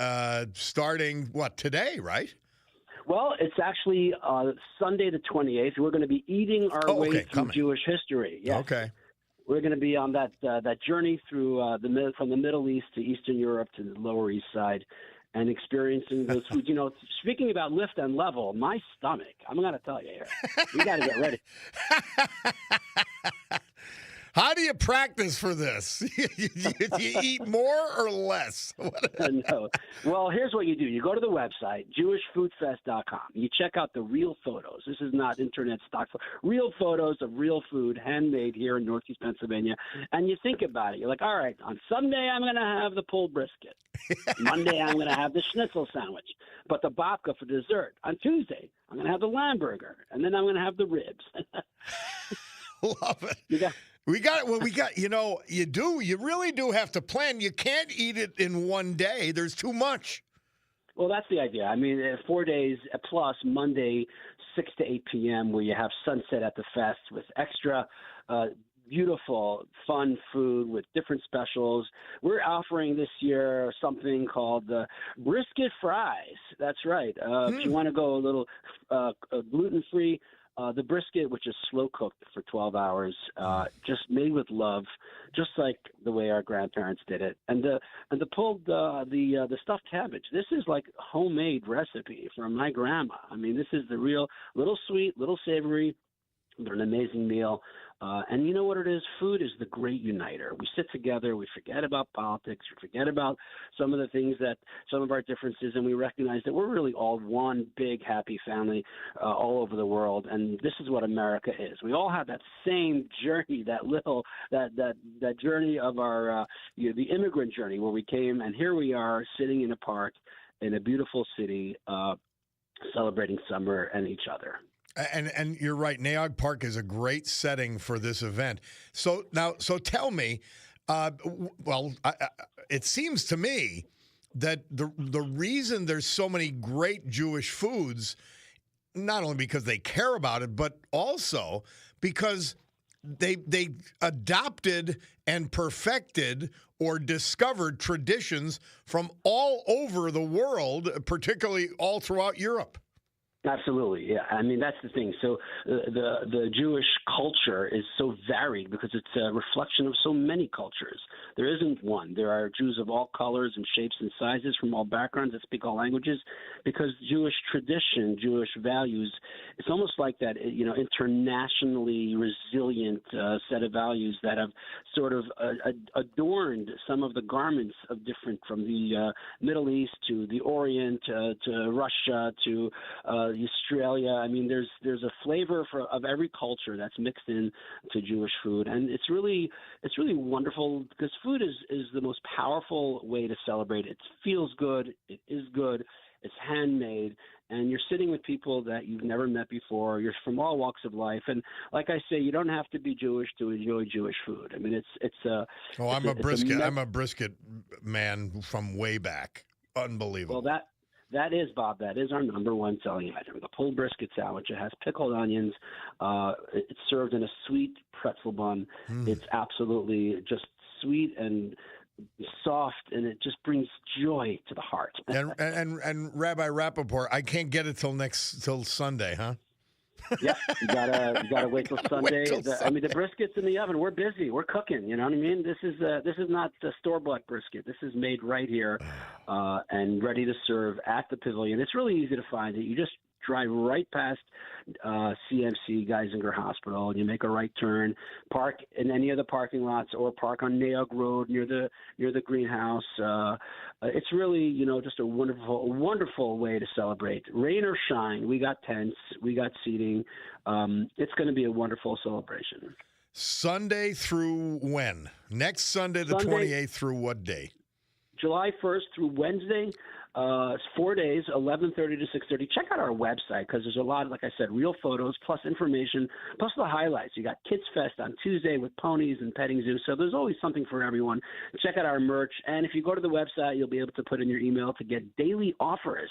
starting, today, right? Well, it's actually Sunday the 28th. We're going to be eating our way through Jewish history. Yes. Okay. We're going to be on that journey through from the Middle East to Eastern Europe to the Lower East Side, and experiencing those foods. You know, speaking about lift and level, my stomach. I'm going to tell you here. We got to get ready. How do you practice for this? you eat more or less? No. Well, here's what you do. You go to the website, jewishfoodfest.com. You check out the real photos. This is not internet stock. Real photos of real food, handmade here in Northeast Pennsylvania. And you think about it. You're like, all right, on Sunday, I'm going to have the pulled brisket. Monday, I'm going to have the schnitzel sandwich. But the babka for dessert. On Tuesday, I'm going to have the lamb burger. And then I'm going to have the ribs. Love it. You really do have to plan. You can't eat it in one day. There's too much. Well, that's the idea. I mean, 4 days plus Monday, 6 to 8 p.m., where you have sunset at the fest with extra beautiful, fun food with different specials. We're offering this year something called brisket fries. That's right. If you want to go a little gluten-free, the brisket, which is slow cooked for 12 hours, just made with love, just like the way our grandparents did it. And the stuffed cabbage. This is like a homemade recipe from my grandma. I mean, this is the real, little sweet, little savory, but an amazing meal. And you know what it is? Food is the great uniter. We sit together, we forget about politics, we forget about some of the things that some of our differences, and we recognize that we're really all one big happy family all over the world. And this is what America is. We all have that same journey, that journey of our the immigrant journey, where we came, and here we are sitting in a park in a beautiful city, celebrating summer and each other. And you're right. Naog Park is a great setting for this event. So tell me, it seems to me that the reason there's so many great Jewish foods, not only because they care about it, but also because they adopted and perfected or discovered traditions from all over the world, particularly all throughout Europe. Absolutely, yeah. I mean, that's the thing. So the Jewish culture is so varied because it's a reflection of so many cultures. There isn't one. There are Jews of all colors and shapes and sizes from all backgrounds that speak all languages, because Jewish tradition, Jewish values, it's almost like that, internationally resilient set of values that have sort of adorned some of the garments of different, from the Middle East to the Orient to Russia to Australia. I mean, there's a flavor of every culture that's mixed in to Jewish food, and it's really wonderful, because food is the most powerful way to celebrate. It feels good, it is good, it's handmade, and you're sitting with people that you've never met before. You're from all walks of life, and like I say, you don't have to be Jewish to enjoy Jewish food. I mean, I'm a brisket man from way back. Unbelievable. Well, that is, Bob, that is our number one selling item, the pulled brisket sandwich. It has pickled onions. It's served in a sweet pretzel bun. It's absolutely just sweet and soft, and it just brings joy to the heart. and Rabbi Rappaport, I can't get it till Sunday, huh? Yeah, you gotta wait till Sunday. I mean, the brisket's in the oven. We're busy. We're cooking. You know what I mean? This is not the store-bought brisket. This is made right here, and ready to serve at the pavilion. It's really easy to find it. You just drive right past CMC Geisinger Hospital, and you make a right turn, park in any of the parking lots, or park on Naog Road near the greenhouse. It's really, just a wonderful way to celebrate. Rain or shine, we got tents, we got seating. It's going to be a wonderful celebration. Sunday through when? Next Sunday, the 28th, through what day? July 1st through Wednesday. It's 4 days, 11:30 to 6:30. Check out our website, because there's a lot, like I said, real photos, plus information, plus the highlights. You got Kids Fest on Tuesday with ponies and petting zoo. So there's always something for everyone. Check out our merch. And if you go to the website, you'll be able to put in your email to get daily offers,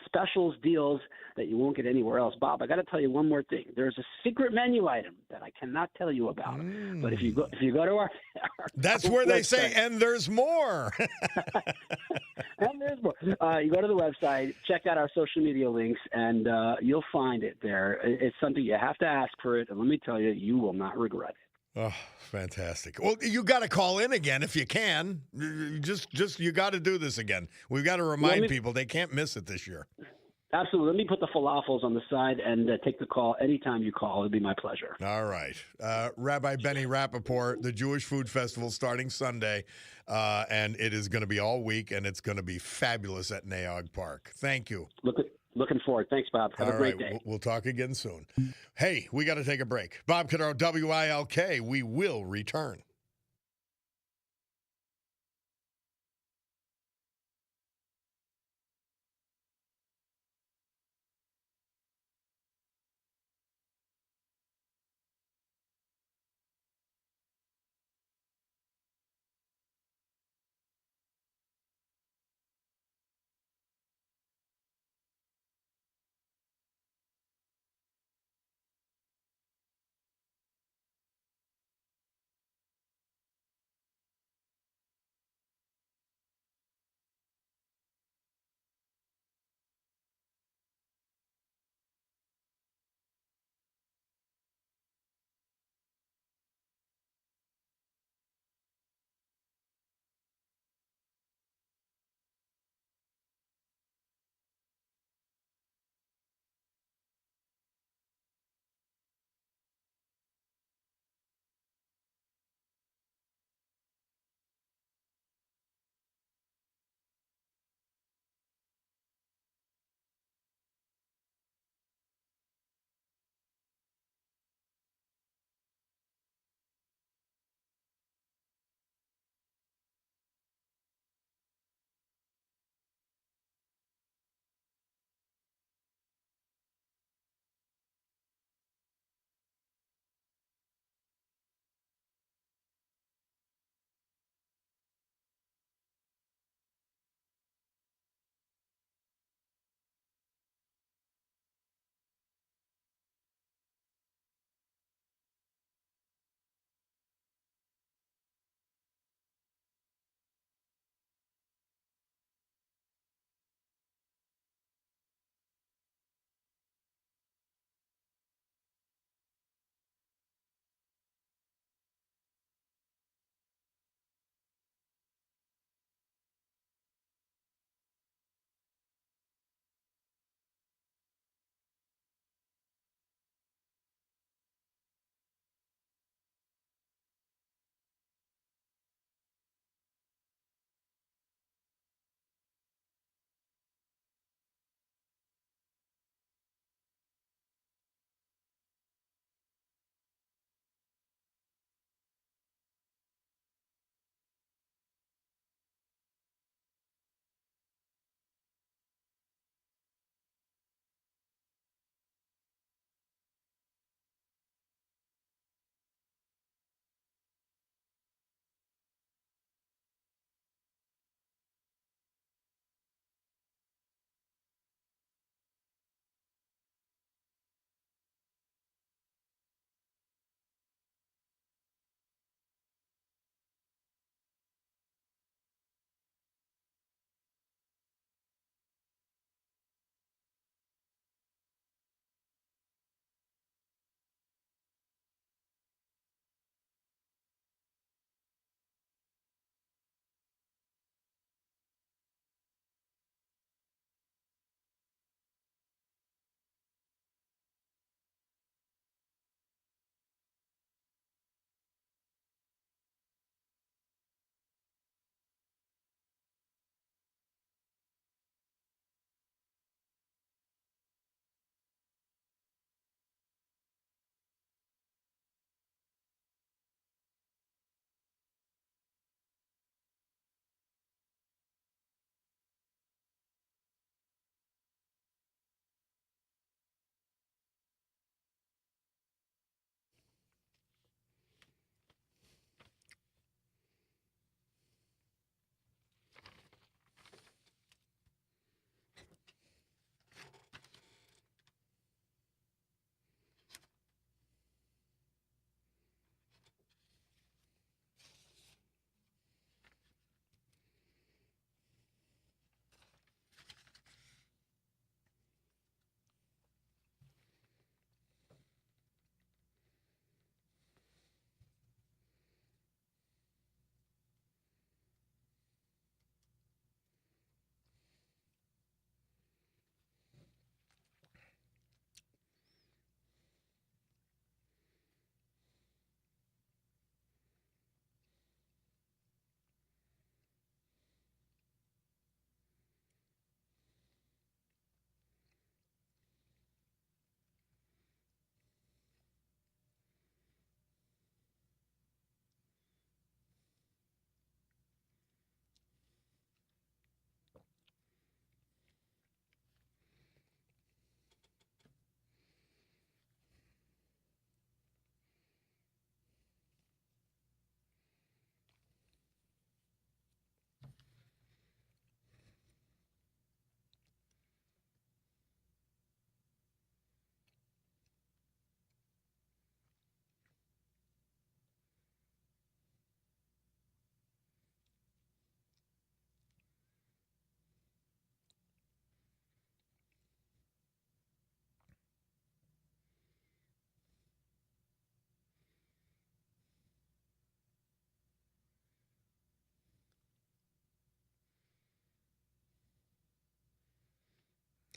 specials, deals that you won't get anywhere else. Bob, I got to tell you one more thing. There's a secret menu item that I cannot tell you about. But if you go to our that's where they say, and there's more. And there's more. You go to the website, check out our social media links, and you'll find it there. It's something you have to ask for it, and let me tell you, you will not regret it. Oh, fantastic. Well, you got to call in again if you can. You got to do this again. We've got to remind people they can't miss it this year. Absolutely. Let me put the falafels on the side and take the call anytime you call. It'd be my pleasure. All right. Rabbi Benny Rappaport, the Jewish Food Festival starting Sunday, and it is going to be all week, and it's going to be fabulous at Naog Park. Thank you. Looking forward. Thanks, Bob. Have a great day. We'll talk again soon. Hey, we got to take a break. Bob Cordaro, WILK. We will return.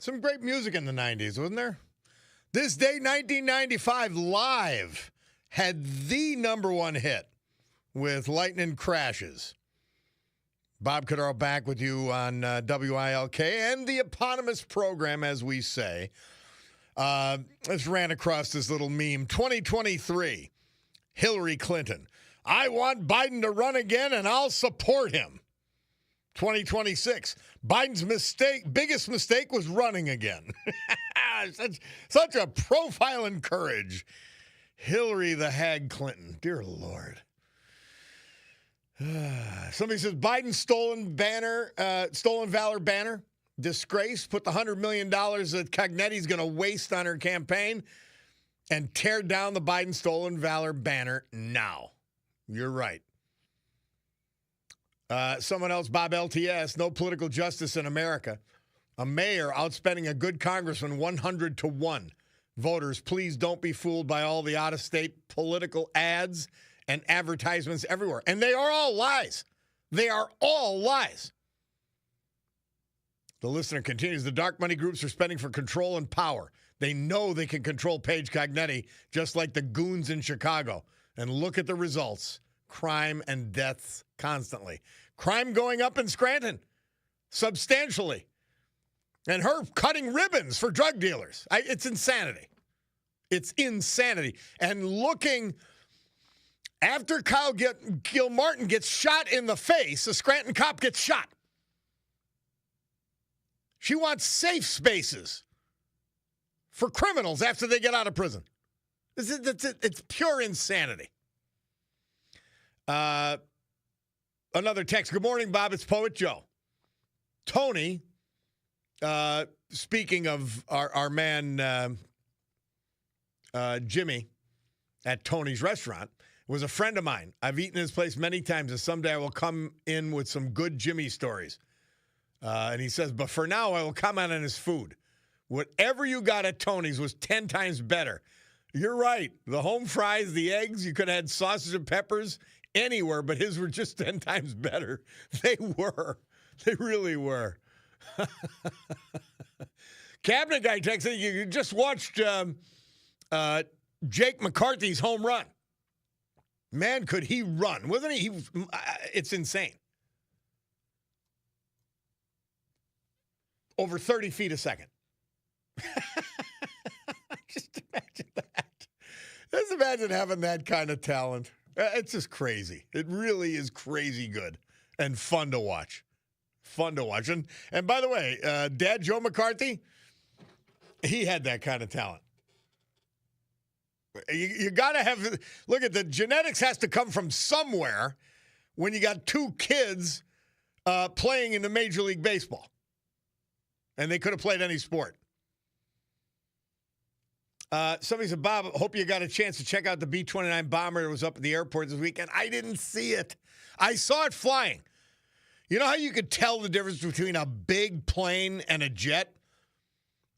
Some great music in the 90s, wasn't there? This Day 1995 Live had the number one hit with Lightning Crashes. Bob Cordaro back with you on WILK and the eponymous program, as we say. Let's ran across this little meme. 2023, Hillary Clinton. I want Biden to run again, and I'll support him. 2026, Biden's biggest mistake was running again. such a profile in courage. Hillary the Hag Clinton. Dear Lord. Somebody says Biden's stolen valor banner. Disgrace. Put the $100 million that Cognetti's going to waste on her campaign and tear down the Biden stolen valor banner now. You're right. Someone else, Bob LTS, no political justice in America. A mayor outspending a good congressman 100 to 1. Voters, please don't be fooled by all the out-of-state political ads and advertisements everywhere. And they are all lies. They are all lies. The listener continues, the dark money groups are spending for control and power. They know they can control Paige Cognetti just like the goons in Chicago. And look at the results. Crime and deaths constantly. Crime going up in Scranton substantially. And her cutting ribbons for drug dealers. It's insanity. It's insanity. And looking, after Kyle Gilmartin gets shot in the face, a Scranton cop gets shot. She wants safe spaces for criminals after they get out of prison. It's pure insanity. Another text. Good morning, Bob. It's Poet Joe. Tony, speaking of our man Jimmy at Tony's restaurant, was a friend of mine. I've eaten his place many times, and someday I will come in with some good Jimmy stories. And he says, but for now, I will comment on his food. Whatever you got at Tony's was 10 times better. You're right. The home fries, the eggs, you could have had sausage and peppers anywhere, but his were just 10 times better. They were. They really were. Cabinet guy texting, you just watched Jake McCarthy's home run. Man, could he run. Wasn't he? It's insane. Over 30 feet a second. Just imagine that. Just imagine having that kind of talent. It's just crazy. It really is crazy good and fun to watch. Fun to watch. And by the way, Dad Joe McCarthy, he had that kind of talent. You got to have, look at the genetics has to come from somewhere when you got two kids playing in the Major League Baseball. And they could have played any sport. Somebody said, Bob, hope you got a chance to check out the B-29 bomber that was up at the airport this weekend. I didn't see it. I saw it flying. You know how you could tell the difference between a big plane and a jet?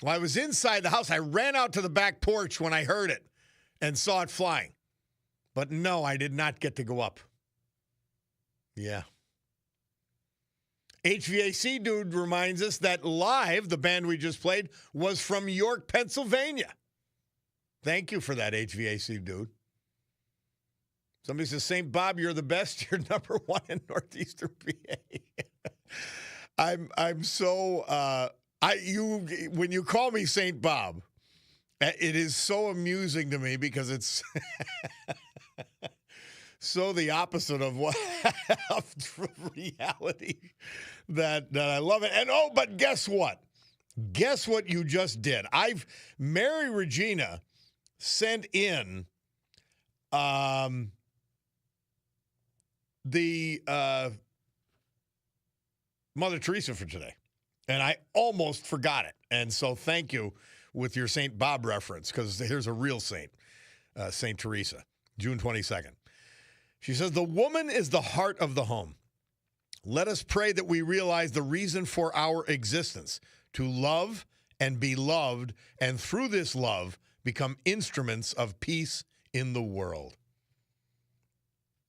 Well, I was inside the house. I ran out to the back porch when I heard it and saw it flying. But no, I did not get to go up. Yeah. HVAC dude reminds us that Live, the band we just played, was from York, Pennsylvania. Thank you for that, HVAC dude. Somebody says, St. Bob, you're the best. You're number one in Northeastern PA. I'm so when you call me St. Bob, it is so amusing to me because it's so the opposite of what of reality that I love it. And but guess what? Guess what you just did? Mary Regina sent in the Mother Teresa for today. And I almost forgot it. And so thank you with your St. Bob reference, because here's a real saint, St. Teresa, June 22nd. She says, the woman is the heart of the home. Let us pray that we realize the reason for our existence, to love and be loved, and through this love, become instruments of peace in the world.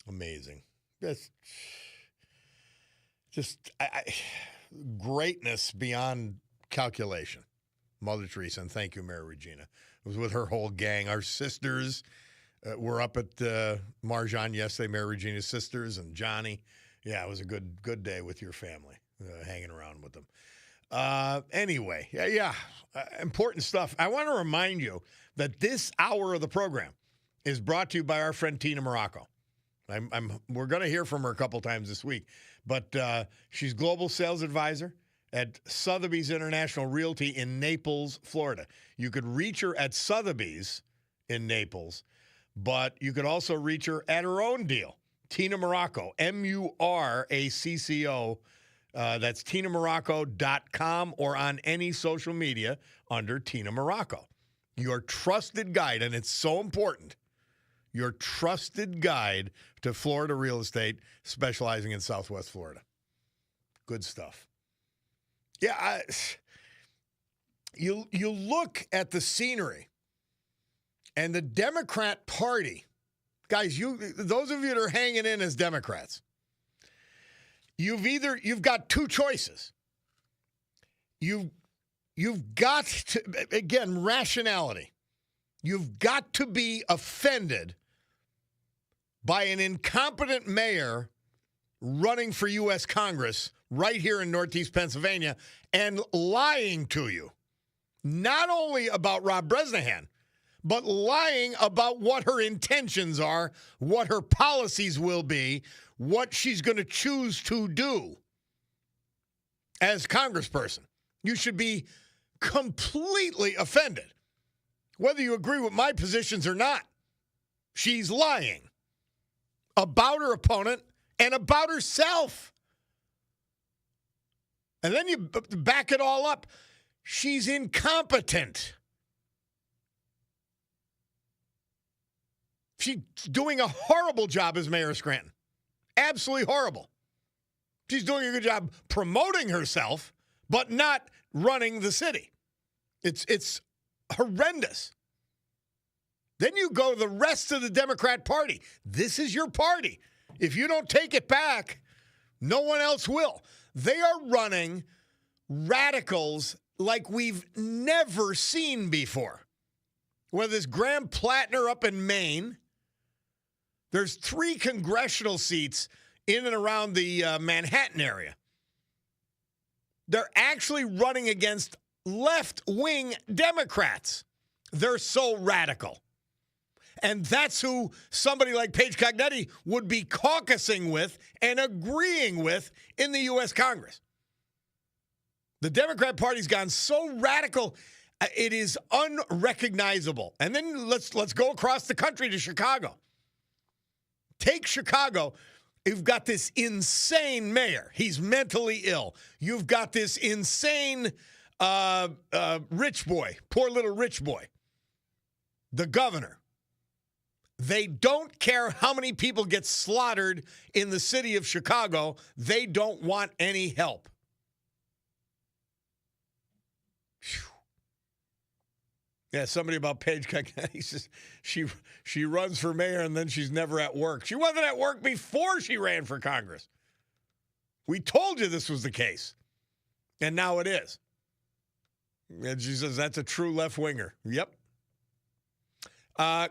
Amazing. That's just greatness beyond calculation. Mother Teresa, and thank you, Mary Regina. It was with her whole gang. Our sisters were up at Marjan yesterday, Mary Regina's sisters and Johnny. Yeah, it was a good day with your family, hanging around with them. Anyway, important stuff. I want to remind you that this hour of the program is brought to you by our friend Tina Morocco. We're going to hear from her a couple times this week, but she's global sales advisor at Sotheby's International Realty in Naples, Florida. You could reach her at Sotheby's in Naples, but you could also reach her at her own deal, Tina Morocco, Muracco. That's TinaMorocco.com or on any social media under Tina Morocco. Your trusted guide, and it's so important, your trusted guide to Florida real estate, specializing in Southwest Florida. Good stuff. Yeah, you look at the scenery and the Democrat Party, guys. Those of you that are hanging in as Democrats, you've got two choices. You've got to, again, rationality. You've got to be offended by an incompetent mayor running for U.S. Congress right here in Northeast Pennsylvania and lying to you, not only about Rob Bresnahan, but lying about what her intentions are, what her policies will be, what she's going to choose to do as congressperson. You should be completely offended, whether you agree with my positions or not. She's lying about her opponent and about herself. And then you back it all up. She's incompetent. She's doing a horrible job as mayor of Scranton. Absolutely horrible. She's doing a good job promoting herself, but not running the city. It's horrendous. Then you go to the rest of the Democrat Party. This is your party. If you don't take it back, no one else will. They are running radicals like we've never seen before. Whether it's Graham Plattner up in Maine, there's 3 congressional seats in and around the Manhattan area. They're actually running against left-wing Democrats. They're so radical. And that's who somebody like Paige Cognetti would be caucusing with and agreeing with in the U.S. Congress. The Democrat Party's gone so radical, it is unrecognizable. And then let's go across the country to Chicago. Take Chicago. You've got this insane mayor. He's mentally ill. You've got this insane rich boy, poor little rich boy, the governor. They don't care how many people get slaughtered in the city of Chicago. They don't want any help. Whew. Yeah, somebody about Paige Cognetti says she runs for mayor and then she's never at work. She wasn't at work before she ran for Congress. We told you this was the case, and now it is. And she says that's a true left-winger. Yep.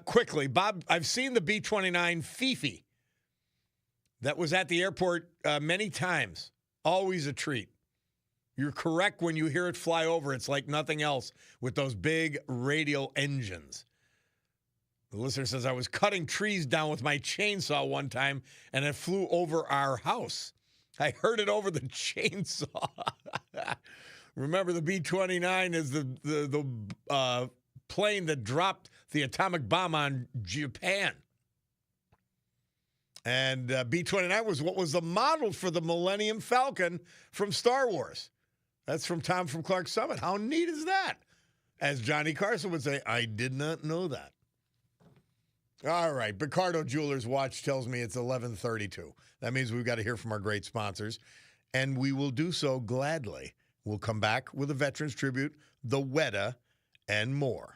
Quickly, Bob, I've seen the B-29 Fifi that was at the airport many times. Always a treat. You're correct when you hear it fly over. It's like nothing else with those big radial engines. The listener says, I was cutting trees down with my chainsaw one time, and it flew over our house. I heard it over the chainsaw. Remember, the B-29 is the plane that dropped the atomic bomb on Japan. And B-29 was what was the model for the Millennium Falcon from Star Wars. That's from Tom from Clark Summit. How neat is that? As Johnny Carson would say, I did not know that. All right, Picardo Jewelers watch tells me it's 11:32. That means we've got to hear from our great sponsors, and we will do so gladly. We'll come back with a Veterans Tribute, the Weta, and more.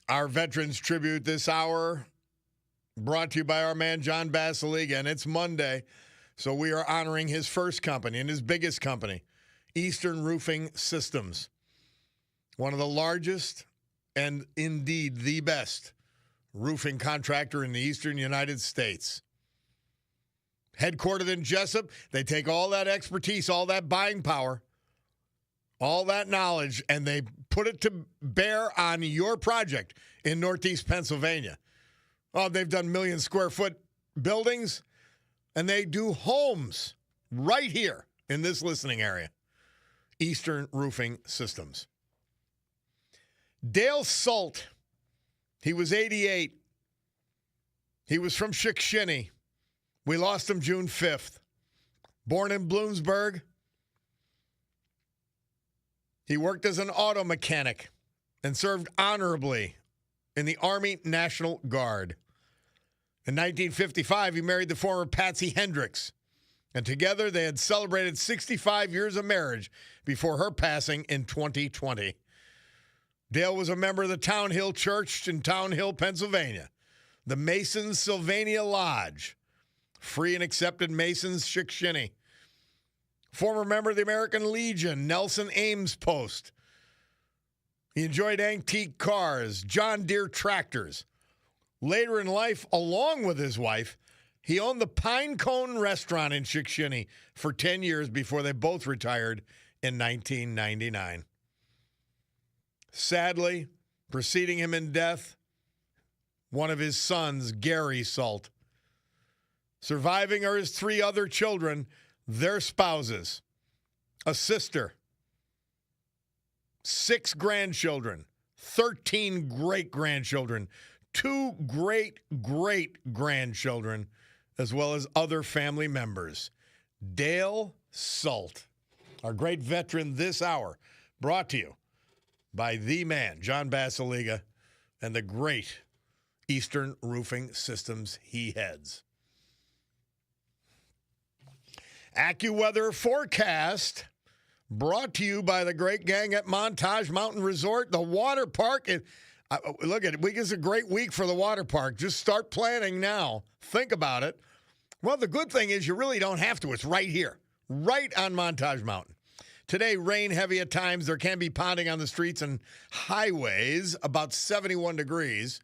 Our Veterans Tribute this hour brought to you by our man John Basiliga, and it's Monday, so we are honoring his first company and his biggest company, Eastern Roofing Systems, one of the largest and indeed the best roofing contractor in the eastern United States. Headquartered in Jessup, they take all that expertise, all that buying power, all that knowledge, and they put it to bear on your project in Northeast Pennsylvania. Oh, they've done million-square-foot buildings, and they do homes right here in this listening area. Eastern Roofing Systems. Dale Salt, he was 88. He was from Chickshinny. We lost him June 5th. Born in Bloomsburg, he worked as an auto mechanic and served honorably in the Army National Guard. In 1955, he married the former Patsy Hendricks, and together they had celebrated 65 years of marriage before her passing in 2020. Dale was a member of the Town Hill Church in Town Hill, Pennsylvania, the Masons Sylvania Lodge, Free and Accepted Masons Chickshinny, former member of the American Legion, Nelson Ames Post. He enjoyed antique cars, John Deere tractors. Later in life, along with his wife, he owned the Pine Cone Restaurant in Chickshinny for 10 years before they both retired in 1999. Sadly, preceding him in death, one of his sons, Gary Salt. Surviving are his 3 other children, their spouses, a sister, 6 grandchildren, 13 great-grandchildren, 2 great-great-grandchildren, as well as other family members. Dale Salt, our great veteran this hour, brought to you by the man, John Basiliga, and the great Eastern Roofing Systems he heads. AccuWeather forecast brought to you by the great gang at Montage Mountain Resort, the water park. Look at it. It's a great week for the water park. Just start planning now. Think about it. Well, the good thing is you really don't have to. It's right here, right on Montage Mountain. Today, rain heavy at times. There can be ponding on the streets and highways, about 71 degrees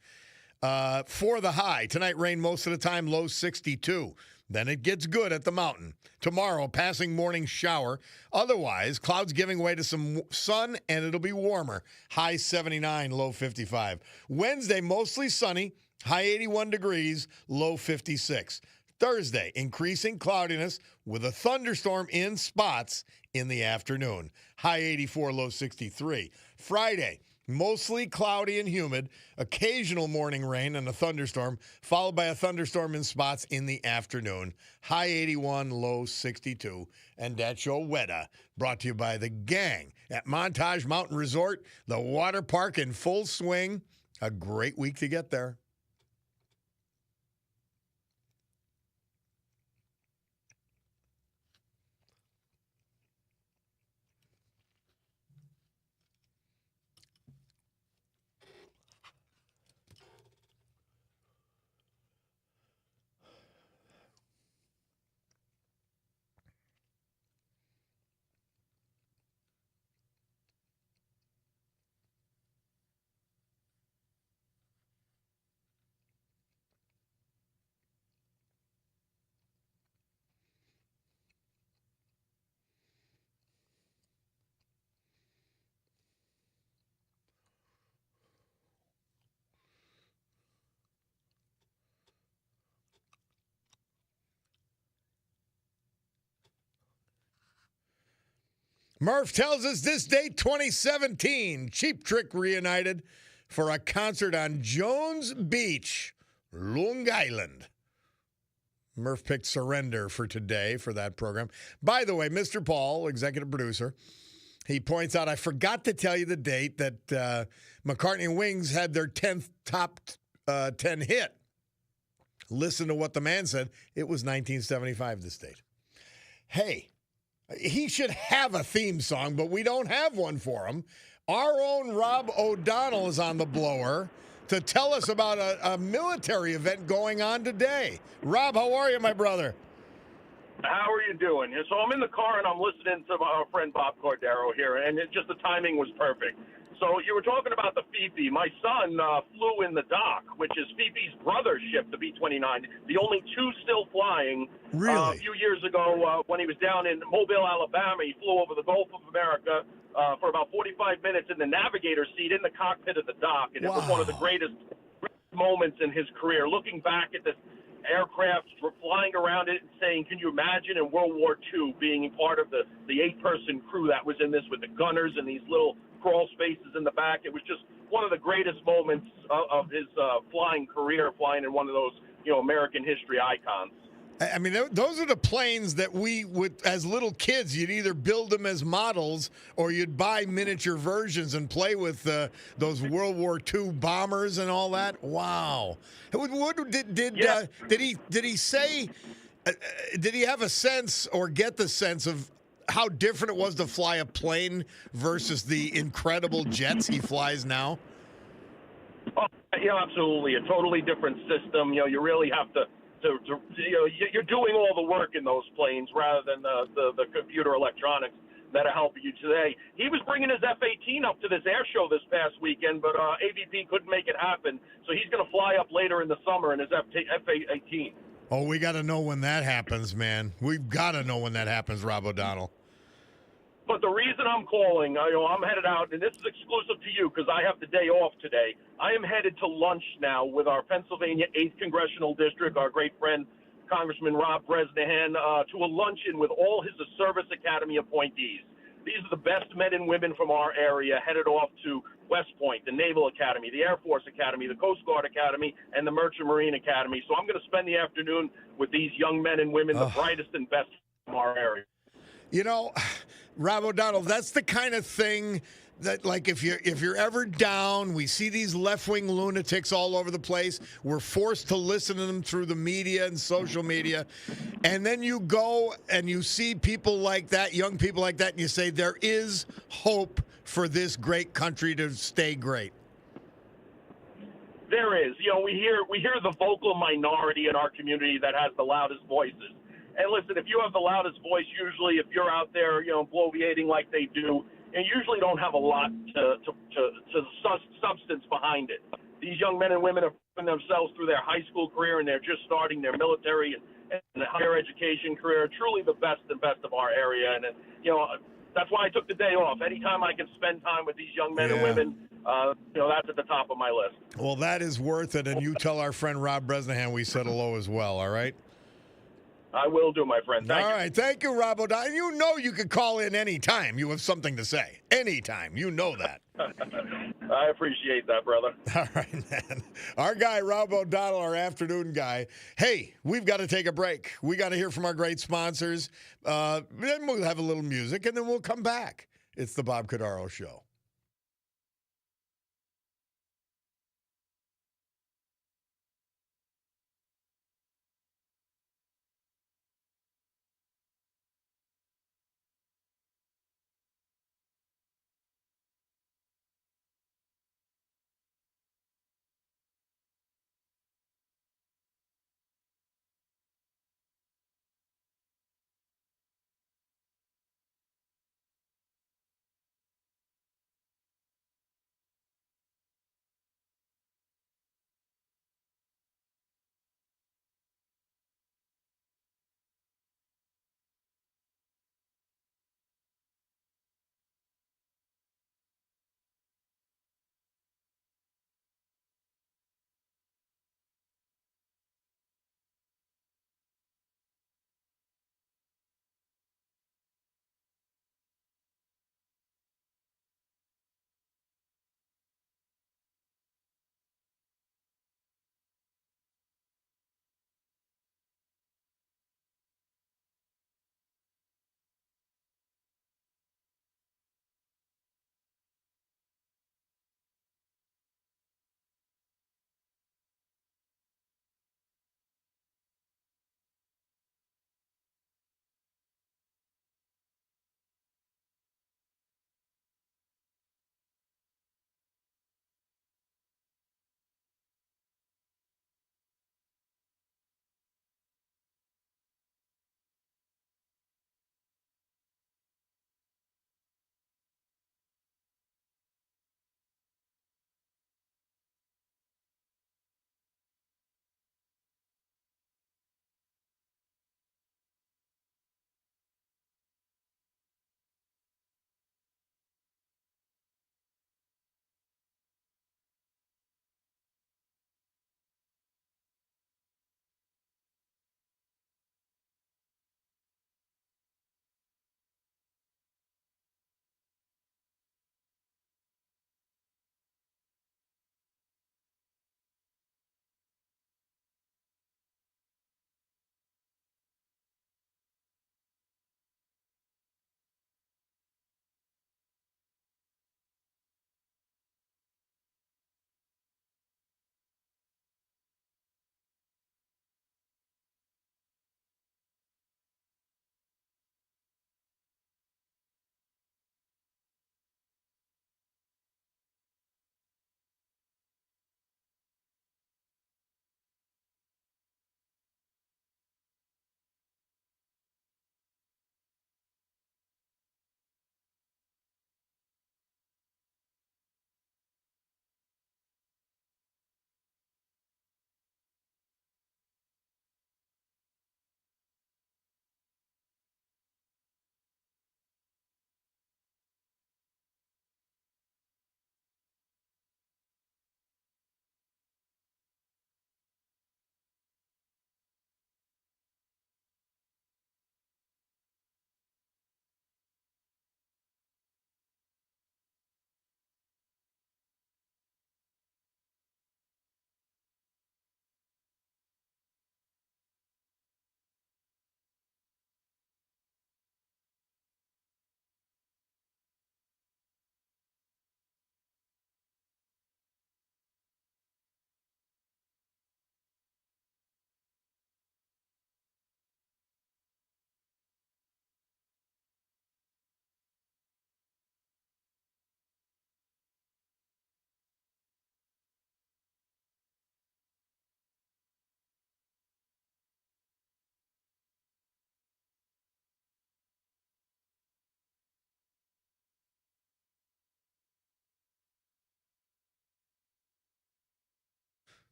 for the high. Tonight, rain most of the time, low 62. Then it gets good at the mountain. Tomorrow, passing morning shower. Otherwise, clouds giving way to some sun, and it'll be warmer. High 79, low 55. Wednesday, mostly sunny. High 81 degrees, low 56. Thursday, increasing cloudiness with a thunderstorm in spots in the afternoon. High 84, low 63. Friday, mostly cloudy and humid, occasional morning rain and a thunderstorm, followed by a thunderstorm in spots in the afternoon. High 81, low 62. And that's your weather, brought to you by the gang at Montage Mountain Resort, the water park in full swing. A great week to get there. Murph tells us this date, 2017, Cheap Trick reunited for a concert on Jones Beach, Long Island. Murph picked Surrender for today for that program. By the way, Mr. Paul, executive producer, he points out, I forgot to tell you the date that McCartney and Wings had their 10th top 10 hit. Listen to what the man said. It was 1975, this date. Hey, he should have a theme song, but we don't have one for him. Our own Rob O'Donnell is on the blower. to tell us about a military event going on today. Rob, how are you, my brother? How are you doing? So I'm in the car and I'm listening to my friend Bob Cordaro here, and the timing was perfect. So you were talking about the Fifi. My son flew in the Dock, which is Fifi's brother's ship, the B-29, the only two still flying. Really? A few years ago, when he was down in Mobile, Alabama, he flew over the Gulf of America for about 45 minutes in the navigator seat in the cockpit of the Dock, and it was one of the greatest moments in his career. Looking back at this aircraft flying around it and saying, can you imagine in World War II being part of the 8-person crew that was in this with the gunners and these little crawl spaces in the back? It was just one of the greatest moments of his flying career, flying in one of those, American history icons. I mean, those are the planes that we would, as little kids, you'd either build them as models or you'd buy miniature versions and play with those World War II bombers and all that. Wow. Did he say? Did he have a sense or get the sense of how different it was to fly a plane versus the incredible jets he flies now? Oh, absolutely. A totally different system. You really have to you're doing all the work in those planes rather than the computer electronics that are helping you today. He was bringing his F-18 up to this air show this past weekend, but AVP couldn't make it happen, so he's going to fly up later in the summer in his F-18. Oh, we got to know when that happens, man. We've got to know when that happens, Rob O'Donnell. But the reason I'm calling, I'm headed out, and this is exclusive to you because I have the day off today. I am headed to lunch now with our Pennsylvania 8th Congressional District, our great friend, Congressman Rob Bresnahan, to a luncheon with all his Service Academy appointees. These are the best men and women from our area headed off to West Point, the Naval Academy, the Air Force Academy, the Coast Guard Academy, and the Merchant Marine Academy. So I'm going to spend the afternoon with these young men and women, the brightest and best from our area. Rob O'Donnell, that's the kind of thing that, like, if you're ever down, we see these left-wing lunatics all over the place. We're forced to listen to them through the media and social media. And then you go and you see people like that, young people like that, and you say, there is hope for this great country to stay great. There is. We hear the vocal minority in our community that has the loudest voices. And listen, if you have the loudest voice, usually if you're out there, bloviating like they do, and usually don't have a lot to substance behind it. These young men and women are putting themselves through their high school career, and they're just starting their military and higher education career. Truly the best of our area, and that's why I took the day off. Anytime I can spend time with these young men and women, that's at the top of my list. Well, that is worth it, and you tell our friend Rob Bresnahan we said hello as well. All right. I will do, my friend. Thank you. All right. Thank you, Rob O'Donnell. You know you could call in anytime you have something to say. Anytime. You know that. I appreciate that, brother. All right, man. Our guy, Rob O'Donnell, our afternoon guy. Hey, we've got to take a break. We got to hear from our great sponsors. Then we'll have a little music, and then we'll come back. It's the Bob Cordaro Show.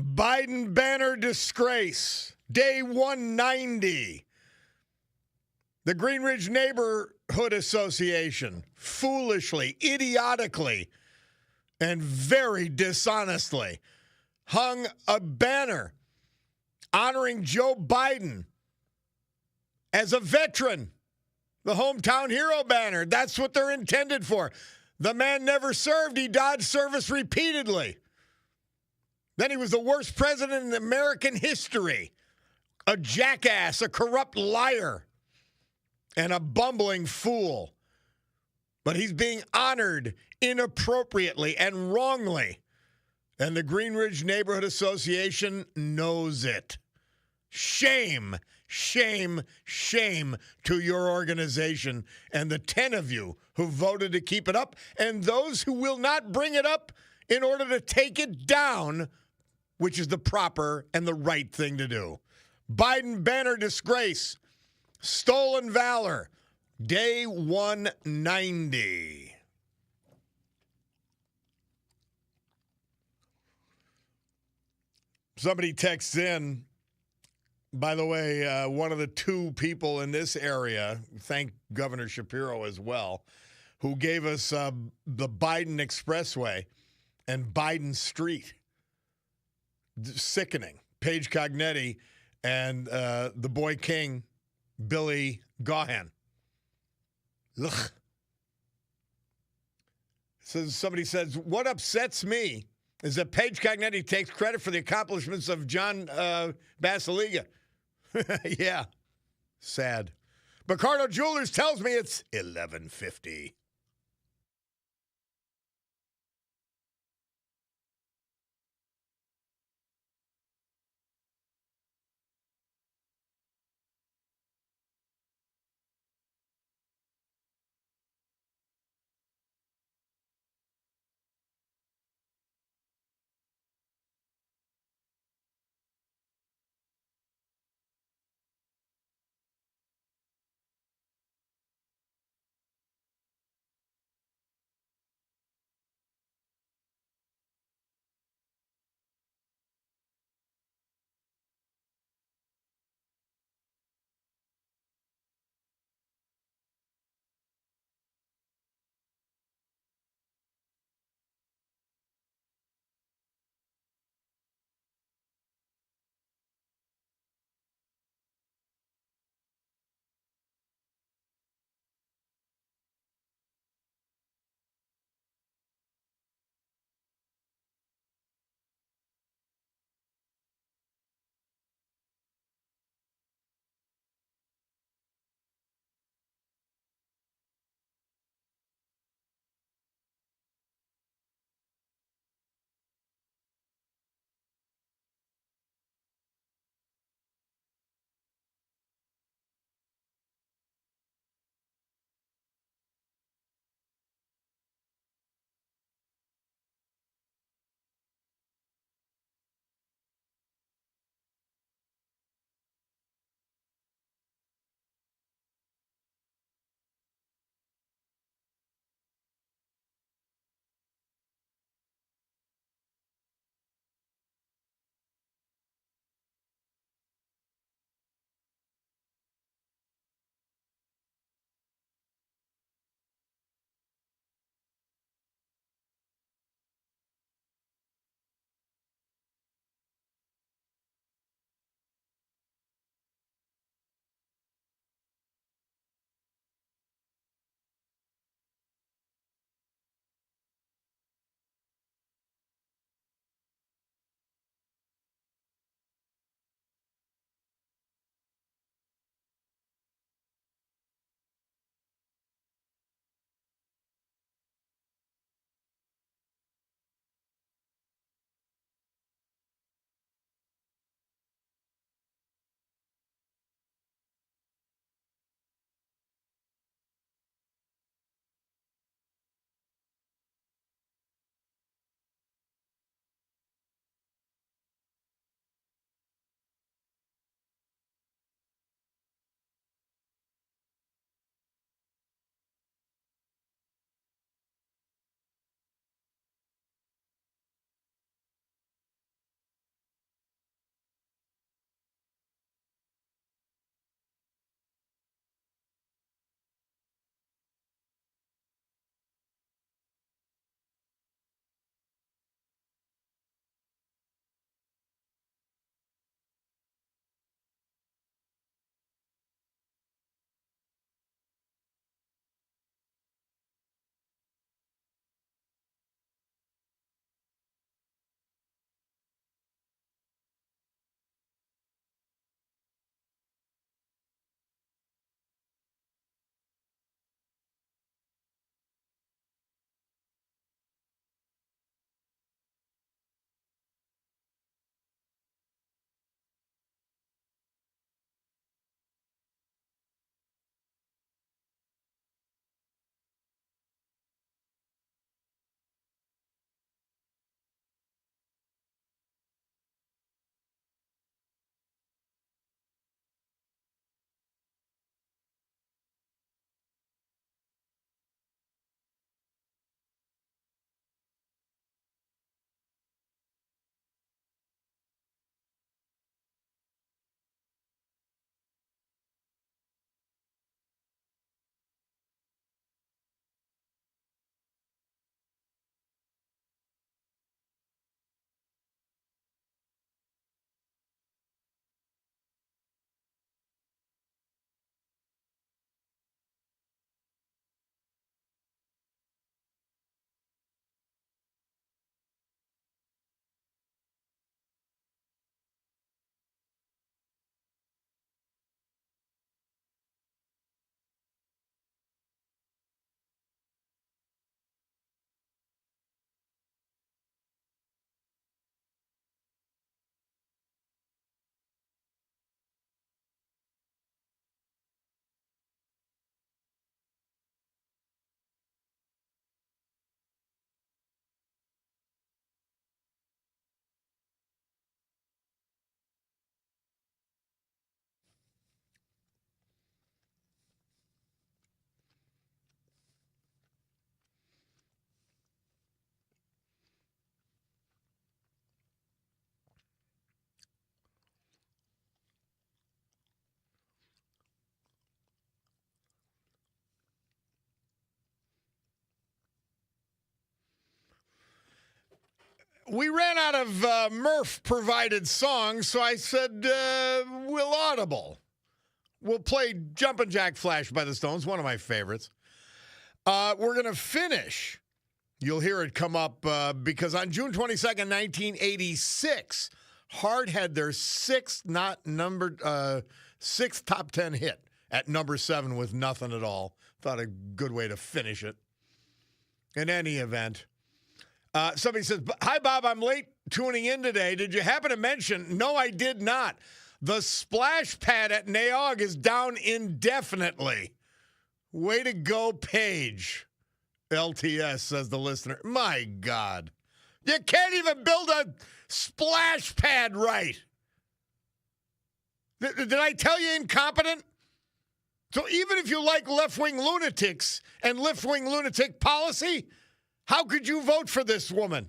Biden banner disgrace. Day 190. The Green Ridge Neighborhood Association foolishly, idiotically, and very dishonestly hung a banner honoring Joe Biden as a veteran. The hometown hero banner. That's what they're intended for. The man never served. He dodged service repeatedly. Then he was the worst president in American history. A jackass, a corrupt liar, and a bumbling fool. But he's being honored inappropriately and wrongly. And the Green Ridge Neighborhood Association knows it. Shame, shame, shame to your organization and the 10 of you who voted to keep it up and those who will not bring it up in order to take it down, which is the proper and the right thing to do. Biden banner disgrace. Stolen valor. Day 190. Somebody texts in, by the way, one of the two people in this area, thank Governor Shapiro as well, who gave us the Biden Expressway and Biden Street. Sickening. Paige Cognetti and the boy king, Billy Gahan. Ugh. So somebody says, what upsets me is that Paige Cognetti takes credit for the accomplishments of John Basiliga. Yeah, sad. Bacardo Jewelers tells me it's 11:50. We ran out of Murph-provided songs, so I said we'll audible. We'll play Jumpin' Jack Flash by the Stones, one of my favorites. We're going to finish. You'll hear it come up because on June 22nd, 1986, Heart had their sixth top 10 hit at number 7 with Nothing at All. Thought a good way to finish it. In any event, somebody says, "Hi, Bob, I'm late tuning in today. Did you happen to mention?" No, I did not. The splash pad at Naog is down indefinitely. Way to go, Paige. LTS, says the listener. My God. You can't even build a splash pad right. Did I tell you incompetent? So even if you like left-wing lunatics and left-wing lunatic policy, how could you vote for this woman?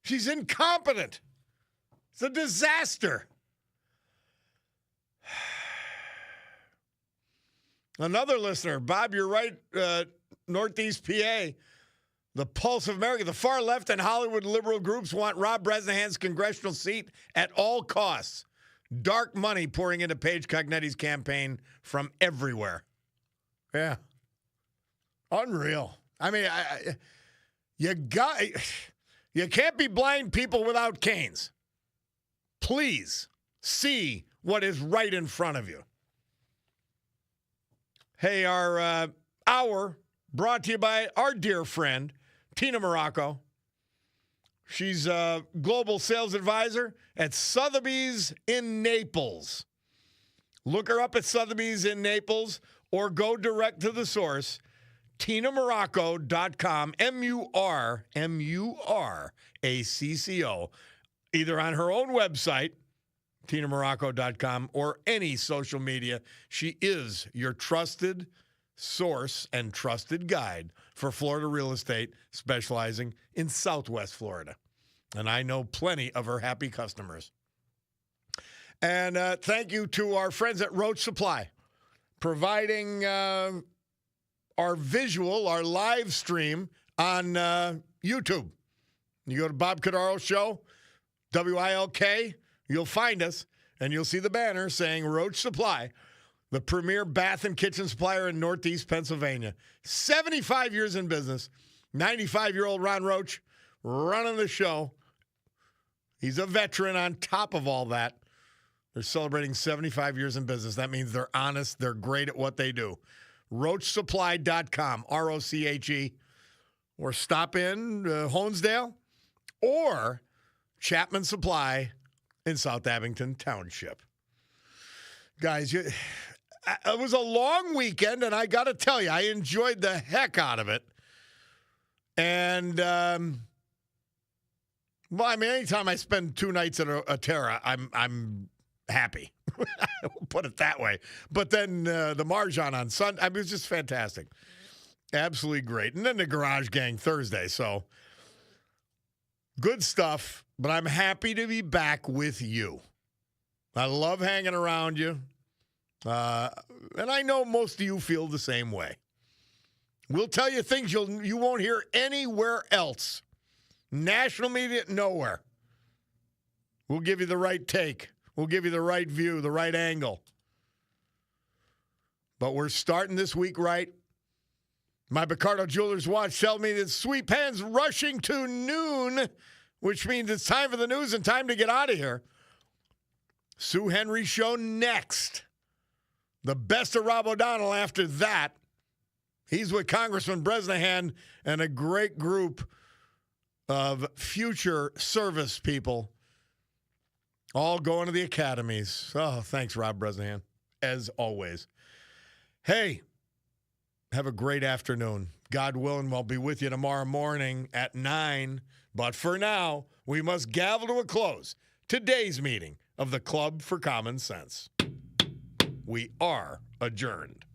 She's incompetent. It's a disaster. Another listener, Bob, you're right, Northeast PA, the pulse of America. The far left and Hollywood liberal groups want Rob Bresnahan's congressional seat at all costs. Dark money pouring into Paige Cognetti's campaign from everywhere. Yeah. Unreal. I mean, you can't be blind people without canes. Please see what is right in front of you. Hey, our hour brought to you by our dear friend, Tina Morocco. She's a global sales advisor at Sotheby's in Naples. Look her up at Sotheby's in Naples or go direct to the source, TinaMorocco.com, MURACCO, either on her own website, TinaMorocco.com, or any social media. She is your trusted source and trusted guide for Florida real estate, specializing in Southwest Florida. And I know plenty of her happy customers. And thank you to our friends at Roach Supply, providing our visual, our live stream on YouTube. You go to Bob Cordaro Show, WILK, you'll find us, and you'll see the banner saying Roach Supply, the premier bath and kitchen supplier in Northeast Pennsylvania. 75 years in business. 95-year-old Ron Roach running the show. He's a veteran on top of all that. They're celebrating 75 years in business. That means they're honest. They're great at what they do. RoachSupply.com, ROCHE, or stop in Honesdale or Chapman Supply in South Abington Township. Guys, it was a long weekend, and I got to tell you, I enjoyed the heck out of it. And, well, I mean, anytime I spend 2 nights at a Terra, I'm happy. We'll put it that way. But then the Marjan on Sunday, I mean, it was just fantastic. Absolutely great. And then the Garage Gang Thursday. So, good stuff. But I'm happy to be back with you. I love hanging around you. And I know most of you feel the same way. We'll tell you things you won't hear anywhere else. National media, nowhere. We'll give you the right take. We'll give you the right view, the right angle. But we're starting this week right. My Picardo Jewelers watch tells me that Sweet Pan's rushing to noon, which means it's time for the news and time to get out of here. Sue Henry Show next. The best of Rob O'Donnell after that. He's with Congressman Bresnahan and a great group of future service people all going to the academies. Oh, thanks, Rob Bresnahan, as always. Hey, have a great afternoon. God willing, we'll be with you tomorrow morning at 9. But for now, we must gavel to a close today's meeting of the Club for Common Sense. We are adjourned.